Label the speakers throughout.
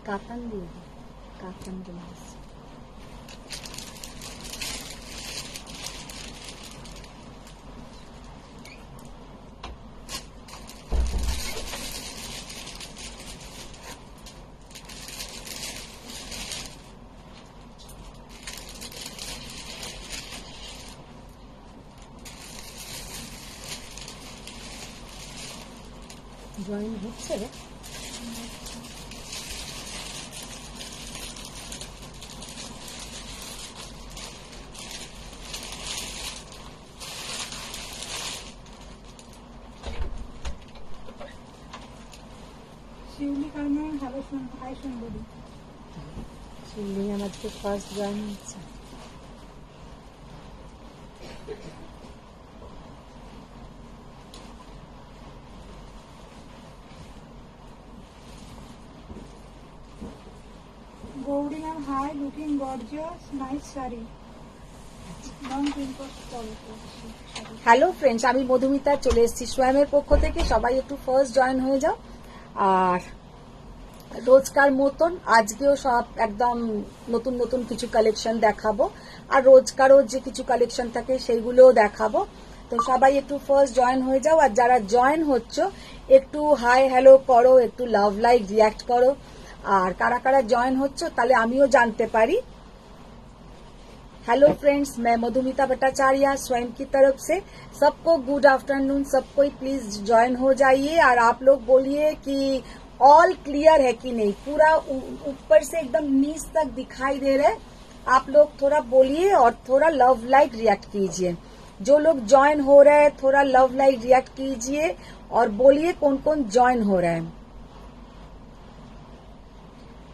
Speaker 1: কাতান দিয়ে কাতান দিয়ে জয়েন হচ্ছে রে।
Speaker 2: শিউলি কারণে ভালো হাই সুন্দরী।
Speaker 1: শিউলি আমাদের ফার্স্ট জয়েন হচ্ছে।
Speaker 2: Gauri ma'am, hi, looking gorgeous, nice saree. Long pimple
Speaker 1: hello friends, আমি মধুমিতা চলে এসেছি সোয়ামের পক্ষ থেকে। সবাই একটু ফার্স্ট জয়েন হয়ে যাও। আর রোজকার মতন আজকেও সব একদম নতুন নতুন কিছু কালেকশন দেখাবো, আর রোজকারও যে কিছু কালেকশন থাকে সেইগুলোও দেখাবো। তো সবাই একটু ফার্স্ট জয়েন হয়ে যাও। আর যারা জয়েন হচ্ছ একটু হাই হ্যালো করো, একটু লাভ লাইক রিয়াক্ট করো। আর কারা কারা জয়েন হচ্ছ তাহলে আমিও জানতে পারি। हेलो फ्रेंड्स, मैं मधुमिता भट्टाचार्य स्वयं की तरफ से सबको गुड आफ्टरनून। सबको प्लीज ज्वाइन हो जाइए। और आप लोग बोलिए कि ऑल क्लियर है कि नहीं, पूरा ऊपर से एकदम नीच तक दिखाई दे रहा है। आप लोग थोड़ा बोलिए और थोड़ा लव लाइक रिएक्ट कीजिए। जो लोग ज्वाइन हो रहे हैं थोड़ा लव लाइक रिएक्ट कीजिए और बोलिए कौन कौन ज्वाइन हो रहा है।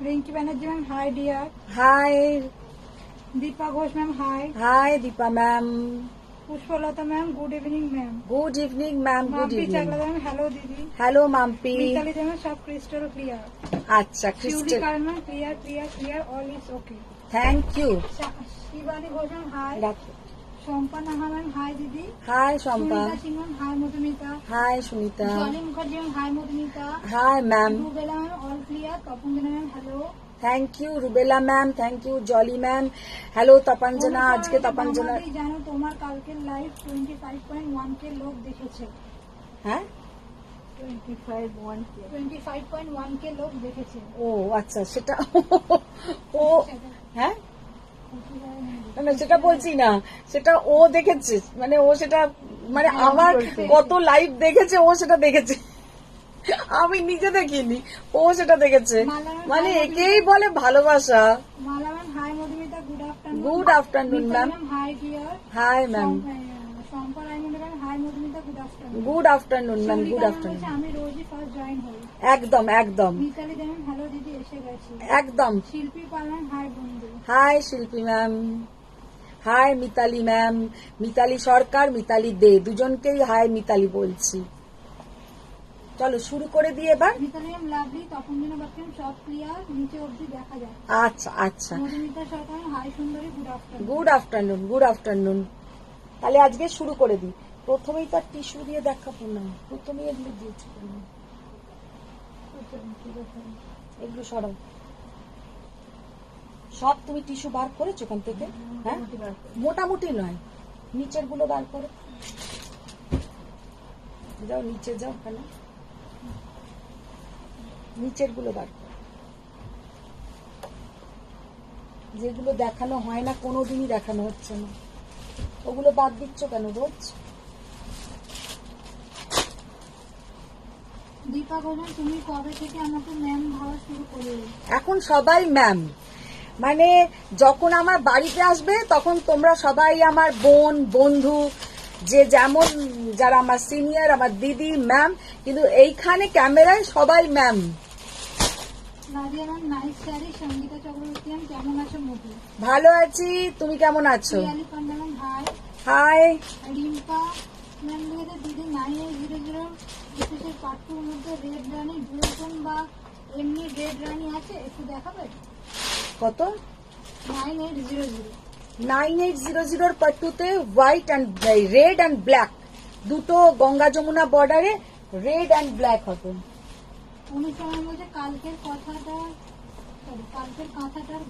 Speaker 2: Rinki Banerjee ma'am, hi dear.
Speaker 1: Hi
Speaker 2: Deepa Ghosh ma'am, hi.
Speaker 1: Hi Deepa ma'am.
Speaker 2: Pushpalata ma'am, good evening ma'am.
Speaker 1: Good evening ma'am. Good
Speaker 2: Mampi
Speaker 1: evening
Speaker 2: Chakla ma'am, hello didi.
Speaker 1: Hello Mampi.
Speaker 2: Mitali ma'am, सब क्रिस्टल क्लियर।
Speaker 1: अच्छा
Speaker 2: शिवली
Speaker 1: क्रिस्टल,
Speaker 2: कारण ma'am, clear clear clear, all is okay.
Speaker 1: Thank you.
Speaker 2: Shivani Ghosh ma'am, hi. Shampa Naha ma'am, hi didi.
Speaker 1: Hi Shampa.
Speaker 2: Sunita Singh ma'am, hi Madhumita.
Speaker 1: Hi Sunita.
Speaker 2: Jolly Mukherjee ma'am, hi Madhumita.
Speaker 1: Hi ma'am.
Speaker 2: Rubela ma'am, all clear. Tapanjana ma'am, hello.
Speaker 1: Thank you Rubela ma'am, thank you Jolly ma'am. Hello Tapanjana. आज के तपंजना
Speaker 2: জানো তোমার কালকে live 25.1 কে লোক দেখেছে।
Speaker 1: হ্যাঁ
Speaker 2: 25.1 কে লোক দেখেছে।
Speaker 1: ও আচ্ছা, সেটা ও হ্যাঁ না, সেটা বলছি না, সেটা ও দেখেছে, মানে ও সেটা মানে আমার কত লাইভ দেখেছে ও সেটা দেখেছে, আমি নিজে দেখিনি, ও সেটা দেখেছে। মানে একেই বলে ভালোবাসা।
Speaker 2: Mala ma'am, hi Madhumita, good afternoon.
Speaker 1: Good afternoon ma'am.
Speaker 2: Hi dear.
Speaker 1: Hi ma'am.
Speaker 2: Shampa Raymondal ma'am, hi Madhumita, good afternoon.
Speaker 1: Good afternoon ma'am. Good afternoon.
Speaker 2: আমি রোজই ফার্স্ট জয়েন হই।
Speaker 1: একদম একদম
Speaker 2: মিতালি ম্যাম, হ্যালো দিদি, এসে গেছি।
Speaker 1: একদম।
Speaker 2: শিল্পী পাল ম্যাম, হাই বন্ধু।
Speaker 1: Hi Shilpi ma'am. Hi Mitali ma'am. Mitali Sarkar, Mitali De, দুজনকেই হাই মিতালি বলছি। চলো শুরু করে দিই এবার।
Speaker 2: Mitali ma'am, lovely. তপনজনা বাক্যম, সব ক্লিয়ার, নিচে অবধি দেখা যায়।
Speaker 1: আচ্ছা আচ্ছা।
Speaker 2: মধুমিতা সরকার, হাই সুন্দরী, good afternoon.
Speaker 1: Good afternoon. Good afternoon. তাহলে আজকে শুরু করে দিই। প্রথমেই তার টিস্যু দিয়ে দেখাবো না, প্রথমেই এগুলো দিয়েছি। এগুলো সরাও সব। তুমি টিস্যু বার করেছো ওখান থেকে? হ্যাঁ, মোটামুটি নয়, নিচের গুলো বার করো। যাও নিচে যাও, ওখানে নিচের গুলো বার করো। যেগুলো দেখানো হয় না, কোনোদিনই দেখানো হচ্ছে না, ওগুলো বাদ দিচ্ছ কেন রোজ?
Speaker 2: দীপা বলেন, তুমি কবে থেকে আমাকে ম্যাম ভাবা শুরু করলে?
Speaker 1: এখন সবাই ম্যাম, মানে যখন আমার বাড়িতে আসবে তখন তোমরা সবাই আমার বোন, বন্ধু, যে যেমন যারা আমার সিনিয়র, আমার দিদি, ম্যাম। কিন্তু এইখানে ক্যামেরায় সবাই ma'am.
Speaker 2: Nadia ma'am, nice sari. Sangeeta Chakraborty ma'am, কেমন আছো? মধু,
Speaker 1: ভালো আছি, তুমি কেমন আছো?
Speaker 2: Piyali Panda ma'am, hi.
Speaker 1: Hi.
Speaker 2: Rimpa ma'am লিখেছে, দিদি 9800 বিশেষের পাঠ্যর মধ্যে রেড রানি বুলেটন বা এমনি রেড রানি আছে, একটু দেখাবে?
Speaker 1: কত?
Speaker 2: 9800।
Speaker 1: 9800 পাট্টুতে white and red and black দুটো গঙ্গা যমুনা বর্ডারে রেড অ্যান্ড ব্ল্যাক হবে।
Speaker 2: অনুসরণ বলছে কালকের কাঁথাটার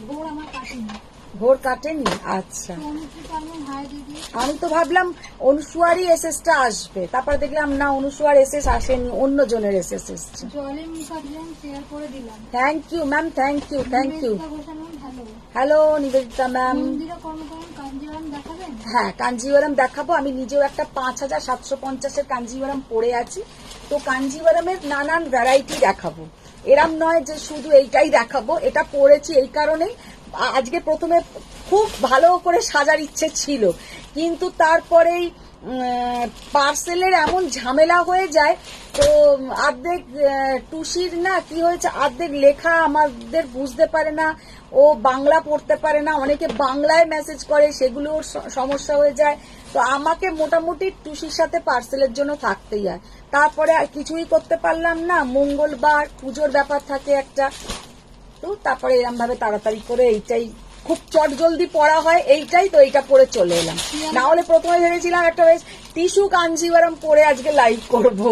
Speaker 2: ঘোর আমার কাটেনি।
Speaker 1: ঘোর কাটেনি? আচ্ছা,
Speaker 2: অনুশ্রী পারবেন, হাই দিদি।
Speaker 1: আমি তো ভাবলাম অনুসুয়ারই এসএসটা আসবে, তারপর দেখলাম না, অনুসুয়ার এসএস আসেনি, অন্য জনের এসএস এসছে।
Speaker 2: জলে মুখার্জি শেয়ার করে দিলাম।
Speaker 1: Thank you ma'am, thank you, thank you.
Speaker 2: Hello
Speaker 1: hello Nivedita ma'am.
Speaker 2: Mandira কর্মকরণ কাঞ্জিরাম দেখাবেন?
Speaker 1: হ্যাঁ, কাঞ্জিভারাম দেখাবো। আমি নিজেও একটা 5750-এর কাঞ্জিভারাম পরে আছি, তো কাঞ্জিভারামের নানান ভ্যারাইটি দেখাবো। এরম নয় যে শুধু এইটাই দেখাবো, এটা পরেছি এই কারণেই। আজকে প্রথমে খুব ভালো করে সাজার ইচ্ছে ছিল, কিন্তু তারপরেই পার্সেলের এমন ঝামেলা হয়ে যায়, তো অর্ধেক টুসির না কি হয়েছে, অর্ধেক লেখা আমাদের বুঝতে পারে না, ও বাংলা পড়তে পারে না, অনেকে বাংলায় মেসেজ করে, সেগুলোর সমস্যা হয়ে যায়। তো আমাকে মোটামুটি টুসির সাথে পার্সেলের জন্য থাকতেই হয়। তারপরে আর কিছুই করতে পারলাম না, মঙ্গলবার পুজোর ব্যাপার থাকে একটা, তো তারপরে এরকম ভাবে তাড়াতাড়ি করে এইটাই খুব চট জলদি পড়া হয়, এইটাই তো এইটা পরে চলে এলাম। না হলে প্রথমে ভেবেছিলাম একটা বেশ টিস্যু কাঞ্জিভারাম পরে আজকে লাইভ করবো।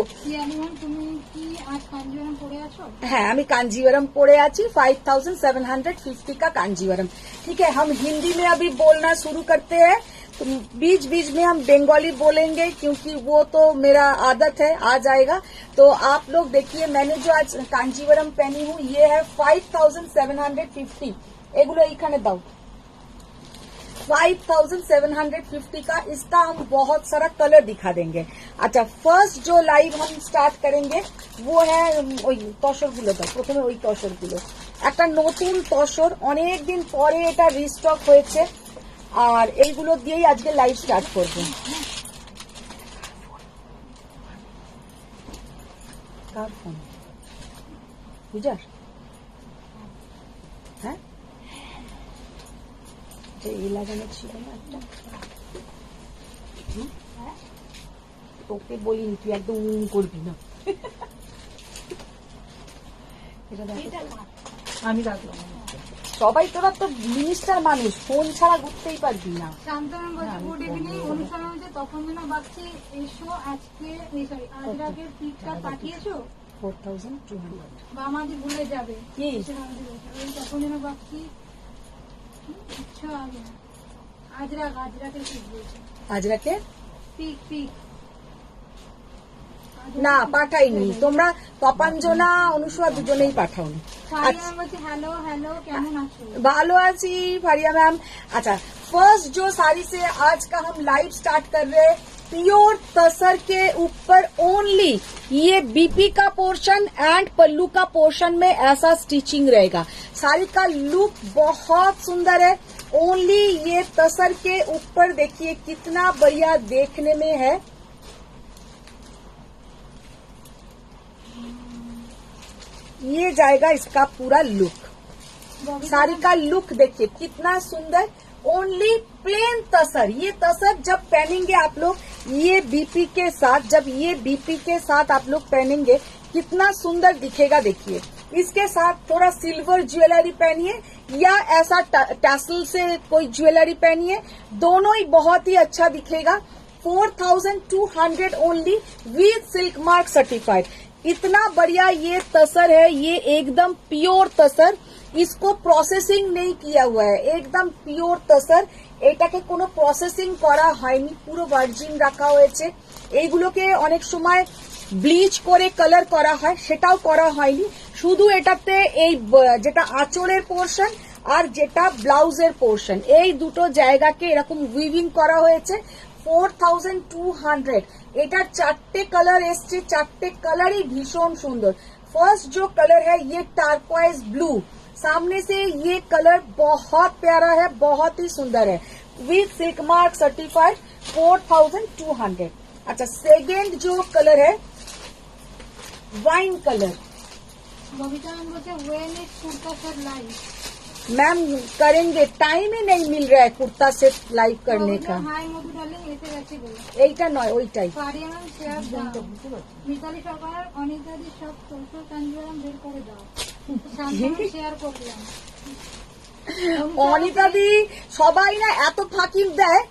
Speaker 2: তুমি কি আজ কাঞ্জিরাম পড়ে আছো?
Speaker 1: हाँ, আমি कांजीवरम पढ़े आची 5750 का कांजीवरम। ठीक है, हम हिंदी में अभी बोलना शुरू करते हैं, तो बीच बीच में हम बंगाली बोलेंगे क्योंकि वो तो मेरा आदत है, आ जाएगा। तो आप लोग देखिए, मैंने जो आज कांजीवरम पहनी हूँ ये है 5750। एगुलो एखाने दाओ 5750 का। इसका हम बहुत सारा कलर दिखा देंगे। अच्छा, फर्स्ट जो लाइव हम स्टार्ट करेंगे वो है ওই তসরগুলো দাও, প্রথমে ওই তসরগুলো। একটা নতুন তসর, অনেক দিন পরে এটা রিস্টক হয়েছে, আর এইগুলো দিয়েই আজকে লাইভ স্টার্ট করব। কার ফোন? বুঝার? হ্যাঁ, এই লাগানো ছিল না একটা, তোকে বলিনি তুই একদম করবি না। আমি রাখলাম, সবাই তোরা তো মিনিস্টার মানুষ, ফোন ছাড়া ঘুরতেই পারবি না।
Speaker 2: শান্তনু বলছে গুড ইভিনিং। অনুষ্ঠান হচ্ছে তখন যেন বাচ্চি এসো আজকে, সরি আজ রাতের পিকটা পাঠিয়েছো
Speaker 1: 4200
Speaker 2: বা আমাদের ভুলে যাবে
Speaker 1: কি?
Speaker 2: তখন যেন বাচ্চি ইচ্ছা আগে আজরাকে পিক বলছে,
Speaker 1: আজরাকে
Speaker 2: পিক
Speaker 1: না পাঠাইনি, তোমরা তপাঞ্জনা অনুসুয়া দুজনেই পাঠাওনি।
Speaker 2: ফারিয়া বলছে হ্যালো হ্যালো, কেমন আছো?
Speaker 1: ভালো আছি ফারিয়া मैम। अच्छा, फर्स्ट जो साड़ी से आज का हम लाइव स्टार्ट कर रहे हैं, प्योर तसर के ऊपर ओनली ये बीपी का पोर्शन एंड पल्लू का पोर्शन में ऐसा स्टिचिंग रहेगा। साड़ी का लुक बहुत सुंदर है, ओनली ये तसर के ऊपर देखिए कितना बढ़िया देखने में है। ये जाएगा इसका पूरा लुक। साड़ी का लुक देखिए कितना सुंदर, ओनली प्लेन तसर। ये तसर जब पहनेंगे आप लोग, ये बीपी के साथ, जब ये बीपी के साथ आप लोग पहनेंगे कितना सुंदर दिखेगा। देखिए, इसके साथ थोड़ा सिल्वर ज्वेलरी पहनिए या ऐसा टैसल से कोई ज्वेलरी पहनिए, दोनों ही बहुत ही अच्छा दिखेगा। 4200 only with silk mark certified. इतना बढ़िया ये तसर है, ये एकदम प्योर तसर, इसको प्रोसेसिंग नहीं किया हुआ है, एकदम प्योर तसर। এটাকে কোনো প্রসেসিং করা হয়নি, পুরো ভার্জিন রাখা হয়েছে। এইগুলোকে অনেক সময় ব্লিচ করে কালার করা হয়, সেটাও করা হয়নি। শুধু এটাতে এই যেটা আঁচলের পোর্শন আর যেটা ব্লাউজের পোর্শন, এই দুটো জায়গাকে এরকম উইভিং করা হয়েছে। 4200। এটার 4টে কালার এসছে, 4টে কালারই ভীষণ সুন্দর। फर्स्ट जो कलर है ये टार्कोइज ब्लू, सामने से ये कलर बहुत प्यारा है, बहुत ही सुंदर है, विद सिल्क मार्क सर्टिफाइड। 4200। अच्छा, सेकेंड जो कलर है वाइन कलर।
Speaker 2: बबीता मैम बोलते when is kurta set live.
Speaker 1: Ma'am करेंगे, टाइम ही नहीं मिल रहा है कुर्ता सेट लाइव करने का।
Speaker 2: হাই মধু ডার্লিং, এসে গেছে বলে।
Speaker 1: এইটা নয়, ওইটাই।
Speaker 2: ফারিয়া ম্যাম শেয়ার দাও। মিতালি সরকার অনিতাদি সব তোষর কাঞ্জিরাম বের করে দাও। শান্তনু শেয়ার করলাম।
Speaker 1: অনিতা দি সবাই না এত ফাঁকি দেয়,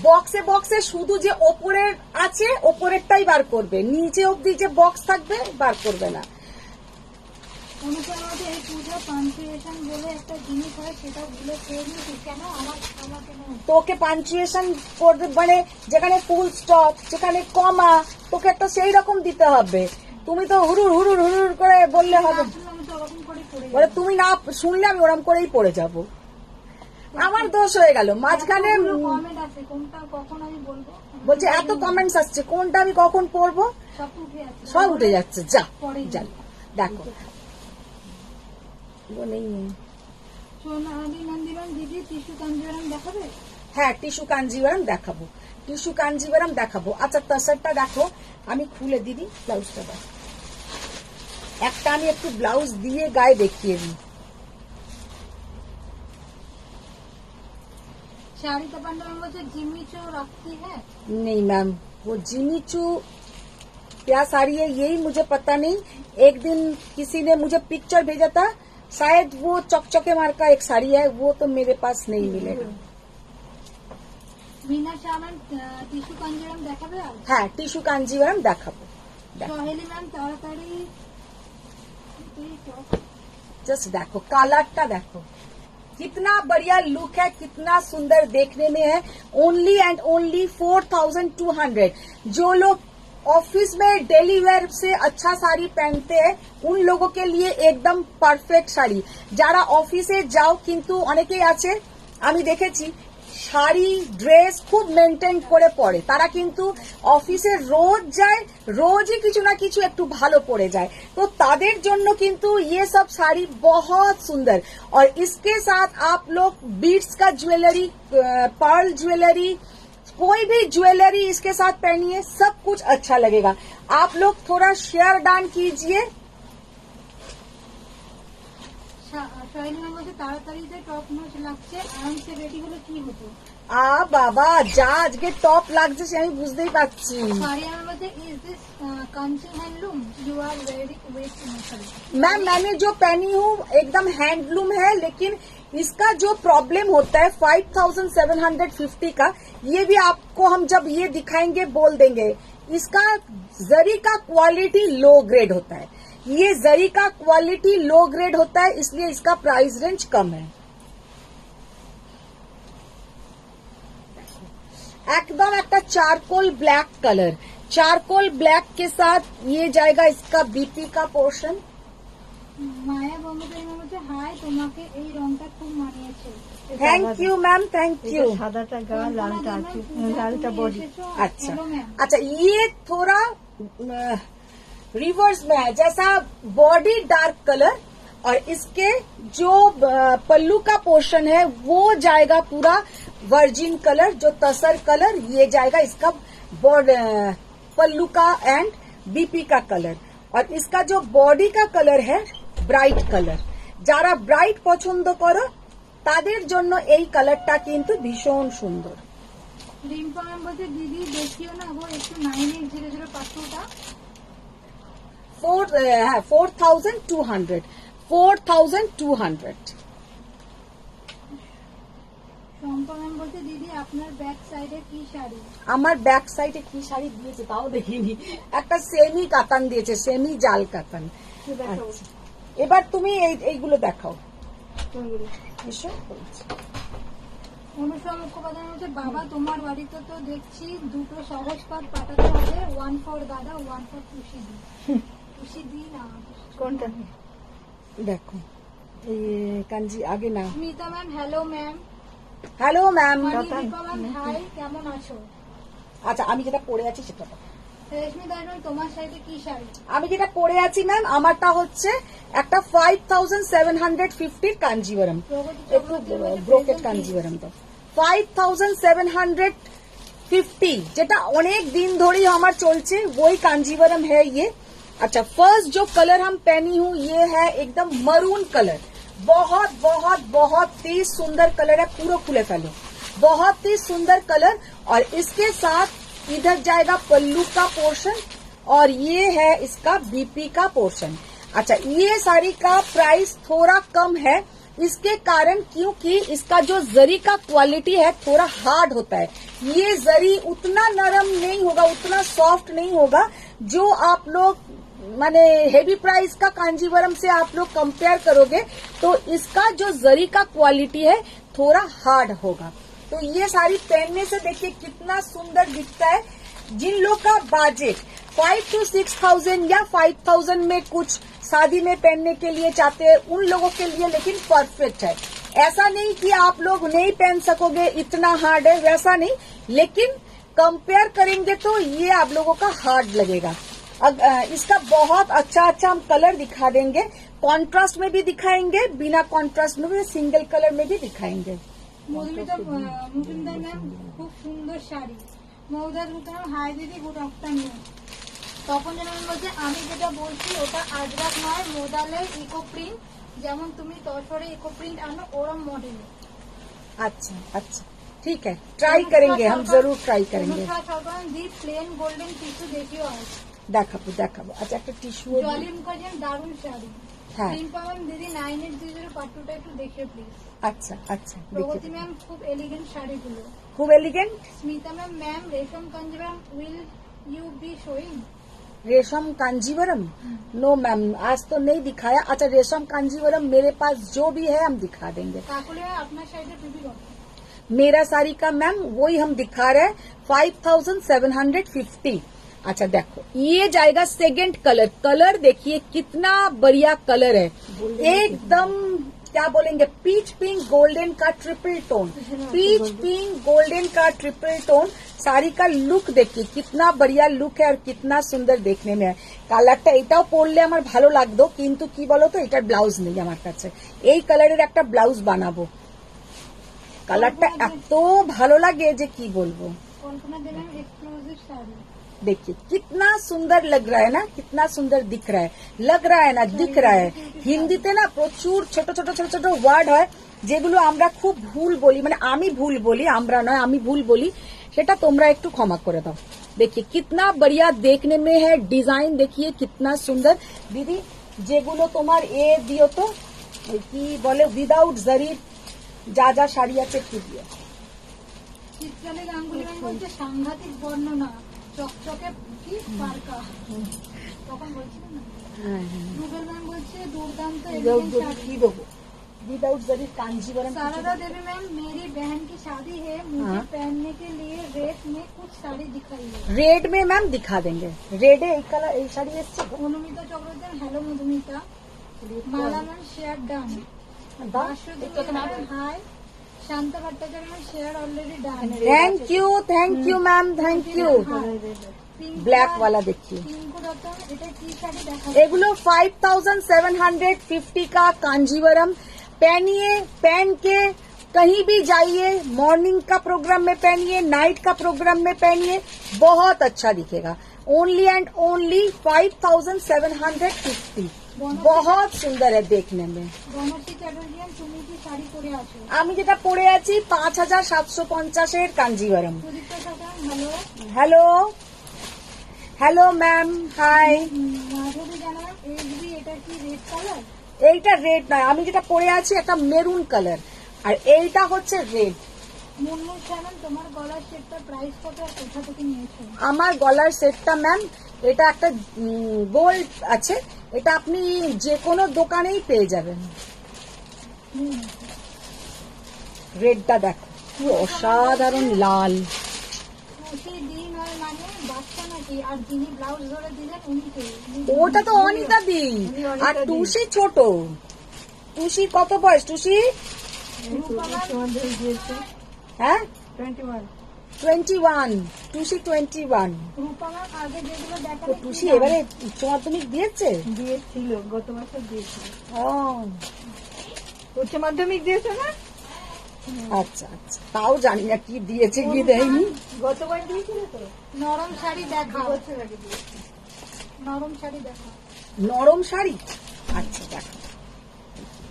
Speaker 1: বক্সে বক্সে শুধু যে ওপরের আছে ওপরেরটাই বার করবে, নিচে অব্দি যে বক্স থাকবে বার করবে না।
Speaker 2: অনুসার মধ্যে এই পুজো পাঞ্চুয়েশন বলে একটা জিনিস হয়, সেটা ভুলে খেয়ে নিয়েছি কেন? আমার কেন
Speaker 1: তোকে পাঞ্চুয়েশন করতে মানে যেখানে ফুল স্টপ, যেখানে কমা, তোকে একটা সেই রকম দিতে হবে। তুমি তো হুড়ুর হুড়ুর হুড়ুর করে বললে হবে,
Speaker 2: আমি তো ওরকম করে পড়ে
Speaker 1: বলে তুমি না শুনলে আমি ওরম করেই পড়ে যাব। আমার দোষ হয়ে গেল মাঝখানে।
Speaker 2: কমেন্ট আছে, কোনটা কখন আমি বলবো?
Speaker 1: বলছে এত কমেন্টস আসছে, কোনটা আমি কখন পড়বো?
Speaker 2: সব উঠে যাচ্ছে,
Speaker 1: সব উঠে যাচ্ছে। যা
Speaker 2: পরে
Speaker 1: যা দেখো নেই।
Speaker 2: সোনালি নন্দিরন দিদি টিস্যু কাঞ্জিভারাম দেখাবে?
Speaker 1: হ্যাঁ, টিস্যু কাঞ্জিভারাম দেখাবো, টিস্যু কাঞ্জিভারাম দেখাবো। আচ্ছা তাসারটা দেখো, আমি খুলে দিদি ব্লাউজটা দেখো। একটা আমি একটু ব্লাউজ দিয়ে গায়ে দেখিয়ে দিই।
Speaker 2: शाड़ी का बंडल मुझे जिम्मी चो रखती है।
Speaker 1: नहीं मैम, वो जिमी चू क्या साड़ी है यही मुझे पता नहीं। एक दिन किसी ने मुझे पिक्चर भेजा था, शायद वो चकचके मार का एक साड़ी है, वो तो मेरे पास नहीं मिलेगा।
Speaker 2: मीना शामन टिश्यू कांजीवरम দেখাবে?
Speaker 1: হ্যাঁ, টিস্যু কাঞ্জিভারাম দেখাবো।
Speaker 2: সোহেলি ম্যাম তাড়াতাড়ি
Speaker 1: जस्ट देखो कलरটা देखो, कितना बढ़िया लुक है, कितना सुंदर देखने में है। Only and only 4200। जो लोग ऑफिस में डेली वेयर से अच्छा साड़ी पहनते हैं उन लोगों के लिए एकदम परफेक्ट শাড়ি। যারা অফিসে যাও কিন্তু অনেকেই আছে আমি দেখেছি শাড়ি ড্রেস খুব মেনটেন করে পরে, তারা কিন্তু অফিসে রোজ যায়, রোজই কিছু না কিছু একটু ভালো পরে যায়, তো তাদের জন্য কিন্তু ये सब साड़ी बहुत सुंदर। और इसके साथ आप लोग बीड्स का ज्वेलरी, पर्ल ज्वेलरी, कोई भी ज्वेलरी इसके साथ पहनिए, सब कुछ अच्छा लगेगा। आप लोग थोड़ा शेयर डाउन कीजिए।
Speaker 2: সোহেলি ম্যাম বলছে তাড়াতাড়িতে টপ নচ লাগছে, আরামসে রেডি হলে কি হতো?
Speaker 1: বাবা যা আজকে টপ লাগছে সে আমি বুঝতেই পারছি।
Speaker 2: ফারিয়া ম্যাম বলছে is this Kanchi handloom? You are very wait sorry
Speaker 1: ma'am मैंने जो पहनी हूँ एकदम हैंडलूम है, लेकिन इसका जो प्रॉब्लम होता है 5750 का, ये भी आपको हम जब ये दिखाएंगे बोल देंगे। इसका जरी का क्वालिटी लो ग्रेड होता है, ये जरी का क्वालिटी लो ग्रेड होता है, इसलिए इसका प्राइस रेंज कम है। एकदम एक charcoal black colour, charcoal black के साथ ये जाएगा इसका बीपी का पोर्शन।
Speaker 2: মায়া বঙ্গোপাধ্যায় ম্যাম বলছে হাই, তোমাকে এই রংটা খুব মানিয়েছে।
Speaker 1: Thank you ma'am, thank you.
Speaker 3: সাদাটা গা, লালটা আছে, লালটা বডি।
Speaker 1: अच्छा अच्छा, ये थोड़ा रिवर्स में है, जैसा बॉडी डार्क कलर और इसके जो पल्लू का पोर्शन है वो जाएगा पूरा वर्जिन कलर, जो तसर कलर ये जाएगा इसका पल्लू का एंड बीपी का कलर। और इसका जो बॉडी का कलर है ब्राइट कलर। যারা ব্রাইট পছন্দ করো তাদের জন্য এই কালারটা কিন্তু ভীষণ সুন্দর।
Speaker 2: রিম্পা ম্যাম বলছে দিদি দেখিও না গো একটু 9800 পাঁচশোটা।
Speaker 1: 4200 4200।
Speaker 2: শম্পা ম্যাম বলছে দিদি আপনার ব্যাক সাইডে কি শাড়ি?
Speaker 1: আমার ব্যাক সাইডে কি শাড়ি দিয়েছে তাও দেখিনি, একটা সেমি কাতান দিয়েছে, সেমি জাল কাতান। আচ্ছা, এবার তুমি এইগুলো দেখাও। এসো।
Speaker 2: অনুসম মুখোপাধ্যায় বলছে বাবা তোমার বাড়িতে তো দেখছি দুটো সহজ পাত পাঠাতে হবে, 1 ফর দাদা 1 ফর খুশি দি। খুশি দি না
Speaker 3: কোনটা?
Speaker 1: দেখো এই কাঞ্জি আগে না।
Speaker 2: Smita ma'am hello ma'am.
Speaker 1: Hello ma'am.
Speaker 2: Dipa ma'am hi, কেমন আছো?
Speaker 1: আচ্ছা, আমি যেটা পরে আছি সেটা দেখো।
Speaker 2: রেশমি দাইমান তোমার সাইডে কি শাড়ি?
Speaker 1: আমি যেটা পরে আছি ম্যাম, আমারটা হচ্ছে একটা 5750 কাঞ্জিভারাম, একটু ব্রোকেট কাঞ্জিভারাম। তো 5750 যেটা অনেক দিন ধরেই আমার চলছে वही कांजीवरम है ये। अच्छा, फर्स्ट जो कलर हम पहनी हूँ ये है एकदम मरून कलर, बहुत बहुत बहुत ही सुंदर कलर है, पूरा खुले फैलो, बहुत ही सुंदर कलर। और इसके साथ इधर जाएगा पल्लू का पोर्शन और ये है इसका बीपी का पोर्शन। अच्छा, ये साड़ी का प्राइस थोड़ा कम है, इसके कारण क्योंकि इसका जो जरी का क्वालिटी है थोड़ा हार्ड होता है। ये जरी उतना नरम नहीं होगा, उतना सॉफ्ट नहीं होगा जो आप लोग माने हेवी प्राइस का कांजीवरम से आप लोग कंपेयर करोगे तो इसका जो जरी का क्वालिटी है थोड़ा हार्ड होगा। तो ये साड़ी पहनने से देखिए कितना सुंदर दिखता है। जिन लोग का बजट 5 to 6,000 या 5,000 में कुछ शादी में पहनने के लिए चाहते हैं उन लोगों के लिए लेकिन परफेक्ट है। ऐसा नहीं कि आप लोग नहीं पहन सकोगे, इतना हार्ड है वैसा नहीं, लेकिन कंपेयर करेंगे तो ये आप लोगों का हार्ड लगेगा। इसका बहुत अच्छा हम कलर दिखा देंगे, कॉन्ट्रास्ट में भी दिखाएंगे, बिना कॉन्ट्रास्ट में भी, सिंगल कलर में भी दिखाएंगे।
Speaker 2: মধুমিতা ম্যাম খুব সুন্দর শাড়ি। মৌদার ম্যাম হাই দিদি, গুড আফটারনুন। তখন যেন বলছে আমি যেটা বলছি ওটা আজরাক নয়, মোদালের ইকো প্রিন্ট, যেমন তুমি তসরে ইকো প্রিন্ট আনো ওরম মডেলে।
Speaker 1: अच्छा ठीक है, ट्राई करेंगे, हम जरूर ट्राई करेंगे।
Speaker 2: দি প্লেন গোল্ডেন টিস্যু দেখিও আজ
Speaker 1: দেখাবো। আচ্ছা একটা টিস্যু
Speaker 2: জলিম কাজের দারুণ শাড়ি।
Speaker 1: হ্যাঁ
Speaker 2: ম্যাম দিদি 9820 পাট্টুটা একটু দেখিও প্লিজ।
Speaker 1: আচ্ছা
Speaker 2: প্রগতি ম্যাম খুব এলিগেন্ট শাড়িগুলো,
Speaker 1: खूब elegant.
Speaker 2: Smita ma'am Resham Kanjivaram will you be showing?
Speaker 1: Resham Kanjivaram no ma'am, आज तो नहीं दिखाया। अच्छा रेशम कांजीवरम मेरे पास जो भी है हम दिखा देंगे।
Speaker 2: কাকুলে আপনার শাড়িটা পিপি কত?
Speaker 1: मेरा साड़ी का मैम वही हम दिखा रहे हैं 5,750। अच्छा देखो ये जाएगा सेकंड कलर देखिए कितना बढ़िया कलर है, एकदम क्या बोलेंगे पीच पिंक गोल्डन का triple tone, peach pink golden का ट्रिपल टोन। साड़ी का लुक देखिए कितना बढ़िया लुक है और कितना सुंदर देखने में है। কালারটা এটাও পরলে আমার ভালো লাগতো, কিন্তু কি বলতো এটার ব্লাউজ নেই আমার কাছে। এই কালারের একটা ব্লাউজ বানাবো। কালারটা এত ভালো লাগে যে কি বলবো।
Speaker 2: কল্পনা দেবেন এক্সক্লুসিভ শাড়ি
Speaker 1: देखिए कितना सुंदर लग रहा है ना, कितना सुंदर दिख रहा है, लग रहा है ना, दिख रहा है। হিন্দিতে না প্রচুর ছোট ছোট ওয়ার্ড হয় যেগুলো আমরা খুব ভুল বলি, মানে আমি ভুল বলি, আমরা নয় আমি ভুল বলি, সেটা তোমরা একটু ক্ষমা করে দাও। देखिए कितना बढ़िया देखने में है, डिजाइन देखिए कितना सुंदर। दीदी যেগুলো তোমার এ দিও তো কি বলে উইদাউট জারি যা শাড়ি আছে একটু দিও।
Speaker 2: শীতকালে গাঙ্গুলি ম্যাম বলছে সাংঘাতিক বর্ণনা, চকচকে কি পার্কা, তখন বলছিলেন না। রুবেল ম্যাম বলছে দুর্দান্ত এলিগেন্ট শাড়ি।
Speaker 1: কি দেবো विदाउट जरी कांजीवरम।
Speaker 2: शारदा देवी मैम मेरी बहन की शादी है, मुझे पहनने के लिए रेड में कुछ साड़ी दिखाइए।
Speaker 1: रेड में मैम दिखा देंगे, रेड है एक कलर এই শাড়ি এসছে।
Speaker 2: Anumita Chakraborty hello Madhumita. Mala ma'am share done. Hi Shanta Bhattacharya ma'am share already done.
Speaker 1: Thank you ma'am, thank you. Black वाला देखिए,
Speaker 2: পিঙ্কু রতন এটা কি শাড়ি দেখা?
Speaker 1: এগুলো 5,750 का कांजीवरम। पहन के कहीं भी जाइए, मॉर्निंग का प्रोग्राम में पहनिए, नाइट का प्रोग्राम में पहनिए, बहुत अच्छा दिखेगा। ओनली एंड ओनली 5,750, बहुत सुंदर है देखने में।
Speaker 2: বনশ্রী চ্যাটার্জি তুমি কি শাড়ি পরে আছো?
Speaker 1: আমি যেটা পরে আছি 5,750 এর Kanjivaram.
Speaker 2: Sudipta Sarkar hello.
Speaker 1: Hello ma'am, hi.
Speaker 2: Madhabi Jana HB এটা কি রেড কালার?
Speaker 1: এইটা রেড নয়, আমি যেটা পরে আছি একটা মেরুন কালার, আর এইটা হচ্ছে রেড।
Speaker 2: মুনমুন চ্যানেল তোমার গলার সেটটা প্রাইস কত আর কোথা থেকে নিয়েছো?
Speaker 1: আমার গলার সেটটা ম্যাম এটা একটা গোল্ড আছে, এটা আপনি যে কোনো দোকানেই পেয়ে যাবেন। রেডটা দেখো কি অসাধারণ লাল।
Speaker 2: খুশি দিন হয় মানে বাচ্চা নাকি? আর যিনি ব্লাউজ ধরে দিলেন উনি কে?
Speaker 1: ওটা তো অনিতা দি, আর টুসি ছোট। টুসি কত বয়স? টুসি হ্যাঁ 21, টুসি 21।
Speaker 2: রূপা ম্যাম আগে যেগুলো
Speaker 1: তো
Speaker 2: দেখালে
Speaker 1: টুসি এবারে উচ্চ মাধ্যমিক দিয়েছে?
Speaker 3: দিয়েছিল, গত বছর দিয়েছিল।
Speaker 1: ও
Speaker 3: উচ্চ মাধ্যমিক দিয়েছে না?
Speaker 1: আচ্ছা, তাও জানি না কি দিয়েছে কি দেয়নি।
Speaker 3: গতবার দিয়েছিল তো।
Speaker 2: নরম শাড়ি দেখাও।
Speaker 3: বছর আগে দিয়েছিল।
Speaker 2: নরম শাড়ি দেখাও।
Speaker 1: नरम साड़ी। अच्छा देखो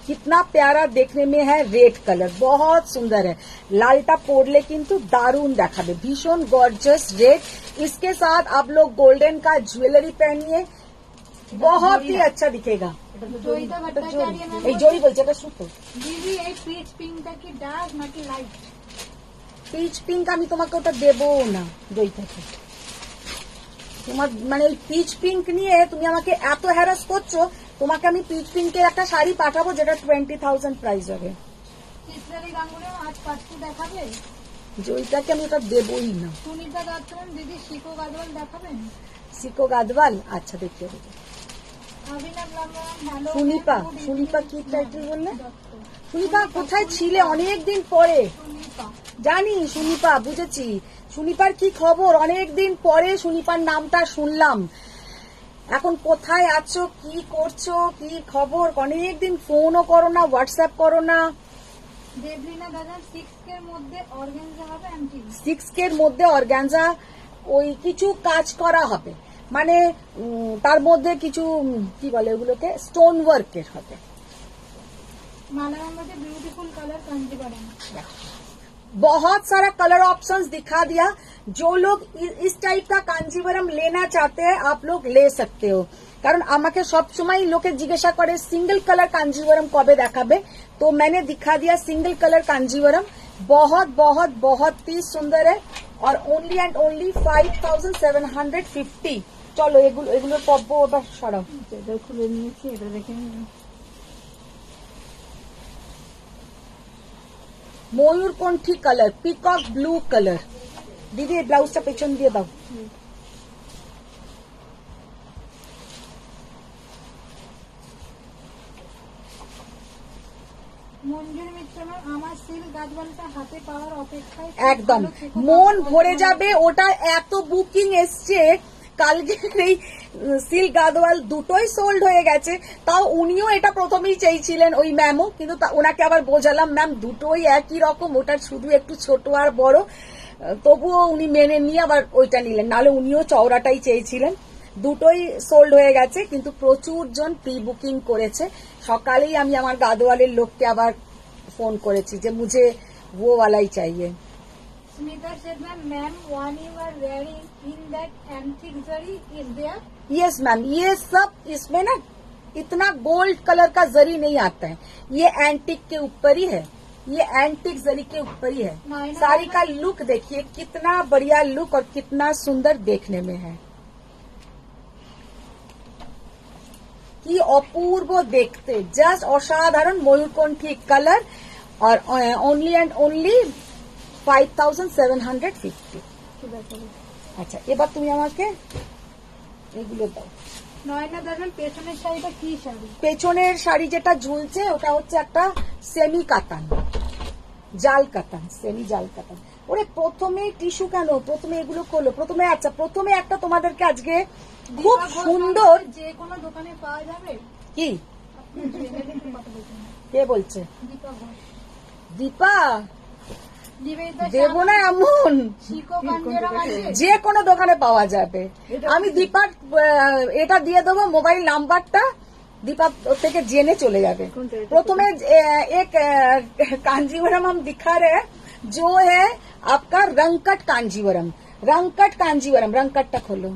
Speaker 1: कितना प्यारा देखने में है, रेड कलर बहुत सुंदर है। लालटा पड़ले किंतु दारुण देखाबे, भीषण गॉर्जियस रेड। इसके साथ आप लोग गोल्डन का ज्वेलरी पहनिए, बहुत ही अच्छा दिखेगा।
Speaker 2: জয়িতা ভট্টাচার্য ম্যাম
Speaker 1: এই জয়ী বলছে এটা সুতো।
Speaker 2: দিদি এই পিচ পিঙ্কটা কি ডার্ক নাকি লাইট?
Speaker 1: পিচ পিঙ্ক আমি তোমাকে ওটা দেবো না জয়ীতাকে। তোমার মানে ওই পিচ পিঙ্ক নিয়ে তুমি আমাকে এত হ্যারাস করছো, তোমাকে আমি পিচ পিঙ্কের একটা শাড়ি পাঠাবো যেটা 20,000 প্রাইস হবে।
Speaker 2: চিত্রালী গাঙ্গুলি আজ পাঁচটি দেখাবে।
Speaker 1: জয়ীতাকে আমি ওটা দেবোই না।
Speaker 2: সুনিতা দত্ত ম্যাম দিদি শিকো গাদওয়াল দেখাবেন।
Speaker 1: সিকো গাদওয়াল, আচ্ছা দেখিয়ে দেবো।
Speaker 2: অভিনব লাম্বা হ্যালো
Speaker 1: সুনিপা, সুনিপা কি টাইটেল বললে? সুনিপা কোথায় ছিলে অনেকদিন পরে?
Speaker 2: সুনিপা
Speaker 1: জানি সুনিপা, বুঝেছি। সুনিপার কি খবর? অনেকদিন পরে সুনিপার নামটা শুনলাম। এখন কোথায় আছো, কি করছো, কি খবর? অনেকদিন ফোনও করো না, হোয়াটসঅ্যাপ করো না।
Speaker 2: দেবলিনা দাদা 6K এর মধ্যে অর্গানজা হবে আন্টি।
Speaker 1: 6K এর মধ্যে অর্গানজা ওই কিছু কাজ করা হবে, মানে তার মধ্যে কিছু কি বলে ওগুলোকে, স্টোন ওয়ার্কের হবে।
Speaker 2: মালায়াম মধ্যে বিউটিফুল কালার কাঞ্জিভারাম।
Speaker 1: बहुत सारा कलर ऑप्शंस दिखा दिया। जो लोग इस टाइप का कांजीवरम लेना चाहते हैं आप लोग ले सकते हो। কারণ আমাকে সবসময় লোকে জিজ্ঞাসা করে সিঙ্গেল কালার কাঞ্জিवरम কবে দেখাবে, तो मैंने दिखा दिया सिंगल कलर कांजीवरम। बहुत बहुत बहुत ही सुंदर है और ओनली एंड ओनली 5,750। চলো এগুলো এগুলো পব্বো ওটা সরাও।
Speaker 3: এটা খুলে নিয়েছি, এটা দেখে নিন।
Speaker 1: ময়ূরকণ্ঠী কালার, পিকক ব্লু কালার। দিদি এই ব্লাউজটা পেছন দিয়ে দাও।
Speaker 2: মঞ্জুর মিত্র ম্যাম আমার সিল্ক গাদওয়ালটা হাতে পাওয়ার অপেক্ষায়।
Speaker 1: একদম মন ভরে যাবে। ওটা এত বুকিং এসছে, কালকে এই সিল্ক গাদওয়াল দুটোই সোল্ড হয়ে গেছে। তাও উনিও এটা প্রথমেই চেয়েছিলেন, ওই ম্যামও, কিন্তু ওনাকে আবার বোঝালাম ম্যাম দুটোই একই রকম, ওটার শুধু একটু ছোট আর বড়। তবুও উনি মেনে নিয়ে আবার ওইটা নিলেন, নাহলে উনিও চওড়াটাই চেয়েছিলেন। দুটোই সোল্ড হয়ে গেছে, কিন্তু প্রচুর জন প্রি বুকিং করেছে। সকালেই আমি আমার গাদওয়ালের লোককে আবার ফোন করেছি যে মুঝে वो वाला ही चाहिए।
Speaker 2: Smita said ma'am one you are wearing in that antique zari is there?
Speaker 1: Yes ma'am, ये सब इसमें ना इतना गोल्ड कलर का जरी नहीं आता है, ये एंटिक के ऊपर ही है, ये एंटिक जरी के ऊपर ही है।
Speaker 2: मायना
Speaker 1: साड़ी का लुक देखिए कितना बढ़िया लुक और कितना सुंदर देखने में है, কি অপূর্ব দেখতে, জাস্ট অসাধারণ ময়ূরকণ্ঠী কালার और ओनली एंड ओनली 5,750। আচ্ছা এবার তুমি আমাকে এগুলো দাও।
Speaker 2: নয়না দাদা পেছনের শাড়িটা কি শাড়ি?
Speaker 1: পেছনের শাড়ি যেটা ঝুলছে ওটা হচ্ছে একটা সেমি কাতান, জাল কাতান, সেমি জাল কাতান। ওরে প্রথমে টিস্যু কেন, প্রথমে এগুলো খোলো প্রথমে। আচ্ছা প্রথমে একটা তোমাদেরকে আজকে খুব সুন্দর,
Speaker 2: যে কোনো দোকানে পাওয়া যাবে
Speaker 1: কি
Speaker 2: আপনি জুয়েলারি কথা বলছেন
Speaker 1: কে বলছে?
Speaker 2: দীপা ঘোষ।
Speaker 1: দীপা
Speaker 2: নিবেদিতা
Speaker 1: দেবো না এমন,
Speaker 2: শিকো কাঞ্জিভারাম আছে?
Speaker 1: যে কোনো দোকানে পাওয়া যাবে। আমি দীপার এটা দিয়ে দেবো মোবাইল নাম্বারটা, दीपा থেকে জেনে চলে যাবে। প্রথমে एक कांजीवरम हम दिखा रहे हैं जो है आपका रंगकट कांजीवरम। रंगकट कांजीवरम, रंगकटটা খোলো।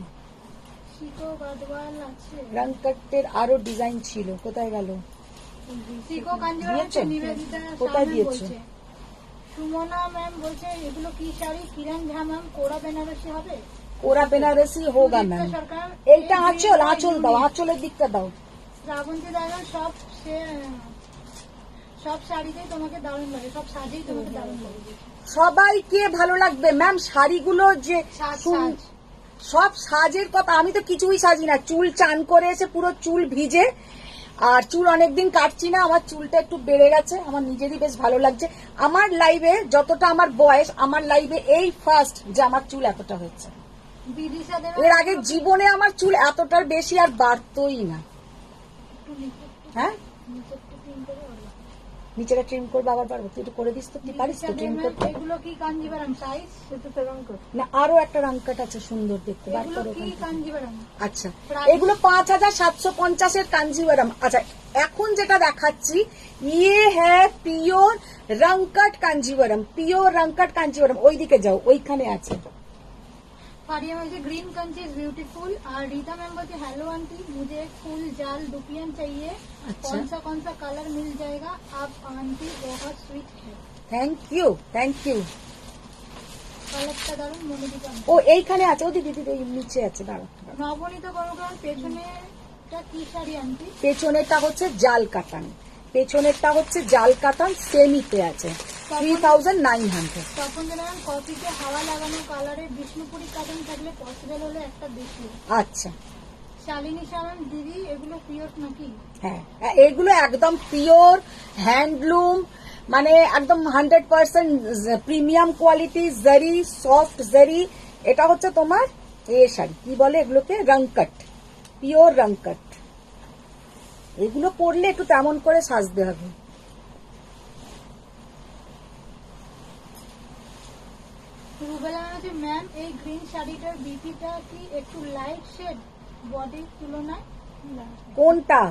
Speaker 2: শিকো গাদওয়াল আছে?
Speaker 1: রংকটের আরো ডিজাইন ছিল, কোথায় গেল?
Speaker 2: শিকো কাঞ্জিভারাম আছে?
Speaker 1: দিয়েছো?
Speaker 2: নিবেদিতা
Speaker 1: কোথায়
Speaker 2: সামনে
Speaker 1: দিয়েছো?
Speaker 2: বলছে। সুমনা ম্যাম বলছে এগুলো কি শাড়ি? কিরণ ঝা ম্যাম কোরা বেনারসি হবে?
Speaker 1: ওরা বেনারসি হোগা
Speaker 2: সুদীপ্তা
Speaker 1: ম্যাম।
Speaker 2: সরকার
Speaker 1: এইটা আঁচল, আঁচল দাও, আঁচলের দিকটা দাও।
Speaker 2: শ্রাবন্তী দাদা সব শাড়িতেই তোমাকে দারুণ লাগে, সব সাজেই তোমাকে দারুণ লাগে।
Speaker 1: সবাইকে ভালো লাগবে ম্যাম শাড়িগুলো, যে
Speaker 2: সাজ,
Speaker 1: সুন-
Speaker 2: সাজ।
Speaker 1: সব সাজের কথা, আমি তো কিছুই সাজি না। চুল চান করে এসে পুরো চুল ভিজে, আর চুল অনেকদিন কাটছি না, আমার চুলটা একটু বেড়ে গেছে, আমার নিজেরই বেশ ভালো লাগছে। আমার লাইভে যতটা আমার বয়স, আমার লাইভে এই ফার্স্ট যে আমার চুল এতটা হয়েছে।
Speaker 2: বিদিশা দেব
Speaker 1: এর আগে জীবনে আমার চুল এতটার বেশি আর বাড়তোই না।
Speaker 2: একটু নিচে
Speaker 1: হ্যাঁ
Speaker 2: নিচে একটু ক্লিন করে বলো।
Speaker 1: নিচেটা ট্রিম করবো আবার পারবো? তুই একটু করে দিস তো, তুই পারিস তো ট্রিম করতে?
Speaker 2: এগুলো কি কাঞ্জিভারাম সাইজ?
Speaker 3: সেটা তো রং কর।
Speaker 1: না আরো একটা রংকাট আছে সুন্দর দেখতে, বার
Speaker 2: এগুলো
Speaker 1: করো
Speaker 2: কি
Speaker 1: ওখান থেকে।
Speaker 2: কাঞ্জিভারাম?
Speaker 1: আচ্ছা এগুলো 5,750 কাঞ্জিवरम। আচ্ছা এখন যেটা দেখাচ্ছি ইয়ে হ্যাঁ পিওর রংকট কাঞ্জিवरम, পিওর রংকট কাঞ্জিवरम। ওইদিকে যাও, ওইখানে আছে
Speaker 2: फारिया मुझे ग्रीन कंची इज ब्यूटीफुल। और रीता मैम बोलते हेलो आंटी, मुझे फुल जाल दुपियन चाहिए।
Speaker 1: अच्छा।
Speaker 2: कौन सा कलर मिल जाएगा? आप आंटी बहुत स्वीट है।
Speaker 1: Thank you, thank you.
Speaker 2: কালারটা দারুন, মনে দিতে
Speaker 1: ও এইখানে আছে, ও দিদি দিদি, ওই নিচে আছে, দাঁড়াও।
Speaker 2: নবনীতা কর্মকার পেছনেটা কি শাড়ি আন্টি?
Speaker 1: পেছনেরটা হচ্ছে জাল কাটান, পেছনেরটা হচ্ছে জাল কাটান, সেমিতে আছে 3900।
Speaker 2: তখন জানান কফিতে হাওয়া লাগানো কালারের বিষ্ণুপুরি কাটান থাকলে পসিবল হলে একটা দেখিও।
Speaker 1: আচ্ছা,
Speaker 2: শালিনী সামান দিদি, এগুলো পিওর নাকি?
Speaker 1: হ্যাঁ এগুলো একদম পিওর হ্যান্ডলুম, মানে একদম 100% প্রিমিয়াম কোয়ালিটি জারি, সফট জারি। এটা হচ্ছে তোমার এ শাড়ি, কি বলে এগুলোকে, রংকট, পিওর রংকট। এগুলো পরলে একটু তেমন করে সাজতে হবে।
Speaker 2: রুবেলা বলছে ম্যাম এই গ্রিন শাড়িটার বিপিটা কি একটু লাইট শেড বডির তুলনায়?
Speaker 1: কোনটা?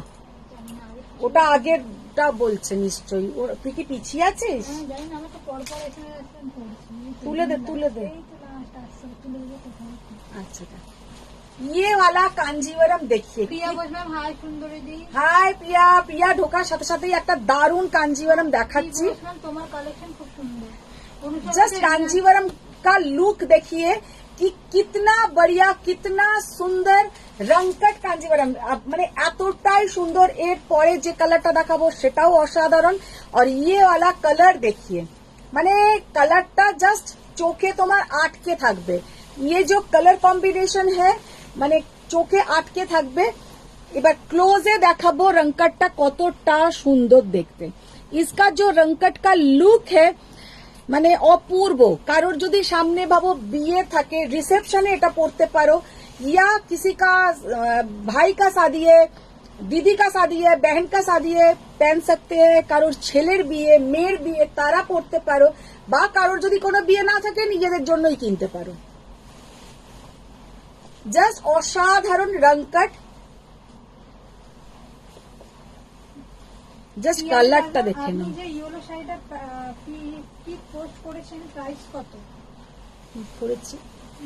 Speaker 2: জানি না,
Speaker 1: ওটা আগেরটা বলছে নিশ্চয়ই। তুই কি পিছিয়ে আছিস?
Speaker 2: আমি জানি না, আমি তো পরপর এখানে পড়ছি।
Speaker 1: তুলে দে, তুলে দে।
Speaker 2: এই তো লাস্ট আসছে, তুলে দেবো কোথাও।
Speaker 1: अच्छा ये वाला कांजीवरम देखिए।
Speaker 2: প্রিয়া ঘোষ ম্যাম হাই সুন্দরী দি।
Speaker 1: হাই প্রিয়া, প্রিয়া ঢোকার সাথে সাথেই একটা দারুণ কাঞ্জিवरम দেখাচ্ছি।
Speaker 2: ম্যাম তোমার কালেকশন খুব সুন্দর।
Speaker 1: जस्ट कांजीवरम का लुक देखिए कि कितना बढ़िया, कितना सुंदर रंगकट कांजीवरम, মানে এতটাই সুন্দর। এর পরে যে কালারটা দেখাবো সেটাও অসাধারণ। और ये वाला कलर देखिए, মানে কালারটা জাস্ট চোখে তোমার আটকে থাকবে। ये जो कलर कॉम्बिनेशन है মানে চোখে আটকে থাকবে। এবার ক্লোজে দেখাবো রংকটটা কতটা সুন্দর দেখতে। इसका जो रंगकट का लुक है মানে অপূর্ব। কারোর যদি সামনে ভাবো বিয়ে থাকে, রিসেপশনে এটা পড়তে পারো, या किसी का भाई का शादी है, दीदी का शादी है, बहन का शादी है, पहन सकते हैं। কারোর ছেলের বিয়ে, মেয়ের বিয়ে, তারা পড়তে পারো, বা কারোর যদি কোনো বিয়ে না থাকে নিজেদের জন্যই কিনতে পারো। জাস্ট অসাধারণ রংকট। জাস্ট কালারটা দেখে নাও।
Speaker 2: আপনি যে ইয়েলো শাড়িটা কি পোস্ট করেছেন, প্রাইস কত?
Speaker 1: করেছি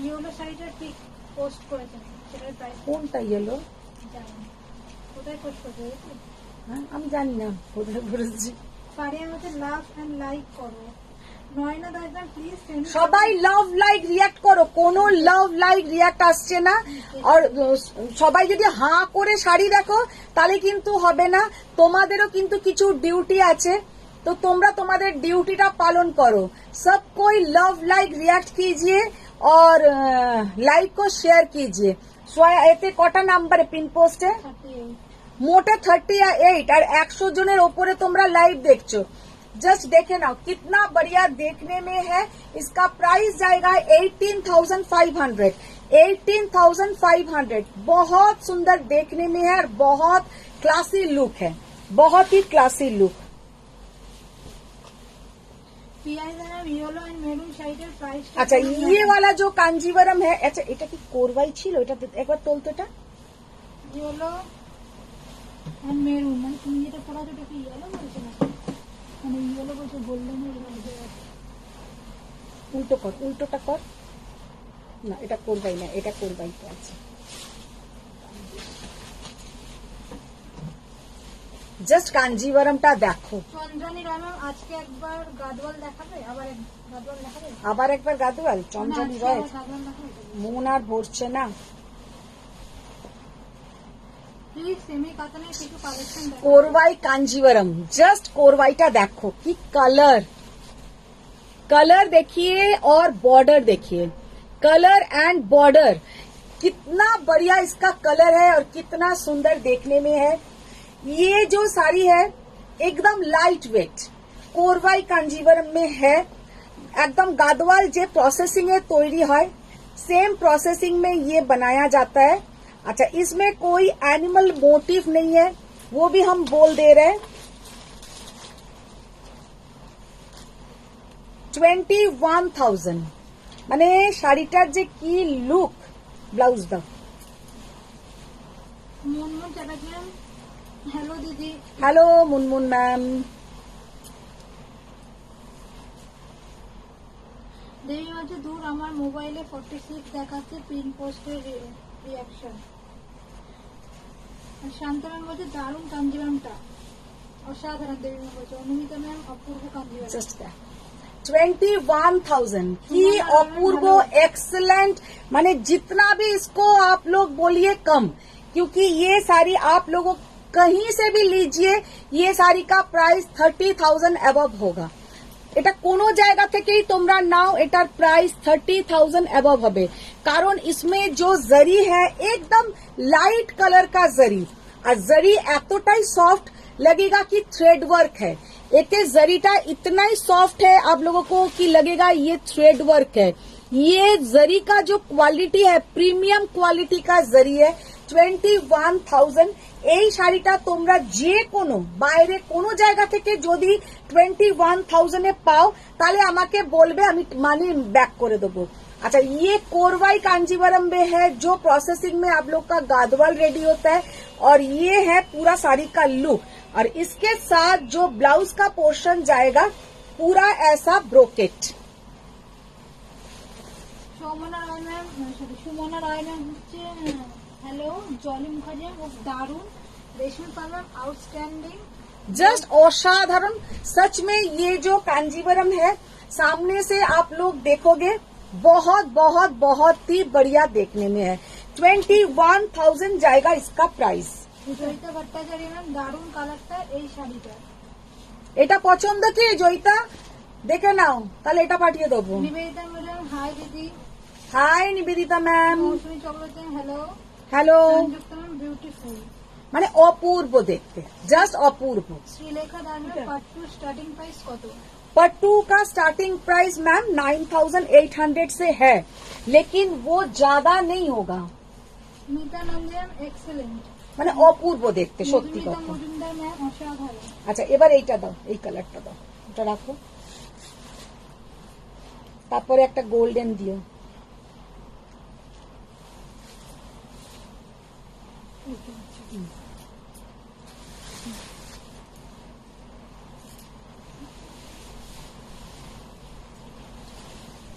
Speaker 2: ইয়েলো শাড়িটা ঠিক পোস্ট করেছেন, সেটার প্রাইস
Speaker 1: কোনটা ইয়েলো?
Speaker 2: জানি না। কোথায় পোস্ট করেছে?
Speaker 1: হ্যাঁ আমি জানি না কোথায় করেছি।
Speaker 2: ফারিয়া আমাকে লাভ এন্ড লাইক করো। নয়না দাদা প্লিজ সেন্ড।
Speaker 1: সবাই লাভ লাইক রিয়াক্ট করো, কোনো লাভ লাইক রিয়াক্ট আসছে না। আর সবাই যদি হাঁ করে শাড়ি দেখো তাহলে কিন্তু হবে না। তোমাদেরও কিন্তু কিছু ডিউটি আছে, তো তোমরা তোমাদের ডিউটিটা পালন করো। সব कोई लव लाइक रिएक्ट कीजिए और लाइक को शेयर कीजिए। এতে কটা নাম্বারে পিন পোস্টে?
Speaker 2: 38।
Speaker 1: মোটে 38 আর 100 জনের ওপরে তোমরা লাইভ দেখছো। जस्ट देखे ना कितना बढ़िया देखने में है। इसका प्राइस जाएगा 18,500। 18,500 बहुत सुंदर देखने में है और बहुत क्लासी लुक है, बहुत ही classy look.
Speaker 2: Yellow and maroon শাড়িটার প্রাইস
Speaker 1: अच्छा ये वाला जो कांजीवरम है, अच्छा এটা কি কোরবাই ছিল? এটা একবার তোল তো। এটা
Speaker 2: ইয়েলো এন্ড মেরুন, মানে তুমি যেটা পড়াছো ওটা কি ইয়েলো বলছো না? মানে ইয়েলো বলছো, গোল্ডেন
Speaker 1: উল্টো কর, উল্টোটা কর না, এটা কোরবাই না, এটা কোরবাইতে আছে। জাস্ট কাঞ্জিভারমটা দেখো।
Speaker 2: চন্দ্রানী রায় ম্যাম আজকে একবার গাদওয়াল দেখাবে,
Speaker 1: আবার একবার গাদওয়াল। চন্দ্রানী রয়
Speaker 2: গাদওয়াল দেখাবে
Speaker 1: মন আর ভরছে না।
Speaker 2: প্লিজ সেমি কাতানের কিছু কালেকশন দেখাও।
Speaker 1: कोरवाई कांजीवरम, जस्ट कोरवाईटा देखो कि कलर, कलर देखिए और बॉर्डर देखिए। कलर एंड बॉर्डर कितना बढ़िया इसका कलर है और कितना सुंदर देखने में है। ये जो साड़ी है एकदम लाइट वेट कोरवाई कांजीवरम में है। एकदम गादवाल जे प्रोसेसिंग है तैयारी है, सेम प्रोसेसिंग में ये बनाया जाता है। अच्छा इसमें कोई एनिमल मोटिव नहीं है, वो भी हम बोल दे रहे हैं। 21,000 মানে শাড়িটার যে কি লুক। ব্লাউজ দাও।
Speaker 2: মুনমুন চ্যাটার্জি ম্যাম হ্যালো দিদি।
Speaker 1: Hello Munmun ma'am.
Speaker 2: দেবী বলছে দূর আমার মোবাইলে 46 দেখাচ্ছে পিন পোস্টের রিয়াকশন। শান্তরাম বলছে দারুণ কাঞ্জিভারমটা, অসাধারণ। দেবী বলছে অনুমিতা ম্যাম অপূর্ব কাঞ্জিভারম।
Speaker 1: जस्ट 21,000 की अपूर्व एक्सलेंट, माने जितना भी इसको आप लोग बोलिए कम, क्योंकि ये साड़ी आप लोगों कहीं से भी लीजिए ये साड़ी का प्राइस 30,000 अबव होगा। এটা কোনো জায়গা থেকেই তোমরা নাও, এটার প্রাইস 30,000 अबव হবে, কারণ इसमें जो जरी है एकदम लाइट कलर का जरी, और जरी এতটাই सॉफ्ट लगेगा कि थ्रेड वर्क है। एक जरीटा इतना ही सॉफ्ट है आप लोगों को कि लगेगा ये थ्रेड वर्क है। ये जरी का जो क्वालिटी है प्रीमियम क्वालिटी का जरी है। 21,000 এই শাড়িটা তোমরা যে কোনো বাইরে কোনো জায়গা থেকে যদি 21,000 এ পাও তাহলে আমাকে বলবে, আমি মানি ব্যাক করে দেবো। अच्छा, ये कोरवाई कांजीवरम में है जो प्रोसेसिंग में आप लोग का गादवाल रेडी होता है, और ये है पूरा साड़ी का लुक, और इसके साथ जो ब्लाउज का पोर्शन जाएगा पूरा ऐसा ब्रोकेट।
Speaker 2: সুমনা রায় ম্যাম হচ্ছে হ্যালো, জলি মুখার্জি ও দারুণ, রেশমি পার্লার আউটস্ট্যান্ডিং।
Speaker 1: जस्ट असाधारण, सच में ये जो कांजीवरम है सामने से आप लोग देखोगे बहुत बहुत बहुत ही बढ़िया देखने में है। 21,000 जाएगा इसका प्राइस।
Speaker 2: জয়িতা ভট্টাচার্য ম্যাম দারুণ কালারটা এই শাড়িটা।
Speaker 1: এটা পছন্দ কি জয়িতা? দেখে নাও, তাহলে এটা পাঠিয়ে দেবো।
Speaker 2: নিবেদিতা ম্যাডাম হাই দিদি।
Speaker 1: Hi Nivedita ma'am.
Speaker 2: Mousumi Chakraborty hello.
Speaker 1: Hello.
Speaker 2: Sanjukta ma'am beautiful,
Speaker 1: মানে অপূর্ব দেখতে, জাস্ট অপূর্ব।
Speaker 2: শ্রীলেখা দাস পাট্টু স্টার্টিং প্রাইস কত?
Speaker 1: पट्टू का स्टार्टिंग प्राइस मैम 9,800 से है, लेकिन वो ज्यादा नहीं होगा।
Speaker 2: মিতা নন্দিয়ান এক্সেলেন্ট,
Speaker 1: মানে অপূর্ব দেখতে, সত্যি
Speaker 2: মধুমিতা
Speaker 1: কথা।
Speaker 2: মজুমদার ম্যাম অসাধারণ।
Speaker 1: আচ্ছা, এবার এইটা দাও, এই কালারটা দাও, এটা রাখো, তারপরে একটা গোল্ডেন দিও।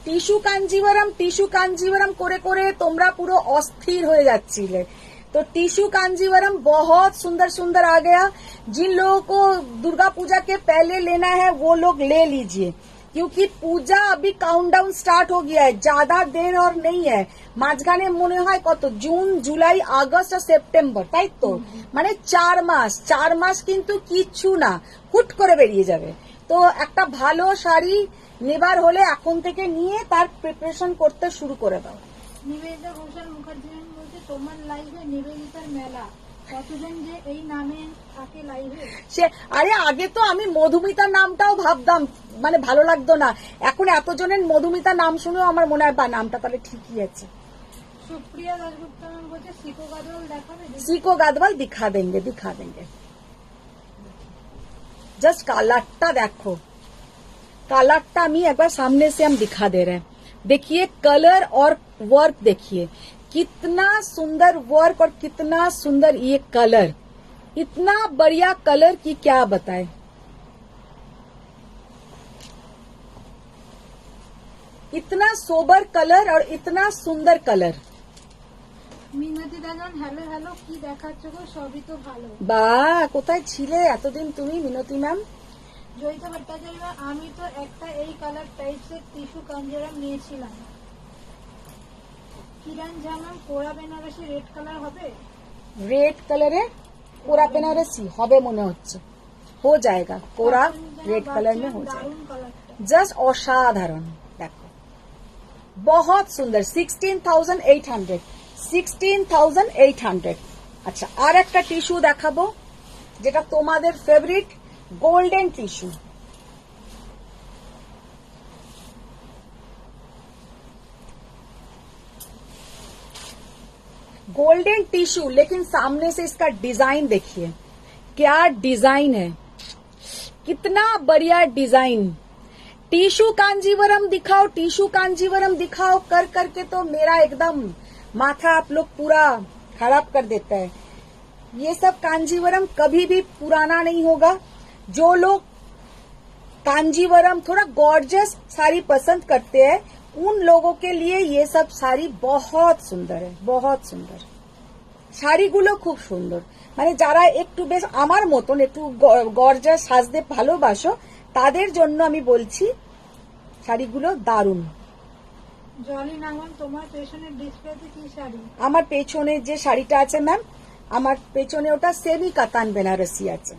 Speaker 1: টিস্যু कांजीवरम করে করে তোমরা পুরো অস্থির হয়ে যাচ্ছিলে। तो टिश्यू कांजीवरम बहुत सुंदर सुंदर आ गया। जिन लोगों को दुर्गा पूजा के पहले लेना है वो लोग ले लीजिए, क्योंकि पूजा अभी काउंटडाउन स्टार्ट हो गया है, ज्यादा देर और नहीं है। মাঝখানে মনে হয় কত, জুন জুলাই আগস্ট আর সেপ্টেম্বর, তাই তো, মানে 4 মাস কিন্তু কিচ্ছু না, হুট করে বেরিয়ে যাবে। তো একটা ভালো শাড়ি নেবার হলে এখন থেকে নিয়ে তার প্রিপারেশন করতে শুরু করে দাও।
Speaker 2: নিবেদিতা ঘোষাল মুখার্জি ম্যাম বলছে তোমার লাইভে নিবেদিতার মেলা, কতজন যে এই নামে থাকে লাইভে।
Speaker 1: সে আরে আগে তো আমি মধুমিতার নামটাও ভাবতাম, মানে ভালো লাগতো না, এখন এতজনের মধুমিতা নাম শুনেও আমার মনে হয় বা নামটা তাহলে ঠিকই আছে।
Speaker 2: সুপ্রিয়া দাশগুপ্তা ম্যাম বলছে সিকো গাদওয়াল দেখাবে।
Speaker 1: सीको गादवाल दिखा देंगे। जस्ट कालाट्टा देखो, कालाट्टा আমি একবার सामने से हम दिखा दे रहे हैं। देखिए कलर और वर्क, देखिए कितना सुंदर वर्क और कितना सुंदर ये कलर, इतना बढ़िया कलर की क्या बताए। इतना सोबर कलर और इतना सुंदर कलर।
Speaker 2: মিনতি দাদান হ্যালো হ্যালো, কি দেখাচ্ছ গো, সবই তো ভালো।
Speaker 1: বা কোথায় ছিলে এতদিন তুমি মিনতি ম্যাম?
Speaker 2: জয়িতা ভট্টাচার্য ম্যাম আমি তো একটা এই কালার টাইপসের টিস্যু কাঞ্জিভারম নিয়েছিলাম। কিরণ ঝা ম্যাম কোরা বেনারসি রেড কালার হবে।
Speaker 1: রেড কালারে কোরা বেনারসি হবে মনে হচ্ছে, हो जाएगा, कोरा रेड कलर में हो जाएगा।
Speaker 2: দারুণ কালারটা।
Speaker 1: जस्ट असाधारण देखो, बहुत सुंदर। 16,800। আচ্ছা, আর একটা টিস্যু দেখাবো যেটা তোমাদের favourite, golden tissue. Golden tissue, लेकिन सामने से इसका डिजाइन देखिए, क्या डिजाइन है, कितना बढ़िया डिजाइन। टिश्यू कांजीवरम दिखाओ, टिश्यू कांजीवरम दिखाओ कर करके तो मेरा एकदम माथा आप लोग पूरा खराब कर देता है। ये सब कांजीवरम कभी भी पुराना नहीं होगा। जो लोग कांजीवरम थोड़ा गॉर्जियस साड़ी पसंद करते हैं उन लोगों के लिए ये सब শাড়ি बहुत सुंदर है, बहुत सुंदर। শাড়িগুলো খুব সুন্দর, মানে যারা একটু বেশ আমার মতন একটু গর্জাস সাজতে ভালোবাসো তাদের জন্য আমি বলছি শাড়িগুলো দারুণ।
Speaker 2: জলি নাগন, তোমার পেছনের ডিসপ্লেতে কি শাড়ি?
Speaker 1: আমার পেছনে যে শাড়িটা আছে ম্যাম, আমার পেছনে ওটা সেমি কাতান বেনারসি আছে।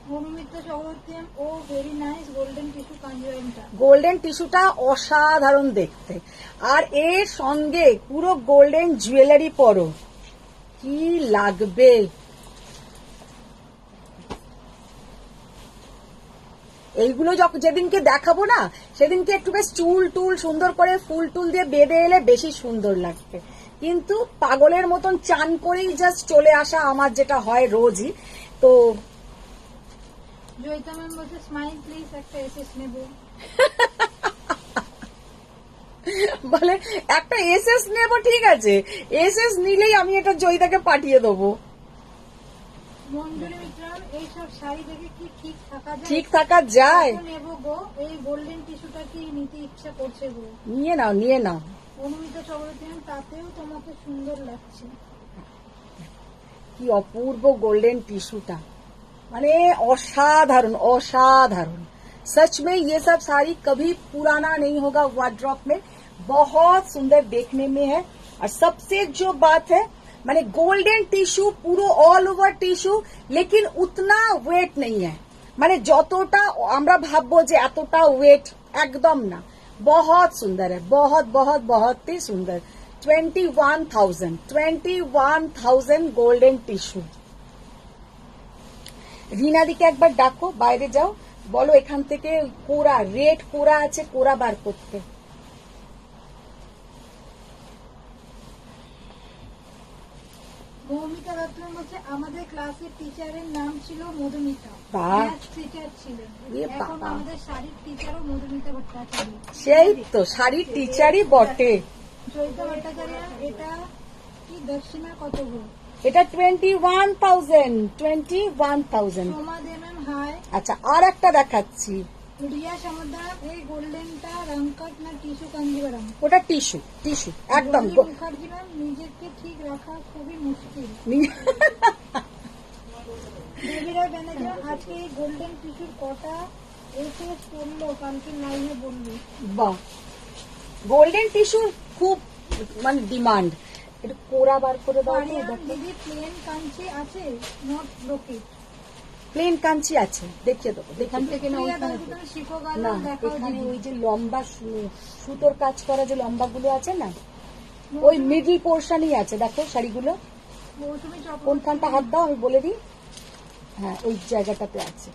Speaker 2: Madhumita Chakraborty, oh very nice golden tissue কাঞ্জিভারমটা।
Speaker 1: গোল্ডেন টিস্যুটা অসাধারণ দেখতে, আর এর সঙ্গে পুরো গোল্ডেন জুয়েলারি পরো, কি লাগবে। এইগুলো যেদিনকে দেখাবো না সেদিনকে একটু বেশ চুল টুল সুন্দর করে ফুল টুল দিয়ে বেঁধে এলে বেশি সুন্দর লাগবে, কিন্তু পাগলের মতন চান করেই জাস্ট চলে আসা আমার যেটা হয় রোজই। তো
Speaker 2: জয়িতা ম্যাম বলছে স্মাইল প্লিজ, একটা এসএস নেব।
Speaker 1: বলে একটা এসএস নেব, ঠিক আছে এসএস নিলেই আমি এটা জয়িতাকে পাঠিয়ে দেবো।
Speaker 2: মঞ্জুরি মিত্রাম, এইসব শাড়ি দেখে কি ঠিক থাকা যায়?
Speaker 1: ঠিক থাকা যায়,
Speaker 2: নেব গো, এই গোল্ডেন টিস্যুটা কি নিতে ইচ্ছা করছে গো।
Speaker 1: নিয়ে নাও নিয়ে নাও।
Speaker 2: অনুমিতা চক্রবর্তী, তাতেও তোমাকে সুন্দর লাগছে।
Speaker 1: কি অপূর্ব গোল্ডেন টিস্যুটা, মানে অসাধাरण असाधारण। सच में ये सब साड़ी कभी पुराना नहीं होगा वार्डरोब में, बहुत सुंदर देखने में है। और सबसे जो बात है माने गोल्डन टिश्यू পুরো ऑल ओवर टिश्यू, लेकिन उतना वेट नहीं है, माने যতটা আমরা ভাববো যে এতটা ওয়েট, একদম না। बहुत सुंदर है, बहुत बहुत बहुत ही सुंदर। 21,000 গোল্ডেন টিস্যু। রিনাদিকে একবার ডাকো, বাইরে যাও, বলো এখান থেকে কোরা, রেড কোরা আছে, কোরা বার করতে।
Speaker 2: মৌমিতা দত্ত বলছে আমাদের ক্লাসের টিচারের নাম ছিল মধুমিতা,
Speaker 1: বাহ।
Speaker 2: ম্যাথ টিচার ছিলেন।
Speaker 1: এ
Speaker 2: এখন
Speaker 1: বাবা।
Speaker 2: আমাদের শাড়ির টিচারও মধুমিতা ভট্টাচার্য।
Speaker 1: সেই তো শাড়ির টিচারই বটে।
Speaker 2: জয়িতা ভট্টাচার্য, এটা কি দক্ষিণা কত গো?
Speaker 1: এটা 21,000।
Speaker 2: সোমা দে ম্যাম হাই।
Speaker 1: আচ্ছা, আর একটা দেখাচ্ছি,
Speaker 2: রিয়া সমুদ্র, এই গোল্ডেনটা রংকট না টিস্যু কাঞ্জিভারম?
Speaker 1: ওটা টিস্যু, টিস্যু একদম
Speaker 2: রনি মুখার্জি ম্যাম, নিজেকে ঠিক রাখা খুবই মুশকিল। দেবীরা ব্যানার্জি, আজকে এই গোল্ডেন টিস্যুর কটা এসএস করলো কালকে লাইভে বললি।
Speaker 1: বাহ, গোল্ডেন টিস্যুর খুব মানে ডিমান্ড। এটা কোরা বার করে দাও তো,
Speaker 2: পারিয়ান
Speaker 1: দেখো।
Speaker 2: দিদি, প্লেন কাঞ্চি আছে, নট ব্রোকেট?
Speaker 1: প্লেন কাঞ্চি আছে, দেখিয়ে দেবো।
Speaker 3: এখান থেকে না
Speaker 2: প্রিয়া
Speaker 3: ওইখানে
Speaker 2: দাসগুপ্ত, শিখো
Speaker 1: না,
Speaker 2: গালা দেখাও
Speaker 1: এখানে
Speaker 2: দিদি।
Speaker 1: ওই যে লম্বা সুতোর কাজ করা যে লম্বাগুলো আছে না, ওই মিডল পোর্শনই আছে, দেখো শাড়িগুলো।
Speaker 2: মৌসুমী চক্রবর্তী,
Speaker 1: কোনখানটা হাত দাও আমি বলে দিই। হ্যাঁ, ওই জায়গাটাতে আছে।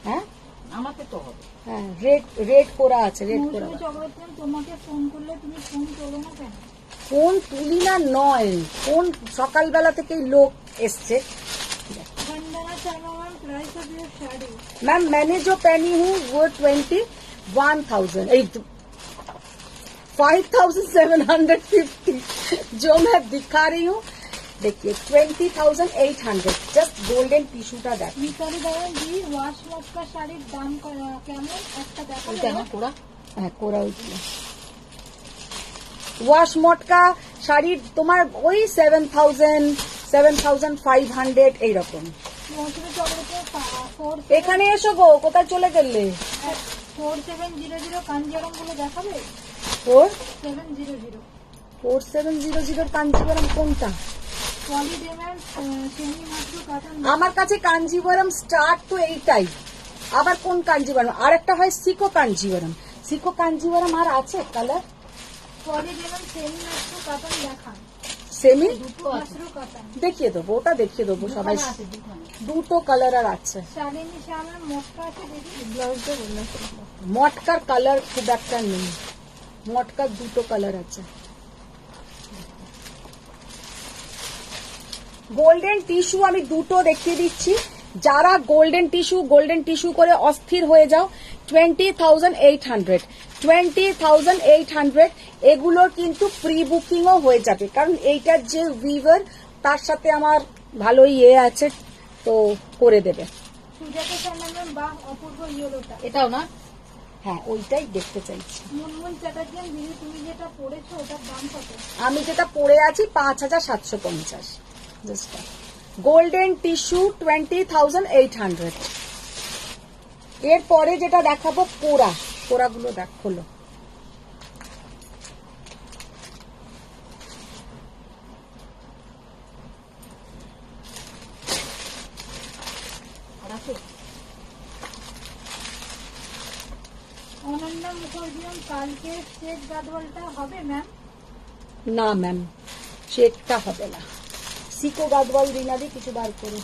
Speaker 1: হ্যাঁ
Speaker 3: আমাকে তো হবে।
Speaker 1: হ্যাঁ, রেড করা আছে, রেড করা।
Speaker 2: মৌসুমী চক্রবর্তী, তোমাকে ফোন করলে তুমি ফোন তোলো না কেন?
Speaker 1: ফোন তুলি না নয়, ফোন সকালবেলা থেকেই লোক এসছে।
Speaker 2: Vandana Sharma ma'am, price of your sari?
Speaker 1: Ma'am मैंने जो पहनी हूँ वो 21,000 5,750 जो मैं दिखा रही हूँ, देखिए 20,800। जस्ट गोल्डन टिश्यूটা দেখ।
Speaker 2: মিতালি দাওয়ান জি, ওয়াশ মটকা শাড়ির দাম কেমন একটা দেখা
Speaker 3: ওইটা না
Speaker 2: যাবে?
Speaker 3: কোরা।
Speaker 1: হ্যাঁ, কোরা ওইগুলো। ওয়াশ মটকা শাড়ির তোমার ওই 7,500 এইরকম।
Speaker 2: মৌসুমী চক্রবর্তী,
Speaker 1: এখানে এসো গো, কোথায় চলে গেলে?
Speaker 2: 4700 কাঞ্জিভারম গুলো দেখাবে? 700
Speaker 1: 4700 কাঞ্জিভারম কোনটা?
Speaker 2: পলি ডে ম্যাম, সেমি মাত্র কাতান।
Speaker 1: আমার কাছে কাঞ্জিভারম স্টার্ট তো এইটাই, আবার কোন কাঞ্জিভারম? আর একটা হয় সিকো কাঞ্জিভারম। সিকো কাঞ্জিভারম আর আছে কালার?
Speaker 2: পলি ডে ম্যাম, সেমি মাত্র কাতান দেখান।
Speaker 1: সেমি
Speaker 2: মাত্র কাতান
Speaker 1: দেখিয়ে দেবো, ওটা দেখিয়ে দেবো সবাই।
Speaker 3: আছে দুখানে।
Speaker 1: দুটো কালার আর আছে।
Speaker 2: শালিনী শাহ ম্যাম, মটকা আছে দেখি।
Speaker 3: ব্লাউজটা বললাম।
Speaker 1: মটকার কালার খুব একটা নেই, মটকার দুটো কালার আছে। গোল্ডেন টিস্যু আমি দুটো দেখিয়ে দিচ্ছি, যারা গোল্ডেন টিস্যু করে অস্থির হয়ে যাও, 20,800 20,800। এগুলোর কিন্তু প্রি বুকিংও হয়ে যাবে, কারণ এইটার যে উইভার তার সাথে আমার ভালো ইয়ে আছে, তো করে দেবে।
Speaker 2: সুজাতা স্যান্ডেল ম্যাম বা অপূর্ব ইয়েলোটা।
Speaker 3: এটাও না?
Speaker 1: হ্যাঁ, ওইটাই দেখতে চাইছি।
Speaker 2: মুনমুন চ্যাটার্জি দিদি তুমি যেটা পড়েছো ওটার দাম কত?
Speaker 1: আমি যেটা পরে আছি 5,750। Just golden tissue 20,800। এরপরে যেটা দেখাবো কোরাগুলো দেখো।
Speaker 2: অনন্যা মুখার্জি ম্যাম কালকে চেক গাদওয়ালটা হবে ম্যাম?
Speaker 1: না ম্যাম, চেকটা হবে না। সিকো গাদওয়াল দিনাদি কিছু বার করো।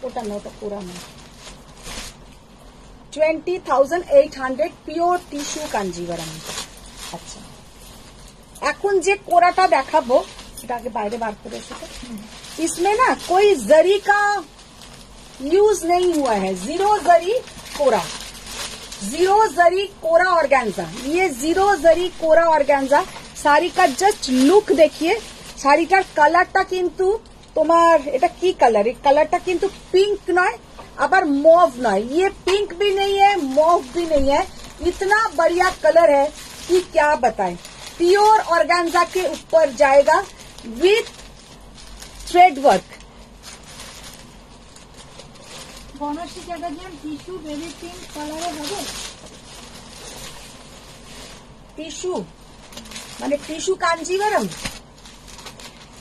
Speaker 1: ওটা না, ওটা কোরা না। 20,800 পিওর টিস্যু কাঞ্জিভারাম। আচ্ছা, এখন যে কোরাটা দেখাবো সেটা আগে বাইরে বার করে এসে। इसमें ना कोई जरी का यूज नहीं हुआ है, जीरो जरी कोरा, जीरो जरी कोरा ऑर्गेन्जा। ये जीरो जरी कोरा ऑर्गेन्जा শাড়ি का जस्ट लुक देखिए। শাড়িটার কালারটা কিন্তু তোমার এটা কি কালার, এই কালারটা কিন্তু পিঙ্ক নয় আবার মভ নয়, ये पिंक भी नहीं है मॉव भी नहीं है, इतना बढ़िया कलर है कि क्या बताएं। प्योर ऑर्गेन्जा के ऊपर जाएगा with thread work.
Speaker 2: Banashree Chatterjee tissue baby pink কালারে হবে?
Speaker 1: টিস্যু মানে টিস্যু কাঞ্জিভারম,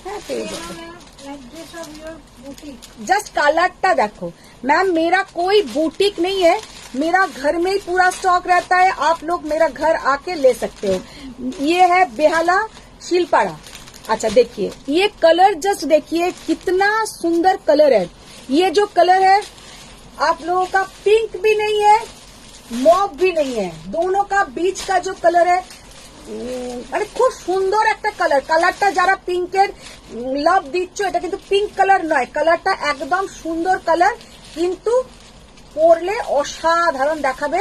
Speaker 1: হ্যাঁ পেয়ে যাবে।
Speaker 2: Address of your boutique.
Speaker 1: Just कलरটা देखो मैम, मेरा कोई बुटीक नहीं है, मेरा घर में ही पूरा स्टॉक रहता है, आप लोग मेरा घर आके ले सकते हो। ये है बेहाला शिलपाड़ा। अच्छा देखिए, ये कलर जस्ट देखिए कितना सुंदर कलर है। ये जो कलर है आप लोगों का पिंक भी नहीं है मॉव भी नहीं है, दोनों का बीच का जो कलर है মানে খুব সুন্দর একটা কালার। কালারটা যারা পিঙ্কের লাভ দিচ্ছ, এটা কিন্তু পিঙ্ক কালার নয়, কালারটা একদম সুন্দর কালার, কিন্তু পরলে অসাধারণ দেখাবে,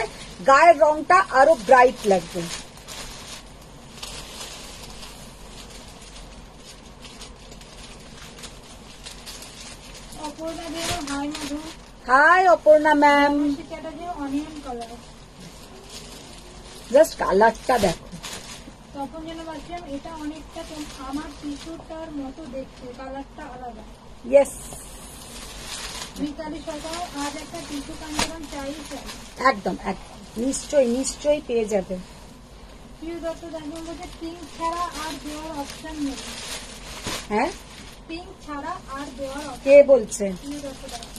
Speaker 1: গায়ের রংটা আরো ব্রাইট লাগবে।
Speaker 2: Aparna Deb hi Madhu.
Speaker 1: Hi Aparna ma'am,
Speaker 2: Banashree Chatterjee onion colour.
Speaker 1: Just কালারটা দেখো।
Speaker 2: তখন যেন ভাবছিলাম এটা অনেকটা আমার টিস্যুটার মতো দেখতে, কালারটা আলাদা।
Speaker 1: ইয়েস,
Speaker 2: মিতালি সরকার আজ একটা টিস্যু কাঞ্জিভারাম চাই।
Speaker 1: একদম একদম নিশ্চয়ই পেয়ে যাবে।
Speaker 2: প্রিয় দত্ত দেখবেন বলছে পিঙ্ক ছাড়া আর দেওয়ার অপশন নেই।
Speaker 1: হ্যাঁ,
Speaker 2: পিঙ্ক ছাড়া আর দেওয়ার অপশন।
Speaker 1: কে বলছে?
Speaker 2: প্রিয় দত্ত দেখবেন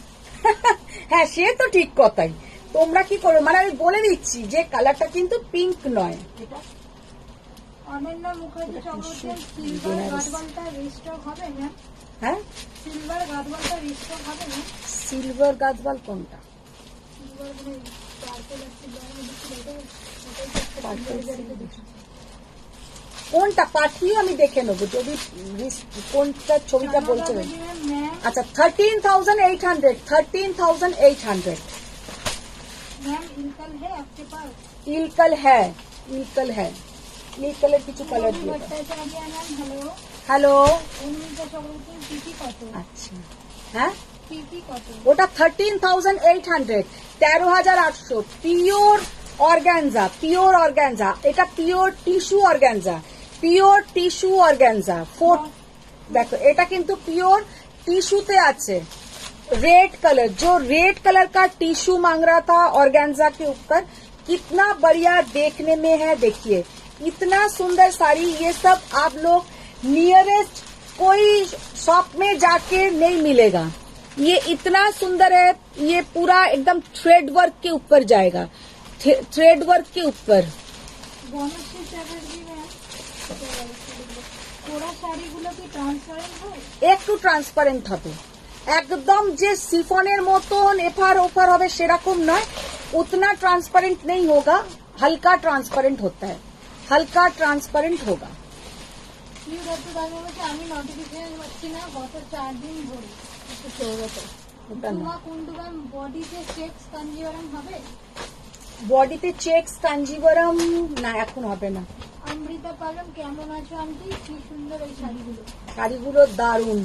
Speaker 1: হ্যাঁ, সে তো ঠিক কথাই। তোমরা কি করো, মানে আমি বলে দিচ্ছি যে কালারটা কিন্তু পিঙ্ক নয়।
Speaker 2: অনন্যা মুখার্জি চক্রবর্তী সিলভার গাদওয়ালটা রিস্টক হবে ম্যাম?
Speaker 1: হ্যাঁ,
Speaker 2: সিলভার গাদওয়ালটা রিস্টক হবে ম্যাম?
Speaker 1: সিলভার গাজবাল কোনটা?
Speaker 2: সিলভার মানে পার্পল আর
Speaker 1: কোনটা পাঠিয়ে আমি দেখে নেবো যদি কোনটা ছবিটা বলছে।
Speaker 2: ম্যাম
Speaker 1: আচ্ছা 13,800 13,800।
Speaker 2: मैम इनकल है आपके पास?
Speaker 1: ইলকল হ্যাঁ, ইলকল হ্যাঁ, ইলকলের কিছু কালার দিয়ে দাও।
Speaker 2: Bhattacharya ma'am hello.
Speaker 1: Hello,
Speaker 2: Anumita Chakraborty PP কত?
Speaker 1: আচ্ছা হ্যাঁ,
Speaker 2: পিপি কত?
Speaker 1: ওটা 13,800 13,800 পিওর অর্গানজা, পিওর অর্গানজা। এটা pure tissue organza, pure tissue organza. देखो এটা কিন্তু পিওর টিস্যুতে আছে। रेड कलर, जो रेड कलर का टिश्यू मांग रहा था ऑर्गेन्जा के ऊपर, कितना बढ़िया देखने में है। देखिए इतना सुंदर साड़ी, ये सब आप लोग नियरेस्ट कोई शॉप में जाके नहीं मिलेगा। ये इतना सुंदर है, ये पूरा एकदम थ्रेड वर्क के ऊपर जाएगा, थ्रेड वर्क के ऊपर।
Speaker 2: বনশ্রী চ্যাটার্জি ম্যাম কোরা শাড়িগুলো কি ট্রান্সপারেন্ট হয়?
Speaker 1: একটু ট্রান্সপারেন্ট হবে, একদম যে সিফনের মতন এফার ওফার হবে সেরকম নয়, उतना ट्रांसपेरेंट नहीं होगा, हल्का ट्रांसपेरेंट होता है, हल्का ट्रांसपेरेंट होगा।
Speaker 2: প্রিয় দত্ত দাদা বলছে আমি নোটিফিকেশন পাচ্ছি না গত 4 দিন ধরে।
Speaker 1: ওটা না।
Speaker 2: তোমা কুন্ডু ম্যাম বডিতে চেক্স কাঞ্জিভারাম হবে?
Speaker 1: বডিতে চেকস কাঞ্জিবরম না, এখন হবে না।
Speaker 2: অমৃতা পালম কেমন আছো আন্টি? কি সুন্দর এই শাড়িগুলো।
Speaker 1: শাড়িগুলো দারুন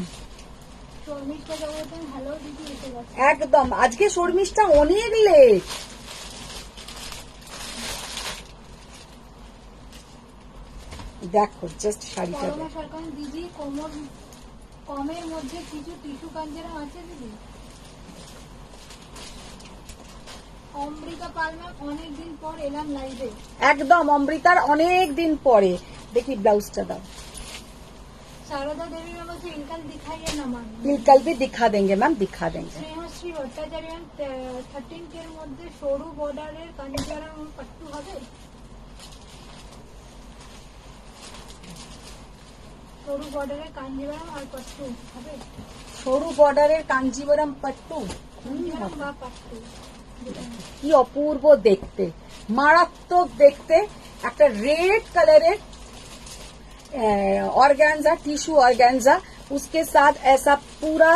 Speaker 2: শর্মিষ্ঠা জগতেন হ্যালো দিদি এসে গেছে।
Speaker 1: একদম। আজকে শর্মিষ্ঠা অনেক লেট। দেখো জাস্ট শাড়িটা
Speaker 2: পরমা সরকার দিদি কমের মধ্যে কিছু টিস্যু কাঞ্জিবরম আছে দিদি? অমৃতা পালম অনেকদিন পর এলাম লাইভে।
Speaker 1: একদম অমৃতার অনেক দিন পরে। দেখি ব্লাউজটা দাও।
Speaker 2: शारदा देवी में मुझे इनकल दिखाइए ना मान।
Speaker 1: कल भी दिखा देंगे मैम, दिखा देंगे।
Speaker 2: স্নেহশ্রী ভট্টাচার্য 13 এর মধ্যে সরু বর্ডারের কাঞ্জিবরম পট্টু হবে? সরু বর্ডারের কাঞ্জিবরম আর পট্টু হবে?
Speaker 1: সরু বর্ডারের কাঞ্জিবরম পট্টু
Speaker 2: কাঞ্জিবরম বা পট্টু
Speaker 1: কি অপূর্ব দেখতে, মারাত্মক দেখতে। একটা রেড কালারের ऑर्गेन्जा, टिश्यू ऑर्गेन्जा, उसके साथ ऐसा पूरा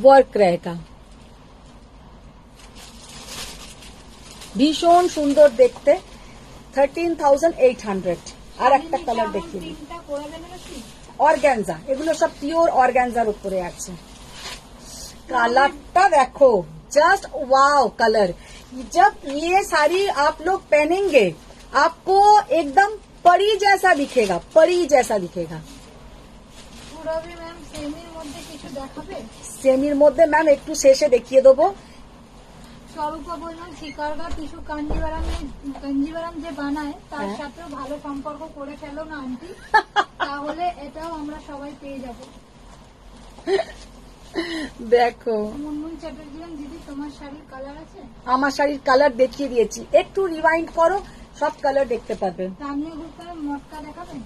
Speaker 1: वर्क रहेगा। भीषण सुंदर देखते। 13,800। আর একটা কালার দেখিয়ে দিই, অর্গানজা। এগুলো সব পিওর অর্গানজার উপরে আছে। কালারটা দেখো, जस्ट वाओ कलर। जब ये साड़ी आप लोग पहनेंगे आपको एकदम परी जैसा दिखेगा, परी जैसा दिखेगा।
Speaker 2: পুরবি ম্যাম সেমির মধ্যে কিছু দেখাবে?
Speaker 1: সেমির মধ্যে ম্যাম একটু শেষে দেখিয়ে দেবো।
Speaker 2: স্বরূপা বললাম শিকারগা টিস্যু কাঞ্জিবরম যে বানায় তার সাথেও ভালো সম্পর্ক করে ফেলো না আন্টি, তাহলে এটাও আমরা সবাই পেয়ে যাব।
Speaker 1: দেখো
Speaker 2: মুনমুন চ্যাটার্জি দিদি তোমার শাড়ির কালার আছে?
Speaker 1: আমার শাড়ির কালার দেখিয়ে দিয়েছি, একটু রিওয়াইন্ড করো, সব কালার দেখতে পাবে।
Speaker 2: তানিয়া গুপ্তার মটকা দেখাবেন?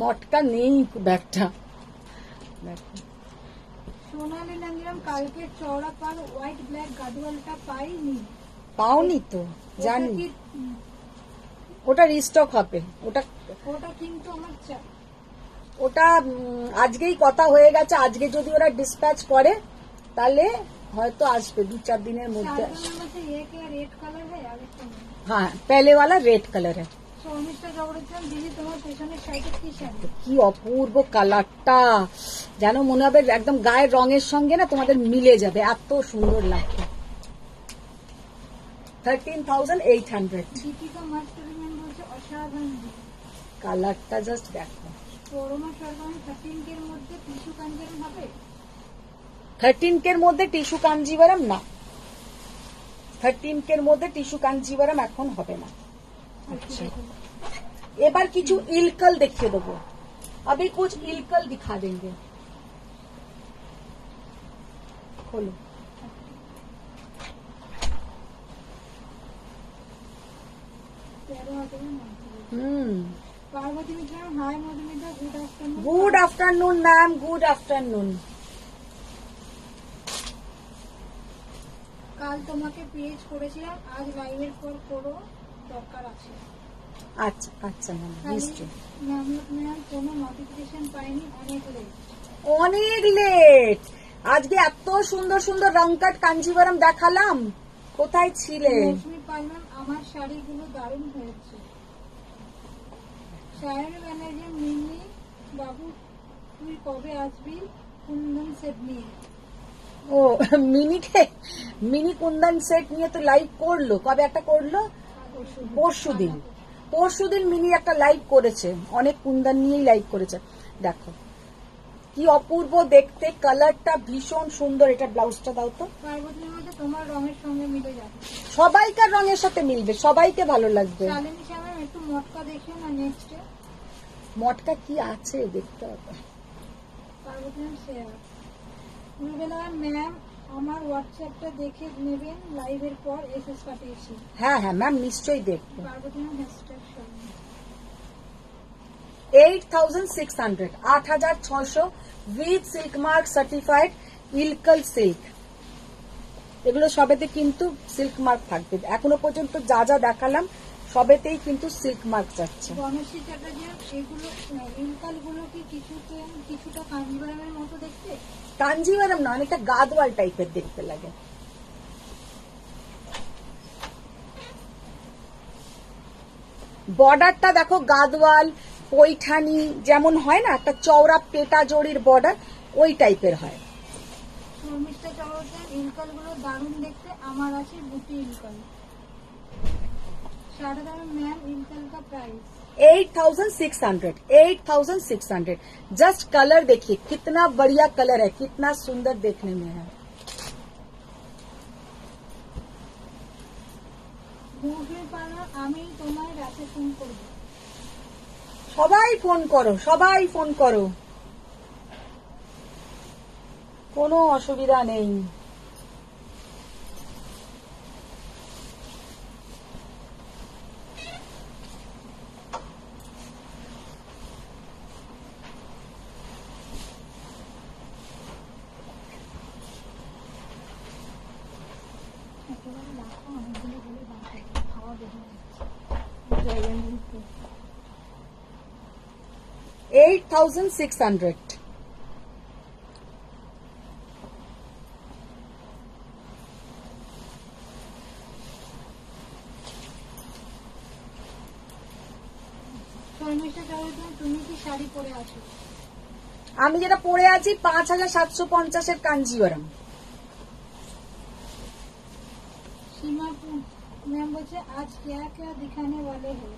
Speaker 1: মটকা নেই খুব একটা। দেখো
Speaker 2: সোনালি নাঙ্গিরাম কালকে চওড়া পার হোয়াইট ব্ল্যাক গাদওয়ালটা পাইনি।
Speaker 1: পাওনি তো জানি,
Speaker 2: ওটা কি?
Speaker 1: ওটা রিস্টক হবে। ওটা
Speaker 2: ওটা কিন্তু আমার
Speaker 1: ওটা আজকেই কথা হয়ে গেছে। আজকে যদি ওরা ডিসপ্যাচ করে তাহলে হয়তো আসবে, 2-4 দিনের মধ্যে আসবে।
Speaker 2: एक या रेड कलर है यार इसका नाम।
Speaker 1: हाँ पहले वाला रेड कलर है।
Speaker 2: শর্মিষ্ঠা জগরেছিলাম দিদি তোমার পেছনের শাড়িটা কি শাড়ি?
Speaker 1: কি অপূর্ব কালারটা, যেন মনে হবে একদম গায়ের রঙের সঙ্গে না তোমাদের মিলে যাবে, এত সুন্দর লাগবে। 13,800।
Speaker 2: দীপিকা মাস্টারি ম্যাম বলছে অসাধারণ।
Speaker 1: কালারটা জাস্ট দেখো।
Speaker 2: পরমা সরকার 13 এর মধ্যে টিস্যু কাঞ্জিবরম হবে?
Speaker 1: 13 কের মধ্যে টিস্যু কাঞ্জিবরম না, 13 কের মধ্যে টিস্যু কাঞ্জিবরম এখন হবে না। আচ্ছা এবার কিছু ইলকল দেখিয়ে দেবো। अभी कुछ इलकल दिखा देंगे। खोलो।
Speaker 2: Parvati Mitra hi Madhumita good afternoon.
Speaker 1: Good afternoon ma'am, good afternoon.
Speaker 2: কাল তোমাকে পেজ করেছিলাম, আজ লাইভের পর করো, দরকার আছে।
Speaker 1: আচ্ছা আচ্ছা ম্যাম, নিশ্চয়ই।
Speaker 2: ম্যাম কোনো নোটিফিকেশন পাইনি, অনেক লেট।
Speaker 1: অনেক লেট। আজকে এত সুন্দর সুন্দর রংকাট কাঞ্জিবরম দেখালাম, কোথায় ছিলে?
Speaker 2: লক্ষ্মী পালন আমার শাড়িগুলো দারুণ হয়েছে। সায়ন ব্যানার্জি মিনি বাবু তুই কবে আসবি কুন্দন সেট নিয়ে?
Speaker 1: ও মিনি কুন্দন সেট নিয়ে তো লাইভ করলো, কবে একটা করলো? পরশুদিন মিনি একটা লাইভ করেছে, অনেক কুন্দন নিয়েই লাইভ করেছে। দেখো কি অপূর্ব দেখতে, কালারটা ভীষণ সুন্দর। এটা ব্লাউজটা দাও তো।
Speaker 2: পার্বতীর মধ্যে তোমার রঙের সঙ্গে মিলে যাবে,
Speaker 1: সবাইকার রঙের সাথে মিলবে, সবাইকে ভালো লাগবে।
Speaker 2: শালিনী শ্যামের একটু মটকা দেখিও না নেক্সটে।
Speaker 1: মটকা কি আছে দেখতে হবে।
Speaker 2: Parvati ma'am share. Rubella ma'am আমার হোয়াটসঅ্যাপটা দেখে নেবেন, লাইভের পর এসএস পাঠিয়েছি।
Speaker 1: হ্যাঁ হ্যাঁ ম্যাম, নিশ্চয়ই দেখবো।
Speaker 2: Parvati ma'am hashtag Sharma.
Speaker 1: 8,600, 8,600 with silk mark certified Ilkal silk. এগুলো সবেতে কিন্তু সিল্ক মার্ক থাকবে। এখনো পর্যন্ত যা যা দেখালাম সবেতেই কিন্তু সিল্ক মার্ক যাচ্ছে।
Speaker 2: গণেশী চ্যাটার্জি এগুলো ইনকাল গুলো কি কিছুটা কাঞ্জিবরমের মতো দেখতে?
Speaker 1: কাঞ্জিভারম না, অনেকটা গাদওয়াল টাইপের দেখতে লাগে। বর্ডারটা দেখো গাদওয়াল পৈঠানি যেমন হয় না, একটা চওড়া পেটা জড়ির বর্ডার, ওই টাইপের হয়।
Speaker 2: শর্মিষ্ঠা চক্রবর্তী ইলকাল গুলো দারুণ দেখতে, আমার আছে বুটি ইলকাল। साढ़े दाम मैम इनकल का प्राइस
Speaker 1: 8,600 8,600। जस्ट कलर देखिए कितना बढ़िया कलर है, कितना सुंदर देखने में है।
Speaker 2: মুরগির পানা আমি তোমায় রাতে ফোন করব।
Speaker 1: সবাই ফোন করো, সবাই ফোন করো, কোনো অসুবিধা নেই।
Speaker 2: একেবারে লাখো অনেকগুলো বলে বাঁচে খাওয়া বেশি
Speaker 1: 8,600।
Speaker 2: শর্মিষ্ঠা চক্রবর্তী তুমি কি শাড়ি পরে আছো?
Speaker 1: আমি যেটা পরে আছি 5,750 কাঞ্জিওরম।
Speaker 2: सीमा मैम बोले आज क्या क्या दिखाने वाले हैं?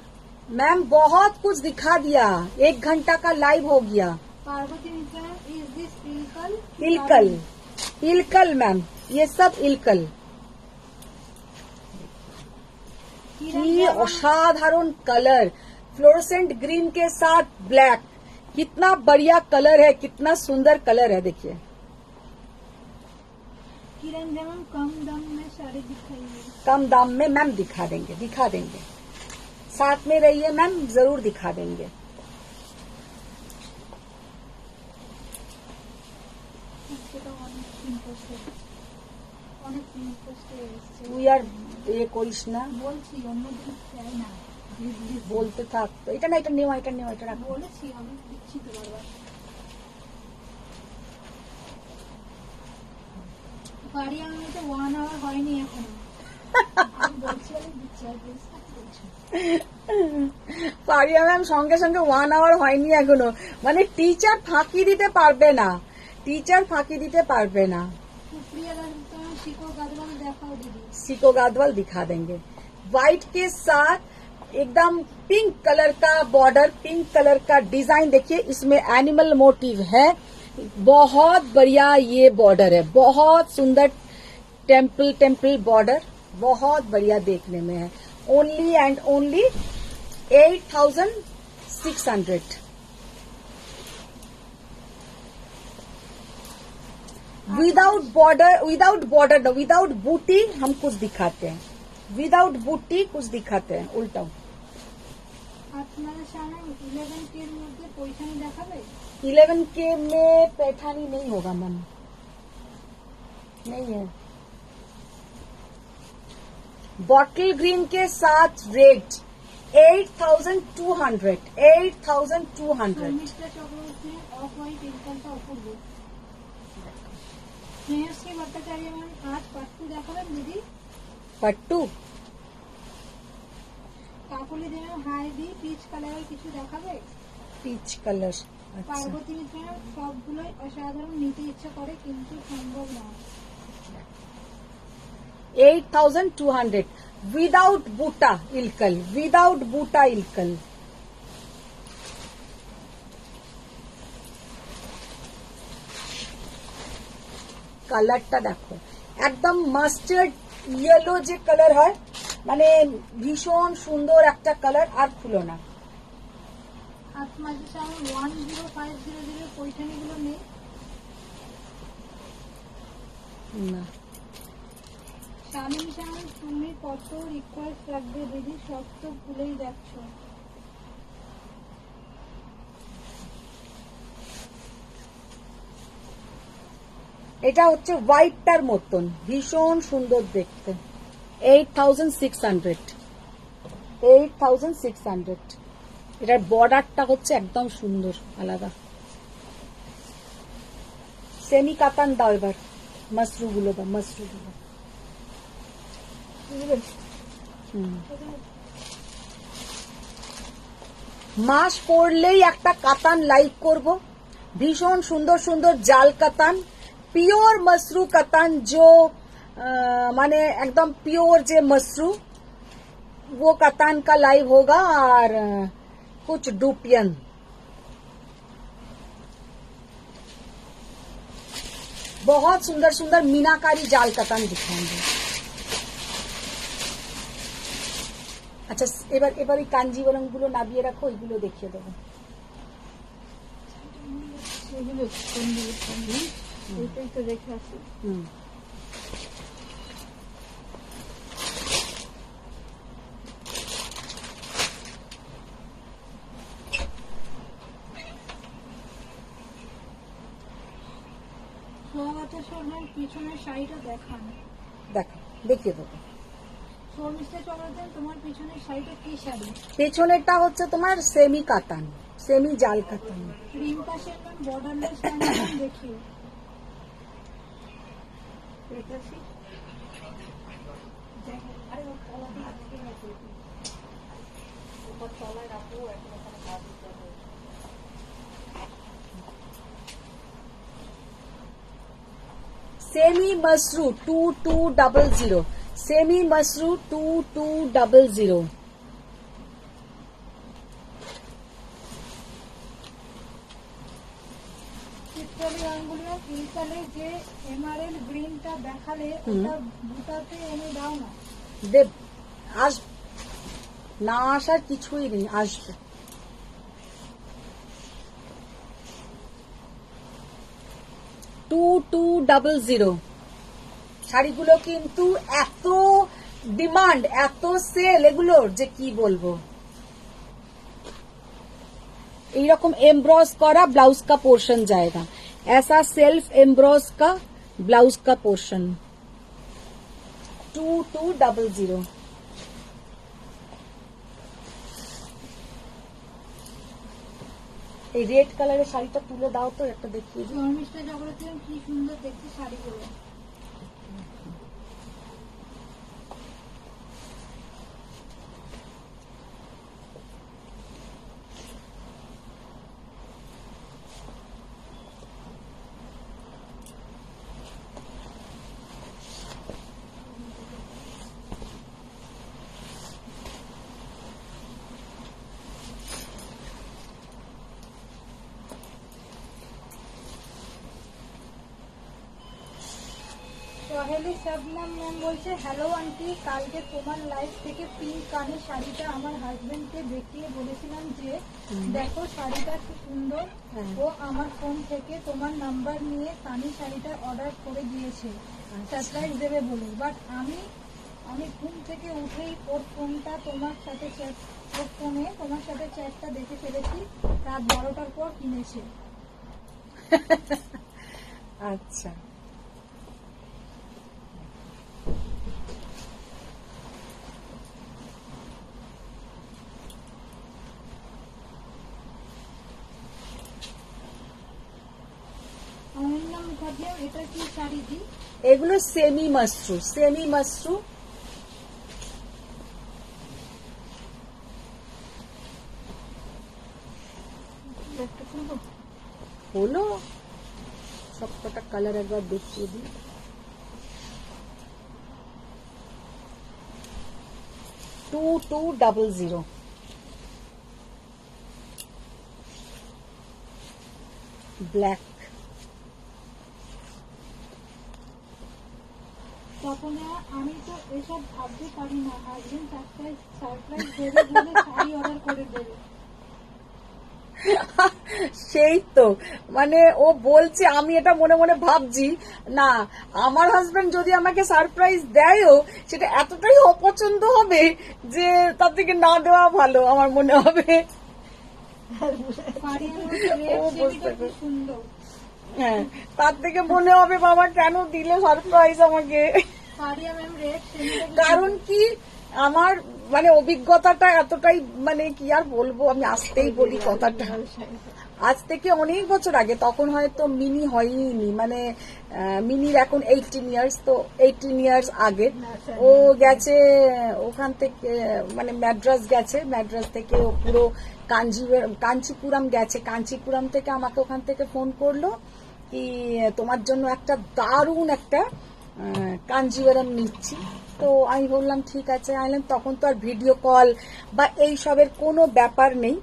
Speaker 1: मैम बहुत कुछ दिखा दिया, 1 घंटा का लाइव हो गया।
Speaker 2: Parvati Mishra is this Ilkal?
Speaker 1: Ilkal, Ilkal ma'am, ये सब इलकल। ये असाधारण कलर, फ्लोरोसेंट ग्रीन के साथ ब्लैक, कितना बढ़िया कलर है, कितना सुंदर कलर है। देखिए
Speaker 2: किरण जमन कम दाम में साड़ी दिखाइए।
Speaker 1: कम दाम में मैम दिखा देंगे, दिखा देंगे, साथ में रहिए मैम, जरूर दिखा देंगे। তুই আর এ করিস না,
Speaker 2: বলছি অন্যদিন চাই না,
Speaker 1: বলতে থাক। তো এটা না, এটা নেওয়া, এটা নেওয়া, এটা রাখো।
Speaker 2: বলেছি আমি দিচ্ছি তো বারবার। বাড়ি আনতে 1 আওয়ার হয়নি এখনো, আমি বলছি আমি দিচ্ছি আর বলছি।
Speaker 1: পারিয়া ম্যাম সঙ্গে সঙ্গে 1 আওয়ার হয়নি এখনো, মানে টিচার ফাঁকি দিতে পারবে না, টিচার ফাঁকি দিতে পারবে না।
Speaker 2: सुप्रिया दास शिको गादवाल देखाओ दीदी।
Speaker 1: सिको गादवाल दिखा देंगे, व्हाइट के साथ एकदम पिंक कलर का बॉर्डर, पिंक कलर का डिजाइन। देखिए इसमें एनिमल मोटिव है, बहुत बढ़िया ये बॉर्डर है, बहुत सुंदर टेम्पल बॉर्डर, बहुत बढ़िया देखने में है। Only and only 8,600। Without border, without बूटी हम कुछ दिखाते हैं, विदाउट बूटी कुछ दिखाते हैं उल्टा।
Speaker 2: আপনাদের সামনে 11K এর মধ্যে পৈঠানি দেখাবে?
Speaker 1: 11K में पैठानी नहीं होगा मैम, नहीं है। बॉटल ग्रीन के साथ red 8,200। 8,200।
Speaker 2: Sharmistha Chakraborty off white ইনকালটা অপূর্ব। স্নেহশ্রী ভট্টাচার্য ম্যাম আজ পাট্টু দেখাবেন দিদি?
Speaker 1: पट्टू
Speaker 2: কাকুলি দেবেন হাই দি পিচ কালারের কিছু দেখাবে?
Speaker 1: Peach colour. अच्छा,
Speaker 2: পার্বতী মিত্র সবগুলোই অসাধারণ, নিতে ইচ্ছা করে কিন্তু সম্ভব না।
Speaker 1: 8,200 विदाउट बूटा इलकल, विदाउट बूटा इलकल। কালারটা দেখো একদম মাস্টার্ড ইয়েলো যে কালার হয়, মানে ভীষণ সুন্দর একটা কালার, আর খুলো না।
Speaker 2: আপনাদের সামনে 10500 পৈঠানিগুলো নেই?
Speaker 1: না,
Speaker 2: শালিনী সামনে তুমি কত রিকোয়েস্ট রাখবে দিদি, সব তো ভুলেই যাচ্ছ।
Speaker 1: এটা হচ্ছে হোয়াইটটার মতন, ভীষণ সুন্দর দেখতে। 8,600। 8,600। এটার বর্ডারটা হচ্ছে একদম সুন্দর, আলাদা। সেমি কাতান দাও এবার, মসরুগুলো দাও, মসরুগুলো। মাস পরলেই একটা কাতান লাইক করব। ভীষণ সুন্দর সুন্দর জাল কাতান, পিওর মসরু কাতান, जो माने एकदम प्योर जे मसरू वो कतान का लाइव होगा। और कुछ डुपियन, बहुत सुंदर सुंदर मीनाकारी जाल कतान दिखाएंगे। আচ্ছা এবার এবার এই কাঞ্জিবরম গুলো নাবিয়ে রাখো, ওইগুলো দেখিয়ে দেবো।
Speaker 3: এগুলো এইটাই তো রেখে আসি।
Speaker 2: সোহাগাটা শর্মার পিছনের শাড়িটা দেখান।
Speaker 1: দেখো দেখিয়ে দেবো।
Speaker 2: শর্মিষ্ঠা চক্রবর্তী, তোমার পিছনের শাড়িটা কি শাড়ি?
Speaker 1: পেছনেরটা হচ্ছে তোমার সেমি কাতান, সেমি জাল কাতান।
Speaker 2: রিম্পা সেনম্যাম বর্ডারলেস দেখিও।
Speaker 1: Semi Mashru 2200, semi Mashru 2200।
Speaker 2: চিত্রলি গাঙ্গুলিও ইলকালে যে এমআরএল গ্রিনটা দেখালে ওটা বুটাতে এনে দাও না।
Speaker 1: দেব আস না আসার কিছুই নেই, আসবে। টু 2200 শাড়িগুলো কিন্তু এত ডিমান্ড, এত সেল এগুলোর যে কি বলবো। এইরকম एम्ब्रॉस करा ब्लाउज का पोर्शन जाएगा, ऐसा सेल्फ एम्ब्रॉस का ब्लाउज का पोर्शन। 2200। এই রেড কালারের শাড়িটা তুলে দাও তো, একটা দেখিয়ে দিই।
Speaker 2: শর্মিষ্ঠা চক্রবর্তী, কি সুন্দর দেখতে শাড়িগুলো। সহেলি শবনম ম্যাম বলছে, হ্যালো আন্টি, কালকে তোমার লাইফ থেকে পিঙ্ক কানের শাড়িটা আমার হাজবেন্ডকে দেখিয়ে বলেছিলাম যে দেখো শাড়িটা কি সুন্দর। ও আমার ফোন থেকে তোমার নাম্বার নিয়ে কানি শাড়িটা অর্ডার করে দিয়েছে সারপ্রাইজ দেবে বলে। বাট আমি ঘুম থেকে উঠেই ওর ফোনটা তোমার সাথে ওর ফোনে তোমার সাথে চ্যাটটা দেখে ফেলেছি। রাত 12টার পর কিনেছে।
Speaker 1: আচ্ছা
Speaker 2: অনন্যা মুখার্জি, এটা কি শাড়ি দি?
Speaker 1: এগুলো সেমি মসরু, সেমি মসরু। হলো সবকটা কালার একবার দেখিয়ে দিই। টু 2200। ব্ল্যাক।
Speaker 2: তখন আমি তো এসব ভাবতে পারি না, হাজবেন্ড সারপ্রাইজ দেবে বলে শাড়ি অর্ডার করে দেবে।
Speaker 1: সেই তো মানে ও বলছে, আমি এটা মনে মনে ভাবছি না আমার হাজবেন্ড যদি আমাকে সারপ্রাইজ দেয়ও সেটা এতটাই অপছন্দ হবে যে তার থেকে না দেওয়া ভালো আমার মনে হবে।
Speaker 2: সুন্দর,
Speaker 1: হ্যাঁ তার থেকে মনে হবে বাবা কেন দিলে সারপ্রাইজ আমাকে। কারণ কি আমার মানে অভিজ্ঞতাটা এতটাই মানে কি আর বলবো, আমি আসতেই বলি কথাটা, আজ থেকে অনেক বছর আগে, তখন হয়তো মিনি হয়নি, মানে মিনির এখন 18 ইয়ার্স, তো 18 ইয়ার্স আগে ও গেছে ওখান থেকে, মানে ম্যাড্রাস গেছে, ম্যাড্রাস থেকে ও পুরো কাঞ্চিপুরম গেছে, কাঞ্চিপুরম থেকে আমাকে ওখান থেকে ফোন করলো কি তোমার জন্য একটা দারুণ একটা কাঞ্জিভারাম নিচ্ছি। তো আমি বললাম ঠিক আছে, আইলাম তখন তো আর ভিডিও কল বা এই সবের কোনো ব্যাপার নেই।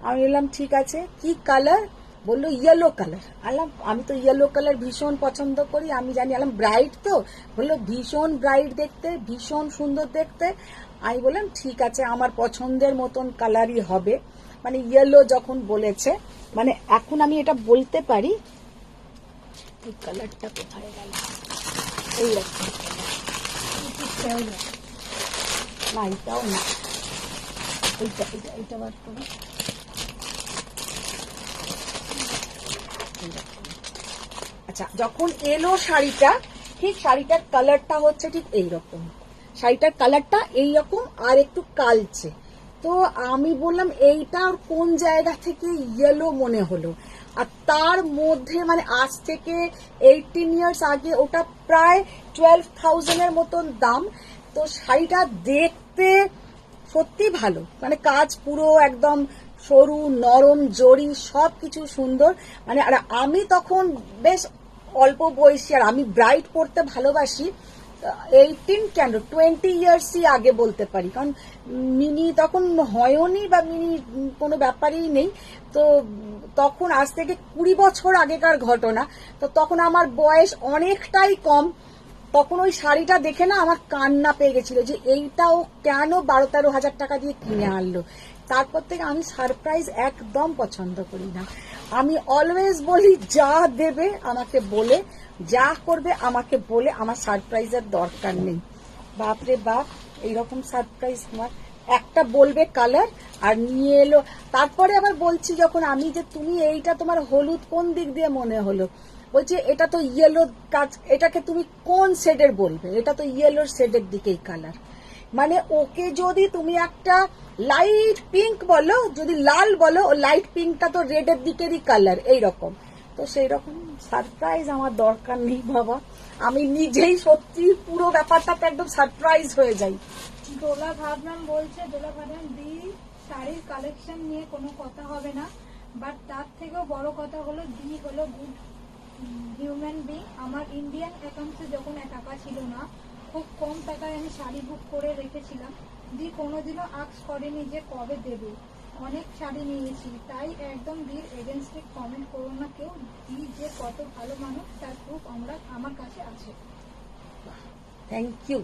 Speaker 1: আমি বললাম ঠিক আছে, কি কালার? বললো ইয়েলো কালার। আলাম আমি তো ইয়েলো কালার ভীষণ পছন্দ করি, আমি জানি। আলাম ব্রাইট তো? বললো ভীষণ ব্রাইট দেখতে, ভীষণ সুন্দর দেখতে। আমি বললাম ঠিক আছে, আমার পছন্দের মতন কালারই হবে, মানে ইয়েলো যখন বলেছে, মানে এখন আমি এটা বলতে পারি। এই কালারটা কোথায় গেল? এই রকম না, এটাও না, এইটা বার করো। আচ্ছা, যখন এলো শাড়িটা, ঠিক শাড়িটার কালারটা হচ্ছে ঠিক এইরকম, শাড়িটার কালারটা এইরকম আর একটু কালচে। তো আমি বললাম এইটা কোন জায়গা থেকে ইয়েলো মনে হলো। আর তার মধ্যে মানে আজ থেকে 18 ইয়ার্স আগে ওটা প্রায় 12,000-এর মতন দাম। তো শাড়িটা দেখতে সত্যি ভালো, মানে কাজ পুরো একদম সরু নরম জড়ি সবকিছু সুন্দর। মানে আর আমি তখন বেশ অল্প বয়সী, আর আমি ব্রাইট পরতে ভালোবাসি। 18 কেন 20 ইয়ার্সই আগে বলতে পারি, কারণ মিনি তখন হয়নি বা মিনি কোনো ব্যাপারই নেই। তো তখন আজ থেকে 20 বছর আগেকার ঘটনা। তো তখন আমার বয়স অনেকটাই কম। তখন ওই শাড়িটা দেখে না আমার কান্না পেয়ে গেছিল যে এইটাও কেন 12-13 হাজার টাকা দিয়ে কিনে আনলো। তারপর থেকে আমি সারপ্রাইজ একদম পছন্দ করি না। আমি অলওয়েজ বলি যা দেবে আমাকে বলে, যা করবে আমাকে বলে, আমার সারপ্রাইজের দরকার নেই। বাপরে বাপ, এইরকম সারপ্রাইজ তোমার একটা বলবে কালার আর নিয়ে এলো। তারপরে আবার বলছি যখন আমি যে তুমি এইটা তোমার হলুদ কোন দিক দিয়ে মনে হলো, বলছে এটা তো ইয়েলো কাজ, এটাকে তুমি কোন শেডের বলবে, এটা তো ইয়েলোর শেডের দিকেই কালার। মানে ওকে যদি তুমি একটা লাইট পিঙ্ক বলো, যদি লাল বলো, ও লাইট পিঙ্কটা তো রেডের দিকেরই কালার, এইরকম। তো সেই রকম সারপ্রাইজ আমার দরকার নেই বাবা, আমি নিজেই সত্যি পুরো ব্যাপারটাতে একদম সারপ্রাইজ হয়ে যাই।
Speaker 2: দোলা ভাবনাম বলছে, দোলা ভাবনাম দি শাড়ির কালেকশন নিয়ে কোনো কথা হবে না, বাট তার থেকেও বড় কথা হলো দি হলো গুড হিউম্যান বিং। আমার ইন্ডিয়ান অ্যাকাউন্টসে যখন টাকা ছিল না, খুব কম টাকায় আমি শাড়ি বুক করে রেখেছিলাম। দি কোনোদিনও আক্স করেনি যে কবে দেবে, অনেক শাড়ি নিয়েছি, তাই একদম দির এগেনস্টে কমেন্ট করো না কেউ। দি যে কত ভালো মানুষ তার প্রুফ আমার কাছে আছে।
Speaker 1: Thank you.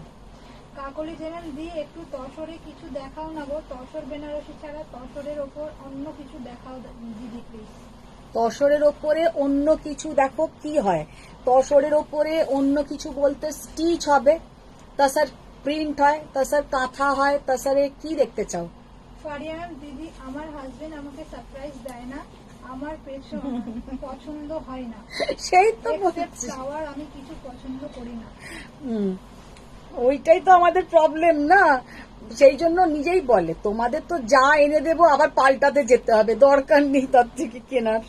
Speaker 2: কাকলি জেনেন দি একটু তসরে কিছু দেখাও না গো, তসর বেনারসি ছাড়া তসরের ওপর অন্য কিছু দেখাও দিদি প্লিজ।
Speaker 1: তসরের ওপরে অন্য কিছু দেখো কি হয়, তসরের ওপরে অন্য কিছু বলতে স্টিচ হবে, তসর প্রিন্ট হয়, তসর কাঁথা হয়, তসরে কি দেখতে চাও?
Speaker 2: ফারিয়ান দিদি, আমার হাজবেন্ড আমাকে সারপ্রাইজ দেয় না, আমার পছন্দ হয় না,
Speaker 1: সেই তো
Speaker 2: খাওয়ার আমি কিছু পছন্দ করি না।
Speaker 1: ওইটাই তো আমাদের প্রবলেম না, সেই জন্য নিজেই বলে তোমাদের তো যা এনে দেবো আবার পাল্টাতে যেতে হবে, দরকার নেই তার থেকে কেনার।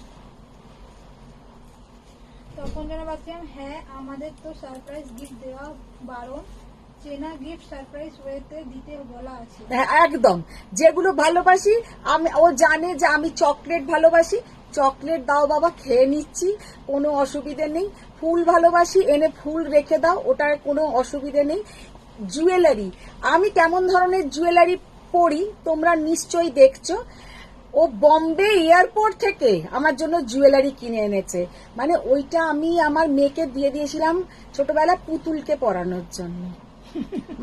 Speaker 2: তখন যেন ভাবছিলাম হ্যাঁ আমাদের তো সারপ্রাইজ গিফট দেওয়া বারণ, চেনা গিফট সারপ্রাইজ ওয়েতে দিতে বলা আছে।
Speaker 1: হ্যাঁ একদম, যেগুলো ভালোবাসি আমি, ও জানে যে আমি চকলেট ভালোবাসি, চকলেট দাও বাবা, খেয়ে নিচ্ছি, কোনো অসুবিধে নেই। ফুল ভালোবাসি, এনে ফুল রেখে দাও, ওটার কোনো অসুবিধে নেই। জুয়েলারি, আমি কেমন ধরনের জুয়েলারি পরি তোমরা নিশ্চয়ই দেখছো। ও বম্বে এয়ারপোর্ট থেকে আমার জন্য জুয়েলারি কিনে এনেছে, মানে ওইটা আমি আমার মেয়েকে দিয়ে দিয়েছিলাম ছোটবেলা পুতুলকে পরানোর জন্য।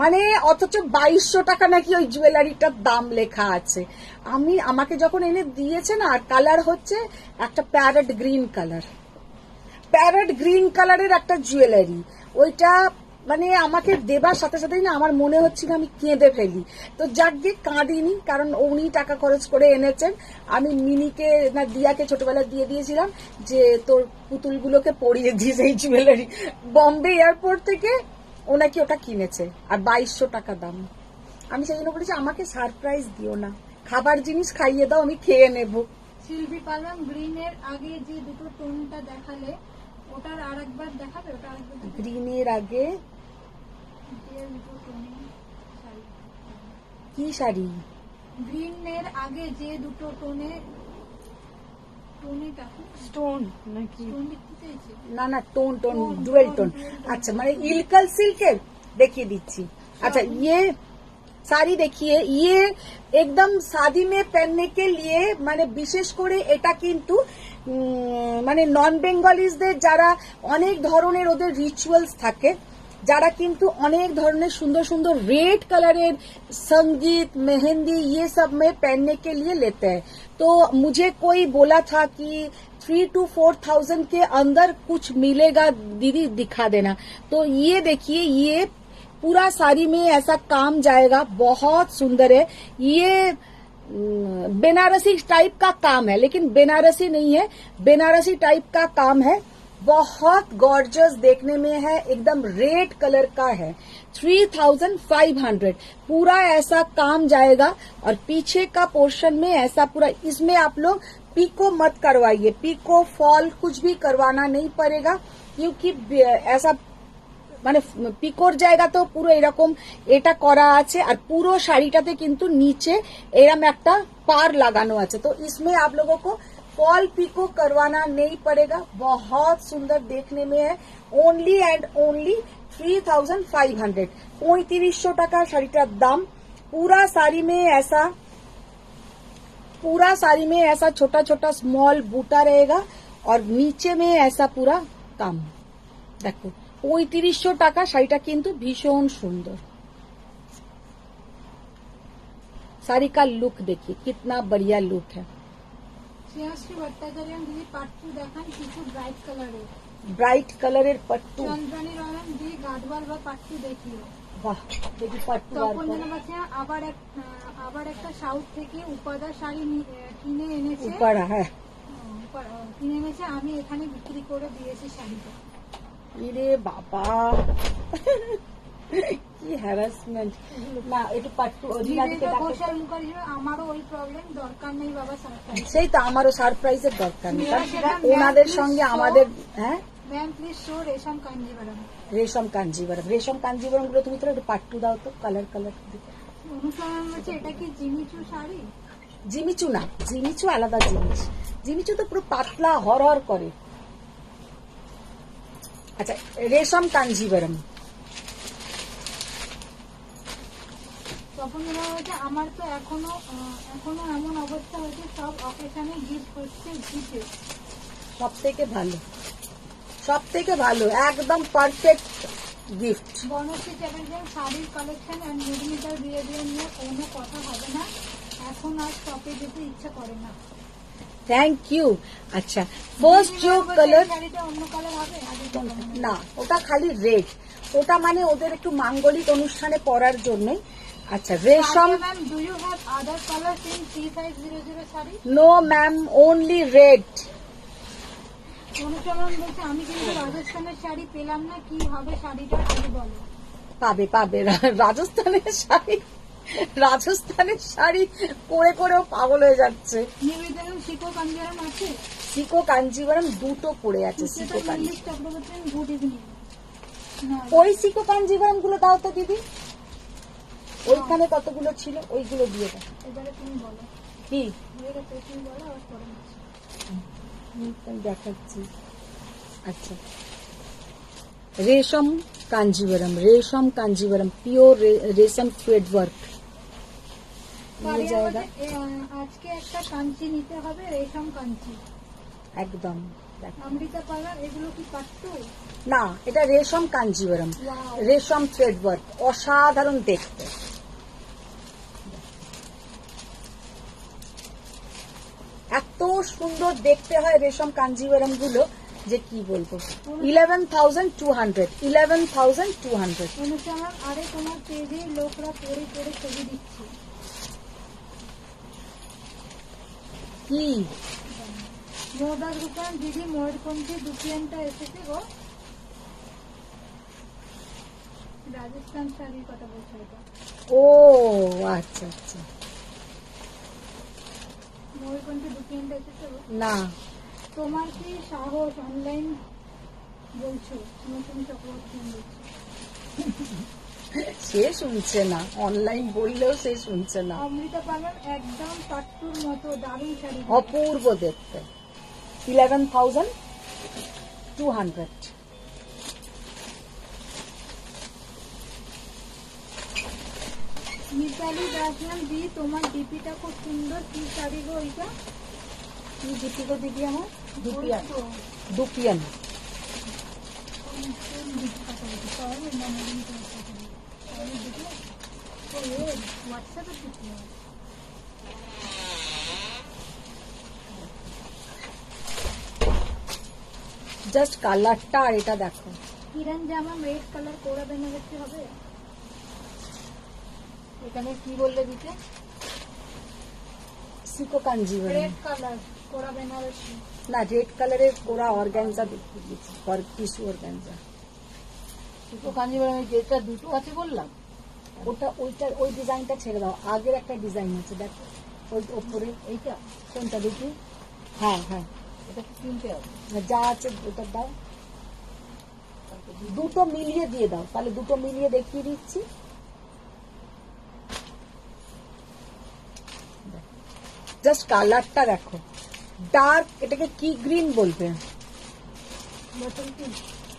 Speaker 1: মানে অথচ 2200 টাকা নাকি ওই জুয়েলারিটার দাম লেখা আছে। আমাকে যখন এনে দিয়েছে না, আর কালার হচ্ছে একটা parrot green colour, parrot green কালারের একটা জুয়েলারি। ওইটা মানে আমাকে দেবার সাথে সাথেই না আমার মনে হচ্ছিল আমি কেঁদে ফেলি। তো যাক গিয়ে কাঁদিনি, কারণ উনি টাকা খরচ করে এনেছেন। আমি মিনিকে না দিয়াকে ছোটবেলা দিয়ে দিয়েছিলাম যে তোর পুতুলগুলোকে পরিয়ে দিস এই জুয়েলারি। বম্বে এয়ারপোর্ট থেকে ও নাকি ওটা কিনেছে, আর 2200 টাকা দাম। আমি সেই জন্য বলেছি আমাকে সারপ্রাইজ দিও না, খাবার জিনিস খাইয়ে দাও, আমি খেয়ে নেব।
Speaker 2: শিল্পী পালং গ্রিনের আগে যে দুটো টোনটা দেখালে ওটার আরেকবার দেখাবে, ওটা আরেকবার দেখাবে?
Speaker 1: গ্রিনের আগে
Speaker 2: যে দুটো টোনে শাড়ি।
Speaker 1: কি শাড়ি?
Speaker 2: গ্রিনের আগে যে দুটো টোনে
Speaker 3: স্টোন নাকি?
Speaker 2: টোন লিখতে চাইছে।
Speaker 1: না না, tone tone
Speaker 2: tone,
Speaker 1: dual
Speaker 2: tone,
Speaker 1: tone.
Speaker 2: Dual tone.
Speaker 1: अच्छा মানে इल्कल सिल्केर देखिए दीची। अच्छा ये साड़ी देखिए, ये एकदम शादी में पहनने के लिए মানে বিশেষ করে এটা কিন্তু মানে নন বেঙ্গলিজদের যারা অনেক ধরনের ওদের রিচুয়ালস থাকে, যারা কিন্তু অনেক ধরনের সুন্দর সুন্দর रेड कलर संगीत मेहंदी ये सब में पहनने के लिए लेते हैं। तो मुझे कोई बोला था कि 3 to 4,000 के अंदर कुछ मिलेगा दीदी, दिखा देना। तो ये देखिए, ये पूरा साड़ी में ऐसा काम जाएगा, बहुत सुंदर है। ये बनारसी टाइप का काम है, लेकिन बनारसी नहीं है, बनारसी टाइप का काम है। बहुत गॉर्जियस देखने में है, एकदम रेड कलर का है। 3,500 पूरा ऐसा काम जाएगा। और पीछे का पोर्शन में ऐसा पूरा, इसमें आप लोग पिको मत करवाइए, पिको फॉल कुछ भी करवाना नहीं पड़ेगा, क्योंकि ऐसा মানে পিকোর জায়গা তো পুরো এরকম এটা করা আছে। আর পুরো শাড়িটাতে কিন্তু নিচে এরকম একটা পার লাগানো আছে। তো इसमें आप लोगों को फॉल पिको करवाना नहीं पड़ेगा। बहुत सुंदर देखने में है। ओनली एंड ओनली 3,500, 3500 টাকা শাড়িটার দাম। पूरा साड़ी में ऐसा छोटा छोटा स्मॉल बूटा रहेगा और नीचे में ऐसा पूरा काम। देखो 3500 টাকা শাড়িটা কিন্তু ভীষণ সুন্দর। साड़ी का लुक देखिए, कितना बढ़िया लुक है।
Speaker 2: শ্রেয়াশ্রী ভট্টাচার্য দিদি পাট্টু দেখান কিছু ব্রাইট কালারের।
Speaker 1: ব্রাইট কালারের পট্টু,
Speaker 2: চন্দ্রানী রয়ন দি গাদওয়াল বা পাট্টু দেখিও।
Speaker 1: বাহ দেখি পট্টু।
Speaker 2: তপন জানা বাচ্চা আবার একটা সাউথ থেকে উপাদা শাড়ি কিনে এনেছে।
Speaker 1: উপাড়া, হ্যাঁ
Speaker 2: কিনে এনেছে, আমি এখানে বিক্রি করে দিয়েছি শাড়িটা।
Speaker 1: ইরে বাবা কি হ্যারাসমেন্ট। না একটু পট্টু অরিজিনালিকে
Speaker 2: বিবেকা
Speaker 1: দেখো।
Speaker 2: ঘোষাল মুখার্জি, আমারও ওই প্রবলেম, দরকার নেই বাবা সারপ্রাইজ।
Speaker 1: সেই তো আমারও সারপ্রাইজের দরকার নেই, কারণ
Speaker 2: সেটা
Speaker 1: ওনাদের
Speaker 2: ম্যাম
Speaker 1: সঙ্গে
Speaker 2: please
Speaker 1: আমাদের হ্যাঁ
Speaker 2: ম্যাম প্লিজ শো রেশম কাঞ্জিভারাম।
Speaker 1: রেশম কাঞ্জিবরম গুলো তুমি তো একটু পাট্টু দাও তো, কালার দিকে।
Speaker 2: অনুসরণ হচ্ছে, এটা কি জিমিচু শাড়ি?
Speaker 1: জিমিচু না, জিমিচু আলাদা জিনিস। জিমিচু তো পুরো পাতলা হরহর করে। আচ্ছা রেশম কাঞ্জিবরম।
Speaker 2: তখন বলা হয়েছে, আমার তো এখনো এমন অবস্থা হয়েছে, সব অকেশনে গিফট হচ্ছে জিপে।
Speaker 1: সব থেকে ভালো একদম পারফেক্ট গিফট।
Speaker 2: বনশ্রী চ্যাটার্জির শাড়ির কালেকশন অ্যান্ড মধুমিতার বিহেভিয়ার নিয়ে কোনো কথা হবে না, এখন আর শপে যেতে ইচ্ছা করে না।
Speaker 1: Thank you. আচ্ছা ফার্স্ট जो कलर,
Speaker 2: শাড়িটা অন্য কালার হবে আগে তো মনে হয়।
Speaker 1: না ওটা খালি রেড, ওটা মানে ওদের একটু মাঙ্গলিক অনুষ্ঠানে পরার জন্যই। আচ্ছা Resham,
Speaker 2: ma'am do you have other colours in 3500 sari?
Speaker 1: No ma'am, only red.
Speaker 2: অনুসরণ বলছে, আমি কিন্তু রাজস্থানের শাড়ি পেলাম না, কি হবে শাড়িটা আগে বলো।
Speaker 1: পাবে রাজস্থানের শাড়ি পরে পরেও পাগল হয়ে যাচ্ছে।
Speaker 2: নিবেদন শিকো কাঞ্জিভারাম আছে?
Speaker 1: সিকো কাঞ্জিবরম দুটো পড়ে আছে। সিকো কাঞ্জি,
Speaker 2: মল্লিক চক্রবর্তী গুড ইভিনিং।
Speaker 1: ওই সিকো কাঞ্জিবরম গুলো দাও তো দিদি, ওইখানে কতগুলো ছিল, ওইগুলো দিয়ে দাও।
Speaker 2: এবারে তুমি বলো,
Speaker 1: কি
Speaker 2: হয়ে গেছে, তুমি বলো আর পরে বলছি।
Speaker 1: আমি দেখাচ্ছি। আচ্ছা রেশম কাঞ্জিবরম পিওর রেশম থ্রেড ওয়ার্ক নিয়ে যায়গা
Speaker 2: আজকে একটা কাঞ্চি নিতে হবে, রেশম কাঞ্চি।
Speaker 1: একদম। দেখো
Speaker 2: অমৃতা পার্লার, এগুলো কি পাট্টু?
Speaker 1: না, এটা রেশম কাঞ্জিবরম,
Speaker 2: Wow.
Speaker 1: রেশম থ্রেড ওয়ার্ক, অসাধারণ দেখতে। এত সুন্দর দেখতে হয় রেশম কাঞ্জিবরম গুলো যে কি বলবো। 11,200 11,200।
Speaker 2: অনুসরণ, আরে তোমার পেজে লোকরা পরে পরে ছবি দিচ্ছে।
Speaker 1: কি
Speaker 2: মৌদাস রূপায়ণ দিদি, ময়ূরকণ্ঠী দুপিয়ানটা এসেছে গো। রাজস্থান শাড়ির কথা বলছে এটা।
Speaker 1: ও আচ্ছা।
Speaker 2: ময়ূরকণ্ঠে দুপিয়ানটা এসেছে গো।
Speaker 1: না,
Speaker 2: তোমার কি সাহস অনলাইন বলছো নতুন চক্রবর্তী বলছো?
Speaker 1: সে শুনছে না, অনলাইন বললেও সে শুনছে না।
Speaker 2: অমৃতা পালন একদম পাট্টুর মতো দারুণ শাড়ি।
Speaker 1: অপূর্ব দেখতে। 11,200।
Speaker 2: মিতালি দাসনাম দি তোমার ডিপিটা খুব সুন্দর। কি শাড়ি গো এটা?
Speaker 1: কি ডিপি গো দিদি আমার? দুপিয়ান।
Speaker 2: ওই তো।
Speaker 1: দুপিয়ান।
Speaker 2: হোয়াটসঅ্যাপে দিচ্ছি।
Speaker 1: জাস্ট কালারটা আর এটা দেখো।
Speaker 2: কিরণ জামা রেড কালার কোরা বেনারসি হবে।
Speaker 3: এখানে কি বললে দিতে?
Speaker 1: সিকো কাঞ্জিভারম।
Speaker 2: রেড কালার কোরা বেনারসি।
Speaker 1: না, রেড কালারের কোরা অর্গানজা দেখিয়ে দিয়েছি, টিস্যু অর্গানজা।
Speaker 3: দুটো কাঞ্জিভারম যেটা দুটো আছে বললাম,
Speaker 1: ওই ডিজাইনটা ছেড়ে দাও, আগের একটা ডিজাইন আছে দেখো, ওই ওপরে।
Speaker 3: এইটা
Speaker 1: কোনটা দেখি? হ্যাঁ হ্যাঁ,
Speaker 3: এটা কি কিনতে হবে?
Speaker 1: যা আছে ওটা দাও, দুটো মিলিয়ে দিয়ে দাও, তাহলে দুটো মিলিয়ে দেখিয়ে দিচ্ছি। জাস্ট কালারটা দেখো, ডার্ক, এটাকে কি গ্রিন বলবে?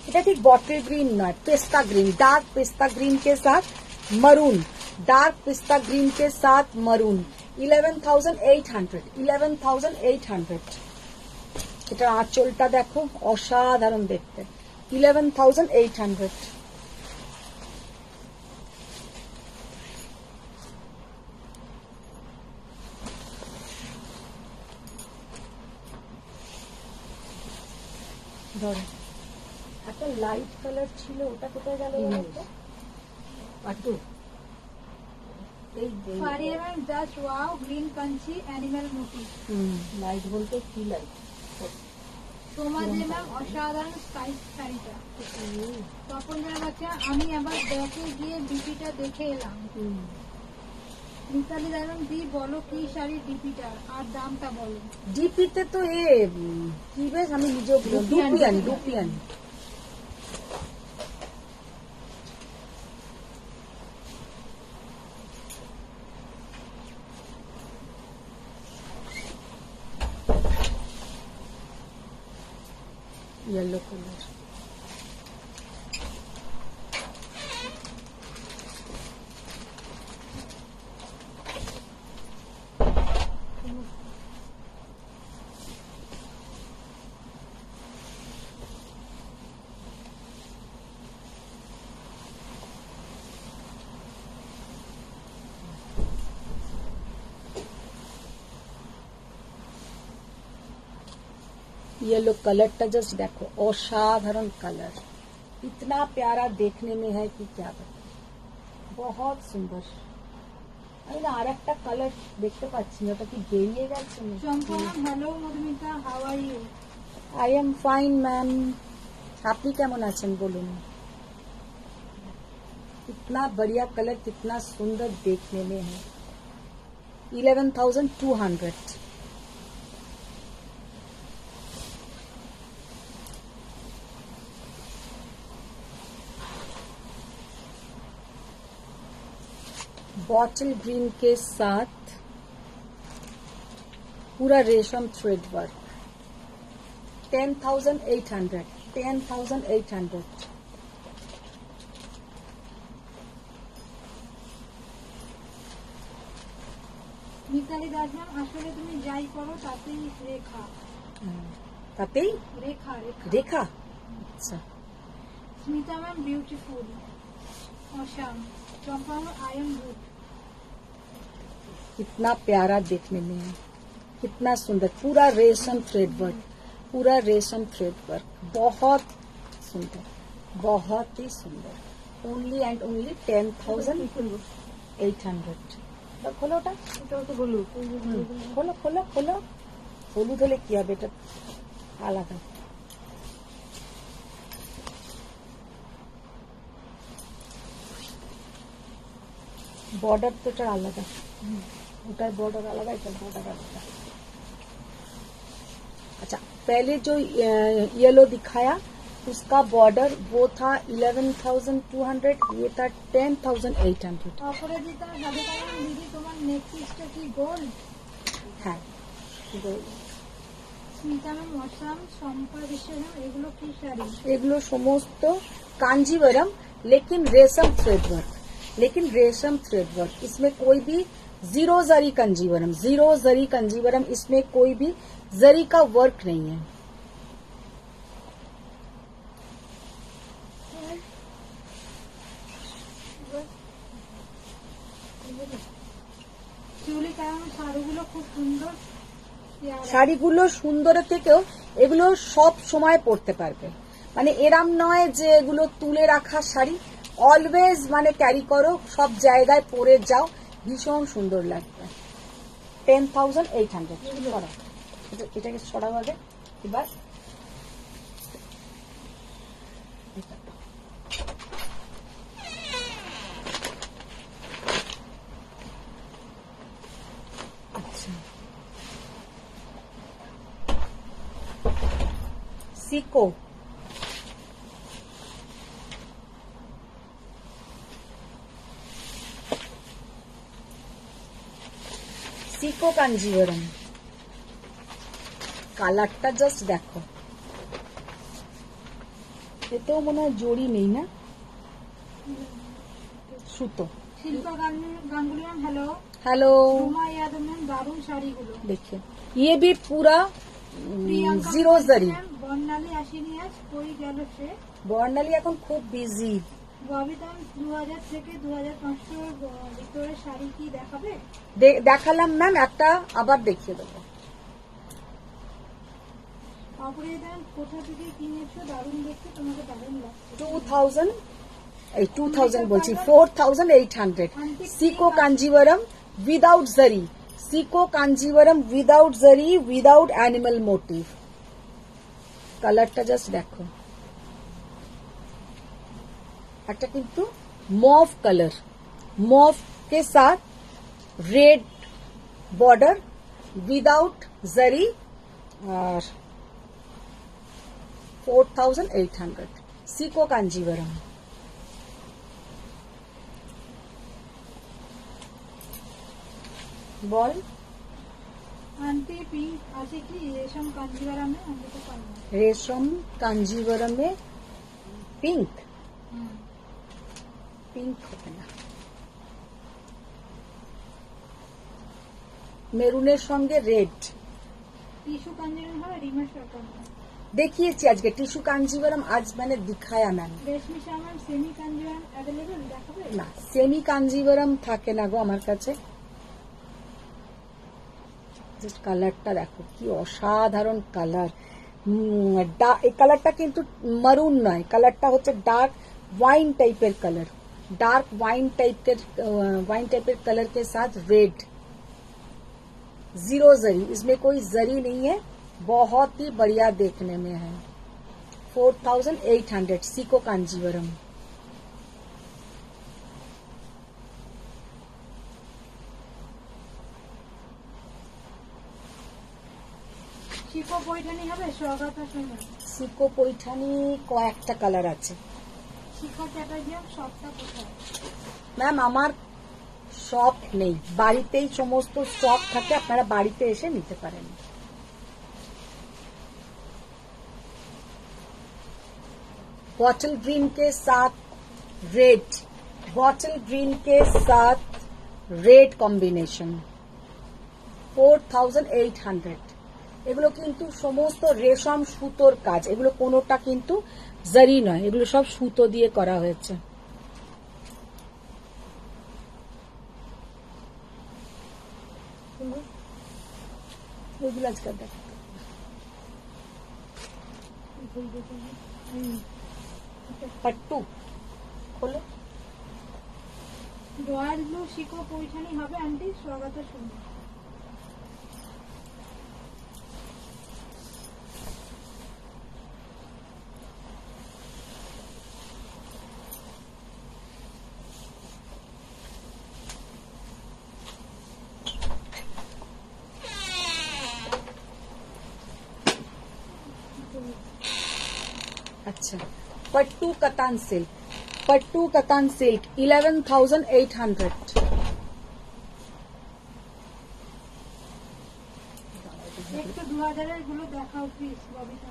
Speaker 1: এটা ঠিক बॉटल ग्रीन नॉट, पिस्ता ग्रीन, डार्क पिस्ता ग्रीन के साथ मरून, डार्क पिस्ता ग्रीन के साथ मरून। 11,800, 11,800। এটা আঁচলটা দেখো, অসাধারণ দেখতে। 11,800। ধরো, একটা লাইট কালার ছিল, ওটা কোথায় গেল?
Speaker 3: পাট্টু
Speaker 1: এই
Speaker 2: ফারিয়াম just wow green Kanchi animal motif.
Speaker 3: Light বলতে কি লাইট?
Speaker 2: সমাজে ম্যাম অসাধারণ স্টাইল শাড়িটা। তপন জানা বাচ্চা আমি আবার ব্যাকে গিয়ে ডিপিটা দেখে এলাম। মিতালি দারুন দি বলো কি শাড়ি ডিপিটা আর দামটা বলো।
Speaker 1: ডিপিতে তো কি বেশ, আমি নিজেও dupion, dupion. Yellow colour. Yellow कलरটা জাস্ট দেখো, অসাধারণ কালার, इतना प्यारा देखने में है कि क्या बताएं, बहुत सुंदर। আমি না আর একটা কালার দেখতে পাচ্ছি না, ওটা কি বেরিয়ে গেছে?
Speaker 2: Champa hello Madhumita how are you?
Speaker 1: I am fine ma'am, আপনি কেমন আছেন বলুন? कितना बढ़िया कलर, कितना सुंदर देखने में है। 11,200। बॉटल ग्रीन के साथ पूरा रेशम थ्रेड वर्क। 10,800, 10,800।
Speaker 2: মিতালি দাসনাম আসলে তুমি যাই করো তাতেই রেখা।
Speaker 1: তাতেই
Speaker 2: রেখা রেখা
Speaker 1: রেখা। আচ্ছা,
Speaker 2: Smita ma'am beautiful awesome. Champa I am good.
Speaker 1: कितना प्यारा देखने में है, कितना सुंदर, पूरा रेशम थ्रेड वर्क, पूरा रेशम थ्रेड वर्क, बहुत सुंदर, बहुत ही सुंदर। Only and only 10,800। খোলো ওটা,
Speaker 3: এটাও তো হলুদ।
Speaker 1: খোলো খোলো খোলো। হলুদ হলে কি হবে, এটা আলাদা। বর্ডার তো এটা আলাদা, ওটার বর্ডার আলাদা, এটার বর্ডার আলাদা। पहले जो येलो दिखाया उसका बॉर्डर वो था 11,200, ये था 10,800।
Speaker 2: অপরাজিতা সাধু কালাম দিদি তোমার নেক পিসটা কি গোল্ড?
Speaker 1: হ্যাঁ
Speaker 2: স্মিতা ম্যাম অসাম, শম্পা বিশ্বনাথ এগুলো কি শাড়ি?
Speaker 1: এগুলো সমস্ত कांजीवरम लेकिन रेशम थ्रेड वर्क, इसमें कोई भी जीरो जरी कंजीवरम, इसमें कोई भी जरी का वर्क नहीं है।
Speaker 2: শিউলি কালাম শাড়িগুলো খুব সুন্দর।
Speaker 1: শাড়িগুলো সুন্দরের থেকেও এগুলো সব সময় পরতে পারবে, মানে এরাম নয় যে এগুলো তুলে রাখা শাড়ি, অলওয়েজ মানে ক্যারি করো, সব জায়গায় পরে যাও, ভীষণ সুন্দর লাগবে। 10,800 সরাও, এটাকে সরাও আগে এবার। আচ্ছা সিকো, সিকো কাঞ্জিভরম, কালারটা জাস্ট দেখো, এতেও মনে হয় জড়ি নেই না, সুতো।
Speaker 2: Shilpa Ganguly ma'am hello.
Speaker 1: Hello,
Speaker 2: Ruma Yadav ma'am দারুণ শাড়িগুলো।
Speaker 1: देखिए ये भी पूरा
Speaker 2: প্রিয়াঙ্কা
Speaker 1: জিরো জারি।
Speaker 2: ম্যাম বর্ণালী আসেনি আজ, কই গেল সে?
Speaker 1: বর্ণালী এখন খুব বিজি।
Speaker 2: ববিতা 2000 থেকে 2500 ভিতরে শাড়ি কি দেখাবে?
Speaker 1: দেখালাম ম্যাম, একটা আবার দেখিয়ে দেবো।
Speaker 2: অপরাজিতা কোথা থেকে কিনেছো? দারুণ দেখতে, তোমাকে দারুণ লাগছে।
Speaker 1: 2000 বলছি, 4,800। সিকো কাঞ্জিভরম উইদাউট জারি, সিকো কাঞ্জিভরম উইদাউট জারি, উইদাউট অ্যানিমাল মোটিভ। কালারটা জাস্ট দেখো, একটা কিন্তু মভ কালার, मॉव के साथ रेड बॉर्डर विदाउट जरी और 4,800 सीको कांजीवरम। বল
Speaker 2: आंटी पिंक আছে কি রেশম কাঞ্জিভারামে? আমি তো পাই না।
Speaker 1: रेशम कांजीवरमे पिंक पिंक হবে না, মেরুনের সঙ্গে রেড
Speaker 2: টিস্যু কাঞ্জিভারাম হবে রিমা সরকার।
Speaker 1: দেখিয়েছি আজকে টিস্যু কাঞ্জিভরম, আজ মানে দিখায়া ম্যাম।
Speaker 2: রেশমি শর্মার সেমি কাঞ্জিভারাম অ্যাভেলেবল দেখাবে?
Speaker 1: না, সেমি কাঞ্জিভরম থাকে না গো আমার কাছে। কালারটা দেখো কি অসাধারণ কালার, এই কালারটা কিন্তু মারুন নয়, কালারটা হচ্ছে ডার্ক वाइन टाइपर कलर, डार्क वाइन टाइपर कलर के साथ रेड, जीरो जरी, इसमें कोई जरी नहीं है, बहुत ही बढ़िया देखने में है। 4,800 सीको कांजीवरम।
Speaker 2: শিকো পৈঠানি হবে স্বাগতা সময়?
Speaker 1: সিকো পৈঠানি কয়েকটা কালার আছে
Speaker 2: শিখা চ্যাটার্জি সবটা কোথায়?
Speaker 1: ম্যাম আমার শপ নেই, বাড়িতেই সমস্ত স্টক থাকে, আপনারা বাড়িতে এসে নিতে পারেন। बॉटल ग्रीन के साथ रेड, बॉटल ग्रीन के साथ रेड कॉम्बिनेशन 4,800। এগুলো কিন্তু সমস্ত রেশম সুতোর কাজ, এগুলো কোনোটা কিন্তু জারি নয়, এগুলো সব সুতো দিয়ে করা হয়েছে। এগুলো আজকাল দেখা पट्टू खोलो।
Speaker 2: রয়্যাল ব্লু শিকো পৈঠানি হবে আন্টি স্বাগতা সময়?
Speaker 1: अच्छा पट्टू कतान सिल्क 11,800
Speaker 2: একটু 2000 গুলো দেখাও প্লিজ ববিতা।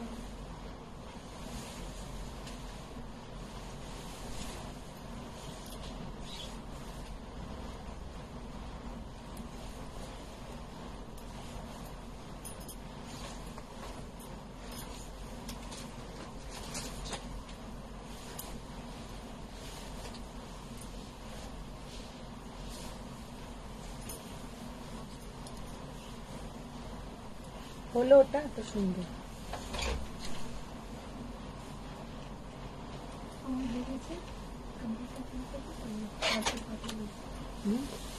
Speaker 1: হলো ওটা এত সুন্দর।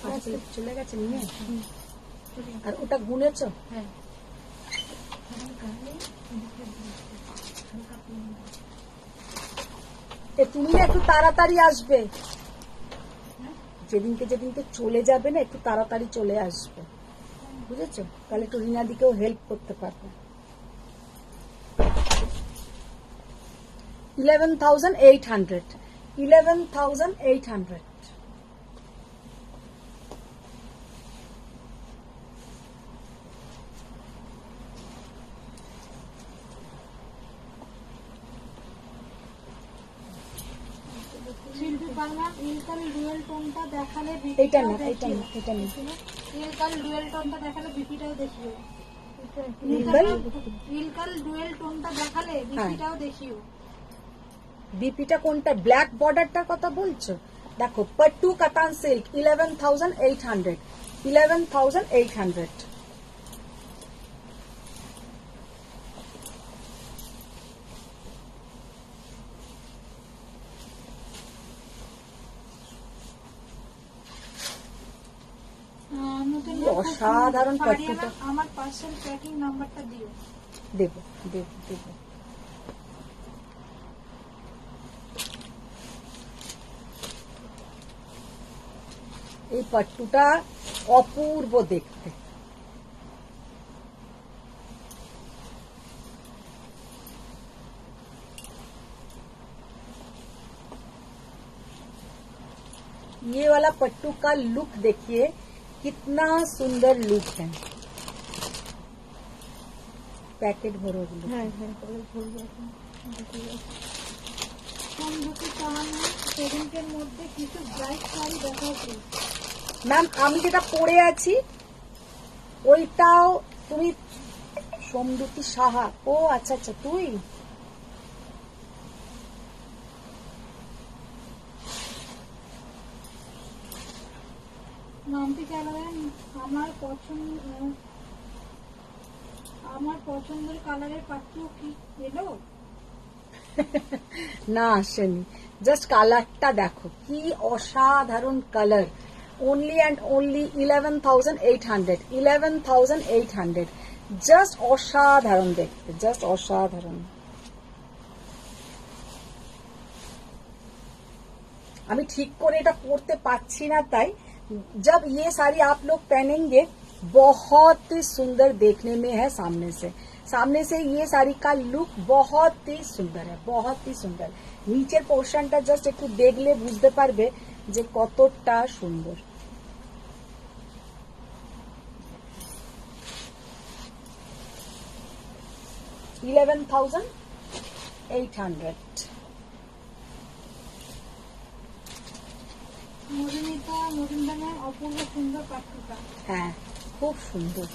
Speaker 1: আজকে চলে গেছে নিয়ে, আর ওটা গুনেছ?
Speaker 3: হ্যাঁ
Speaker 1: তুমি না একটু তাড়াতাড়ি আসবে, যেদিনকে যেদিনকে চলে যাবে না একটু তাড়াতাড়ি চলে আসবে, বুঝেছো? তাহলে একটু রিনাদিকেও হেল্প করতে পারবে। 11,800 11,800
Speaker 2: শিল্পী পার্লা ইলকাল ডুয়েল টোনটা দেখালে
Speaker 1: এইটা না, এইটা না, এটা না।
Speaker 2: ইলকাল ডুয়েল টোনটা দেখালে বিপিটাও দেখিও।
Speaker 1: ইলকাল?
Speaker 2: ইলকাল ডুয়েল টোনটা দেখালে বিপিটাও দেখিও।
Speaker 1: বিপিটা কোনটা? ব্ল্যাক বর্ডারটার কথা বলছো? দেখো পট্টু কাতান সিল্ক 11,800 11,800
Speaker 2: নতুন
Speaker 1: অসাধারণ
Speaker 2: শাড়ি
Speaker 1: পট্টুটা।
Speaker 2: আমার পার্সেল ট্র্যাকিং নাম্বারটা দিও।
Speaker 1: দেব দেব দেব। এই পট্টুটা অপূর্ব দেখতে। ये वाला पट्टू का लुक देखिए, कितना सुंदर लुक है। पैकेट भरो गुलो।
Speaker 2: সমঝুতি চাহানি সেদিনকের মধ্যে কিছু ব্রাইট শাড়ি দেখাও প্লিজ।
Speaker 1: ম্যাম আমি যেটা পরে আছি ওইটাও তুমি, সোমদুতি সাহা, ও আচ্ছা আচ্ছা তুই,
Speaker 2: নামটি চালাবেন। আমার পছন্দের কালারের পাত্র কি এলো?
Speaker 1: না আসেনি, জাস্ট কালারটা দেখো কি অসাধারণ colour. only and only 11,800 11,800 just অসাধারণ দেখতে, জাস্ট অসাধারণ। আমি ঠিক করে এটা পরতে পারছি না, তাই जब ये साड़ी आप लोग पहनेंगे बहुत ही सुंदर देखने में है। सामने से ये साड़ी का लुक बहुत ही सुंदर है, बहुत ही सुंदर। नीचेर पोर्शनটা জাস্ট একটু দেখলে বুঝতে পারবে যে কতটা সুন্দর। $11,800
Speaker 2: মধুমিতা মজুমদারের অপূর্ব সুন্দর পাত্রটা।
Speaker 1: হ্যাঁ খুব সুন্দর।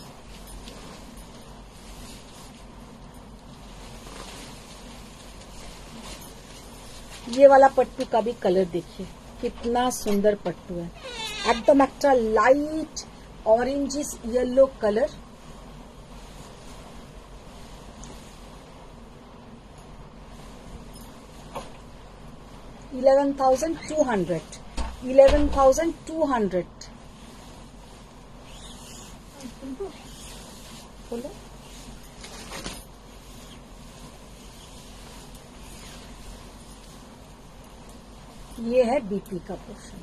Speaker 1: ये वाला पट्टू का भी कलर देखिए, कितना सुंदर पट्टू है। एकदम একটা লাইট অরেঞ্জিস येलो कलर। $11,200 बोलो। ये है बीपी का पोर्शन।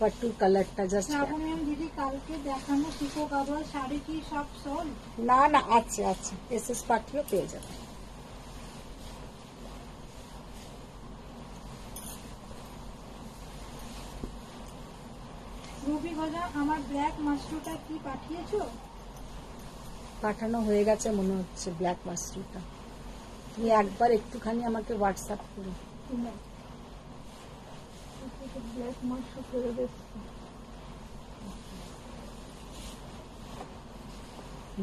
Speaker 1: পাট্টুর কালারটা জাস্ট,
Speaker 2: শ্রাবণী ম্যাম দিদি কালকে দেখানো পিকো কাভার শাড়ি কি সব সোল?
Speaker 1: না না আছে আছে, এসএস পাঠিও পেয়ে যাবে।
Speaker 2: রুবি গজা আমার ব্ল্যাক মাশরুমটা কি পাঠিয়েছো?
Speaker 1: পাঠানো হয়ে গেছে মনে হচ্ছে ব্ল্যাক মাশরুমটা। তুমি একবার একটুখানি আমাকে হোয়াটসঅ্যাপ করো।
Speaker 3: ব্ল্যাক মাশরুম করে দিচ্ছি।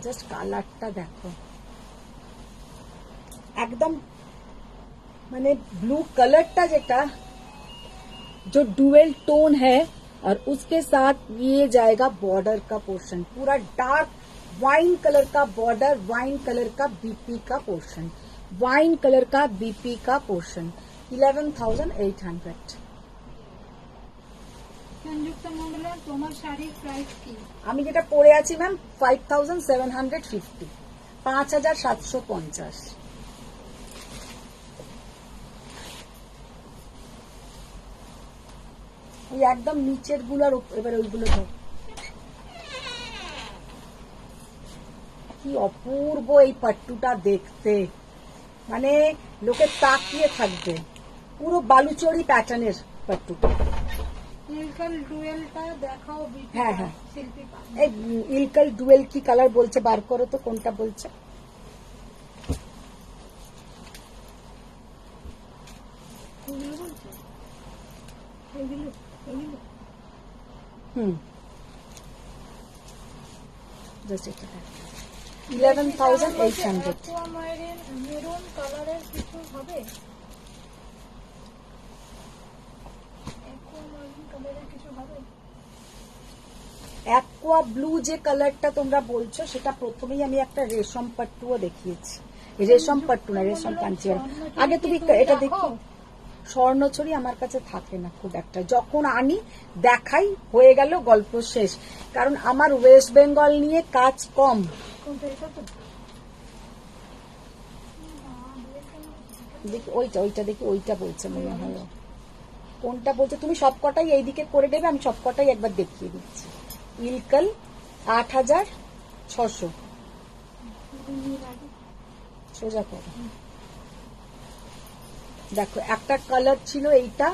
Speaker 1: জাস্ট কালারটা দেখো, একদম মানে ब्लू कलरটা যেটা जो डुअल टोन है और उसके साथ ये जाएगा बॉर्डर का पोर्शन, पूरा डार्क वाइन कलर का बॉर्डर, वाइन कलर का बीपी का पोर्शन, वाइन कलर का बीपी का पोर्शन, 11,800।
Speaker 2: সংযুক্ত মন্ডলের তোমার শাড়ির প্রাইস কি?
Speaker 1: আমি যেটা পরে আছি ম্যাম 5,750, 5,750। এই একদম নিচের গুলোর এবার ওইগুলো ধর, কি অপূর্ব এই পাট্টুটা দেখতে, মানে লোকে তাকিয়ে থাকবে, পুরো বালুচরি প্যাটার্নের পাট্টুটা।
Speaker 2: ইলকাল ডুয়েলটা দেখাও বিপি
Speaker 1: হ্যাঁ, হ্যাঁ।
Speaker 2: শিল্পী পা।
Speaker 1: এই ইলকাল ডুয়েল কি কালার বলছে, বার করো তো কোনটা বলছে।
Speaker 3: এগুলো বলছো? এগুলো এগুলো
Speaker 1: হুম, জাস্ট এটা 11,800।
Speaker 2: মেরুন কালারের কিছু হবে? অ্যাকুয়ামারিন কালারের কিছু হবে?
Speaker 1: অ্যাকোয়া ব্লু যে কালারটা তোমরা বলছো সেটা প্রথমেই আমি একটা রেশম পাট্টুও দেখিয়েছি। রেশম পাট্টু না, রেশম কাঞ্চিওয়ালা। আগে তুমি এটা দেখো, স্বর্ণছড়ি আমার কাছে থাকে না খুব একটা, যখন আনি দেখাই, হয়ে গেল, গল্প শেষ। কারণ আমার ওয়েস্ট বেঙ্গল নিয়ে কাজ কম।
Speaker 2: কোনটা এটা তো?
Speaker 1: দেখি ওইটা, ওইটা দেখি, ওইটা বলছে মনে হয়। কোনটা বলছে তুমি সবকটাই এইদিকে করে দেবে, আমি সবকটাই একবার দেখিয়ে দিচ্ছি। ইলকাল 8,600, সোজা করো। দেখো একটা কালার ছিল এইটা,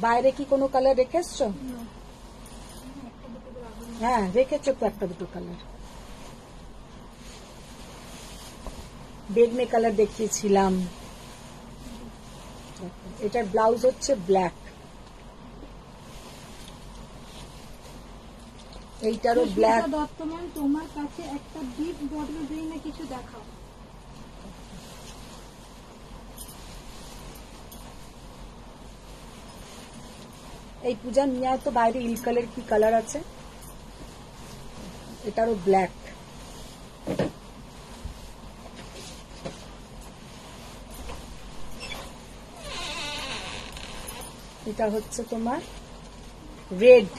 Speaker 1: বাইরে কি কোনো কালার রেখেছো? হ্যাঁ রেখেছো তো, একটা দুটো কালার। বেগনে কালার দেখিয়েছিলাম। এটার ব্লাউজ হচ্ছে ব্ল্যাক, এইটারও ব্ল্যাক।
Speaker 2: সুস্মিতা দত্ত ম্যাম তোমার কাছে একটা ডিপ বর্ডার ডিজাইনে কিছু দেখাও।
Speaker 1: এই পূজা নিয়ে তো বাইরে ইলকালের কি কালার আছে, এটারও ব্ল্যাক। এটা হচ্ছে তোমার রেড,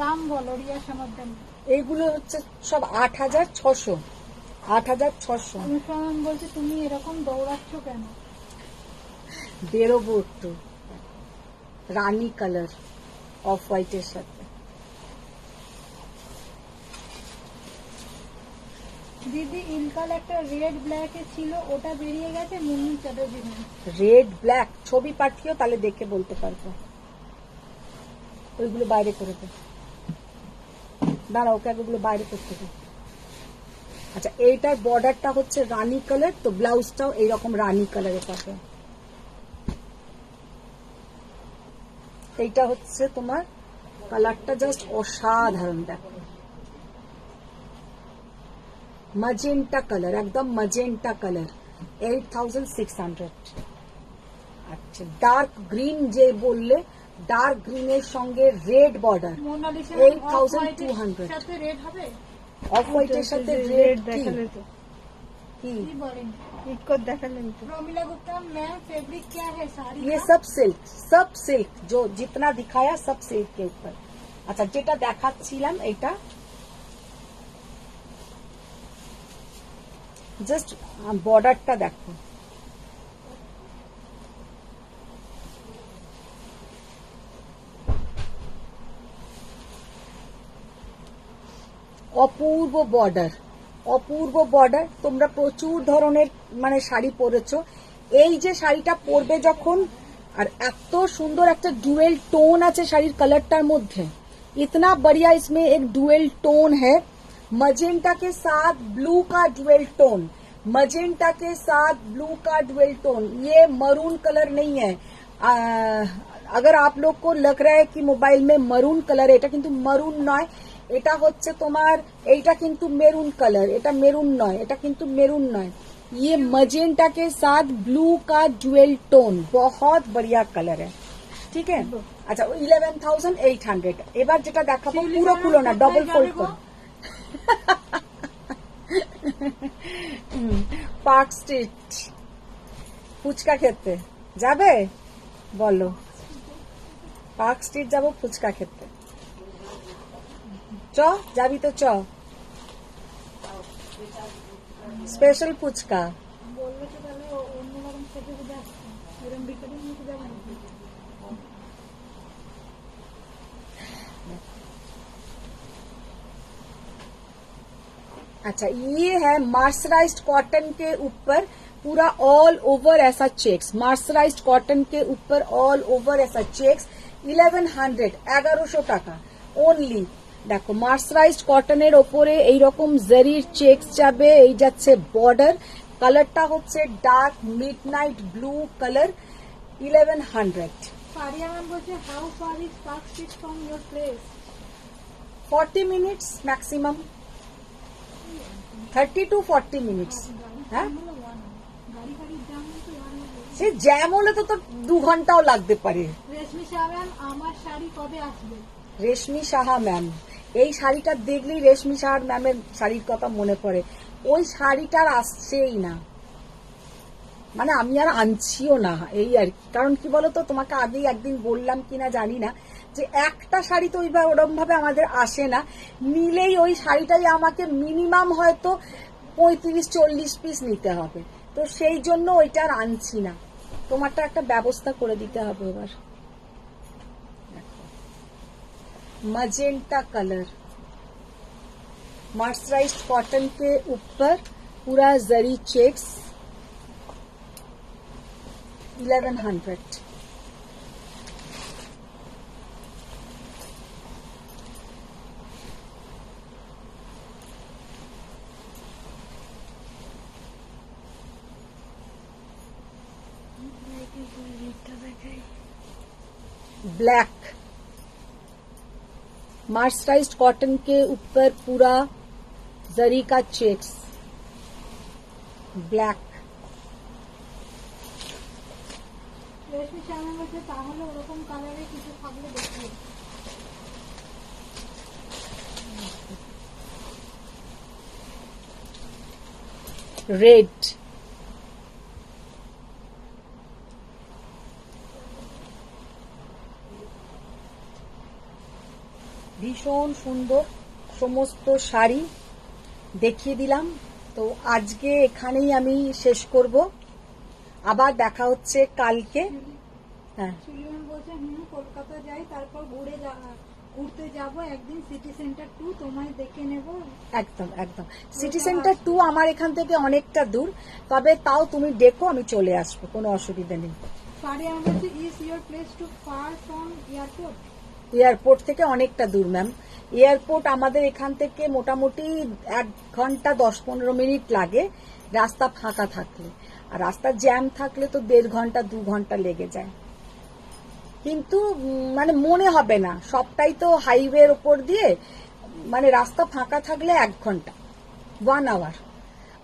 Speaker 2: দাম বলো রিয়া সমর্থন।
Speaker 1: এইগুলো হচ্ছে সব 8,600, 8,600।
Speaker 2: অনুসরণ বলছে তুমি এরকম দৌড়াচ্ছ কেন?
Speaker 1: বেরোবো একটু, রানী কালার অফ হোয়াইটের সাথে।
Speaker 2: দিদি ইলকাল একটা রেড ব্ল্যাক এ ছিল, ওটা বেরিয়ে গেছে Munni Chatterjee ma'am.
Speaker 1: Red black ছবি পাঠিও, তাহলে দেখে বলতে পারবো। ওইগুলো বাইরে করে দে, দাঁড়া ওকে ওগুলো বাইরে করতে দে। আচ্ছা এইটার বর্ডারটা হচ্ছে রানী কালার, তো ব্লাউজটাও এইরকম রানী কালারের পাবে। এইটা হচ্ছে তোমার কালারটা জাস্ট অসাধারণ, দেখো मजेंटा कलर, एकदम मजेंटा कलर, 8,600। আচ্ছা ডার্ক গ্রিন যে বললে, ডার্ক গ্রিনের সঙ্গে রেড বর্ডার,
Speaker 2: মোনালিসা
Speaker 1: 8,200।
Speaker 2: সাথে রেড হবে?
Speaker 1: অফ হোয়াইটের সাথে রেড
Speaker 3: দেখালে তো,
Speaker 1: কি
Speaker 2: কি বলেন?
Speaker 3: ঠিক করে দেখালেন তো।
Speaker 2: प्रमिला गुप्ता मैम फैब्रिक क्या है साड़ी
Speaker 1: ये
Speaker 2: का?
Speaker 1: सब सिल्क जो जितना दिखाया सब सिल्क के ऊपर। আচ্ছা যেটা দেখাচ্ছিলাম এটা জাস্ট বর্ডারটা দেখো, অপূর্ব বর্ডার, অপূর্ব বর্ডার। তোমরা প্রচুর ধরনের মানে শাড়ি পরেছো, এই যে শাড়িটা পরবে যখন, আর এত সুন্দর একটা ডুয়েল টোন আছে শাড়ির কালারটার মধ্যে, इतना बढ़िया इसमें एक डुएल टोन है, मजेंटा के साथ ब्लू का डुएल टोन, मजेंटा के साथ ब्लू का डुएल टोन। ये मरून कलर नहीं है। अगर आप लोग को लग रहा है कि मोबाइल में मरून कलर, এটা কিন্তু মরুন নয়, এটা হচ্ছে তোমার, এইটা কিন্তু মেরুন কালার, এটা মেরুন নয়, এটা কিন্তু মেরুন নয়। ये मजेंटा के साथ ब्लू का डुएल टोन, बहुत बढ़िया कलर है, ঠিক है। আচ্ছা 11,800। এবার যেটা দেখাবো পুরো খুলো না, ডবল ফোল্ড করো। পার্ক স্ট্রিট ফুচকা খেতে যাবে, বলো। পার্ক স্ট্রিট যাবো ফুচকা খেতে, চ যাবি তো চ, স্পেশাল ফুচকা।
Speaker 2: বললো তো তাহলে অন্যরকম সেটে বুঝে আসছে, এরকম বিকেলে নিতে যাবো না।
Speaker 1: अच्छा ये है मर्सराइज्ड कॉटन के ऊपर पूरा ऑल ओवर ऐसा चेक्स, मर्सराइज्ड कॉटन के ऊपर ऑल ओवर ऐसा चेक्स, 1100, 1100 টাকা ओनली। দেখো মার্সরাইজড কটনের ওপরে এইরকম জারির চেকস যাবে, এই যাচ্ছে বর্ডার, কালারটা হচ্ছে ডার্ক মিডনাইট ব্লু কালার, 1100।
Speaker 2: পারিয়া ম্যাম বলছে how far is park street from your place?
Speaker 1: 40 minutes maximum, 30 to 40 minutes. হ্যাঁ
Speaker 2: গাড়ি গাড়ির দাম তো
Speaker 1: সে জ্যাম হলে তো 2 ঘন্টাও লাগতে পারে।
Speaker 2: রেশমি শাহ ম্যাম আমার শাড়ি কবে আসবে?
Speaker 1: রেশমি সাহা ম্যাম, এই শাড়িটা দেখলেই রেশমি সাহা ম্যামের শাড়ির কথা মনে পড়ে। ওই শাড়িটার আসছেই না, মানে আমি আর আনছিও না, এই আর কি। কারণ কি বলতো, তোমাকে আগেই একদিন বললাম কিনা জানি না, যে একটা শাড়ি তো ওরকম ভাবে আমাদের আসে না, নিলেই ওই শাড়িটাই আমাকে মিনিমাম হয়তো 35-40 পিস নিতে হবে, তো সেই জন্য ওইটা আর আনছি না। তোমারটা একটা ব্যবস্থা করে দিতে হবে এবার। मजेंटा कलर, मर्सराइज्ड कॉटन के ऊपर पूरा जरी चेक्स, 1100। ब्लैक, मर्सराइज्ड कॉटन के ऊपर पूरा जरी का चेक्स, ब्लैक।
Speaker 2: রেশমি শাহ ম্যাম বলছে তাহলে ওরকম কালারে কিছু থাকলে দেখো।
Speaker 1: रेड, ভীষণ সুন্দর সমস্ত শাড়ি দেখিয়ে দিলাম। তো আজকে এখানেই আমি শেষ করব, আবার দেখা হচ্ছে কালকে। হ্যাঁ
Speaker 2: সুলিমান বলছে কলকাতা যাই, তারপর ঘুরতে যাব একদিন সিটি সেন্টার 2, তোমায় দেখে নেব।
Speaker 1: একদম একদম, সিটি সেন্টার 2 আমার এখান থেকে অনেকটা দূর, তবে তাও তুমি ডেকো, আমি চলে আসবো, কোনো অসুবিধা নেই।
Speaker 2: পারিয়া ম্যাম বলছে is your place too far from airport?
Speaker 1: Airport থেকে অনেকটা দূর ম্যাম, এয়ারপোর্ট আমাদের এখান থেকে মোটামুটি 1 ঘন্টা 10-15 মিনিট লাগে রাস্তা ফাঁকা থাকলে, আর রাস্তা জ্যাম থাকলে তো 1.5 ঘন্টা 2 ঘন্টা লেগে যায়। কিন্তু মানে মনে হবে না, সবটাই তো হাইওয়ের ওপর দিয়ে, মানে রাস্তা ফাঁকা থাকলে 1 ঘন্টা 1 আওয়ার,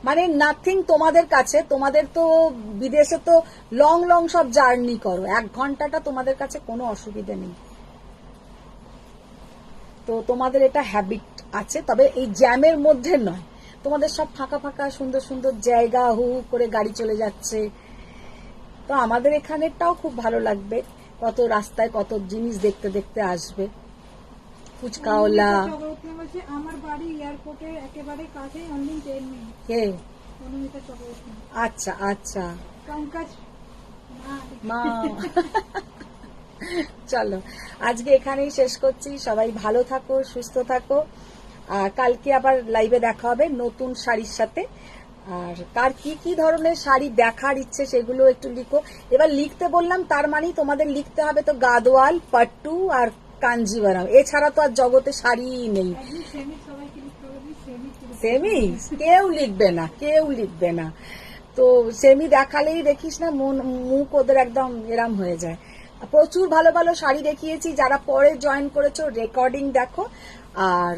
Speaker 1: মানে নাথিং তোমাদের কাছে। তোমাদের তো বিদেশে তো লং লং সব জার্নি করো, 1 ঘন্টাটা তোমাদের কাছে কোনো অসুবিধা নেই। তো তোমাদের এটা হ্যাবিট আছে, তবে এই জ্যামের মধ্যে নয়, তোমাদের সব ফাঁকা ফাঁকা সুন্দর সুন্দর জায়গা, হু হু করে গাড়ি চলে যাচ্ছে। তো আমাদের এখানেরটাও খুব ভালো লাগবে, কত রাস্তায় কত জিনিস দেখতে দেখতে আসবে। ফুচকাওয়ালা,
Speaker 2: চক্রবর্তী বলছে আমার বাড়ি এয়ারপোর্টের একেবারে কাছে, অনলি 10 মিনিট।
Speaker 1: কে
Speaker 2: মধুমিতা চক্রবর্তী।
Speaker 1: আচ্ছা আচ্ছা
Speaker 2: পঙ্কজ
Speaker 1: মা চলো আজকে এখানেই শেষ করছি, সবাই ভালো থাকো, সুস্থ থাকো, আর কালকে আবার লাইভে দেখা হবে নতুন শাড়ির সাথে। আর কার কি কি ধরনের শাড়ি দেখার ইচ্ছে সেগুলো একটু লিখো। এবার লিখতে বললাম তার মানে তোমাদের লিখতে হবে তো গাদোয়াল, পাট্টু আর কাঞ্জিভারাম, এছাড়া তো আর জগতে শাড়ি নেই।
Speaker 2: একদিন সেমি সবাইকে লিখতে হবে, সেমি
Speaker 1: সেমি কেউ লিখবে না, কেউ লিখবে না। তো সেমি দেখালেই দেখিস না মুখ ওদের একদম এরাম হয়ে যায়। প্রচুর ভালো ভালো শাড়ি দেখিয়েছি, যারা পরে জয়েন করেছো রেকর্ডিং দেখো। আর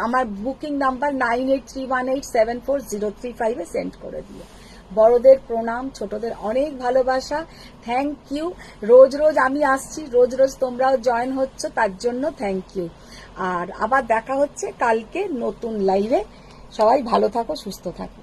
Speaker 1: আমার বুকিং নাম্বার 9831874035 সেন্ড করে দিও। বড়দের প্রণাম, ছোটদের অনেক ভালোবাসা, থ্যাংক ইউ। রোজ রোজ আমি আসছি, রোজ রোজ তোমরাও জয়েন হচ্ছ, তার জন্য থ্যাংক ইউ। আর আবার দেখা হচ্ছে কালকে নতুন লাইভে। সবাই ভালো থাকো, সুস্থ থাকো।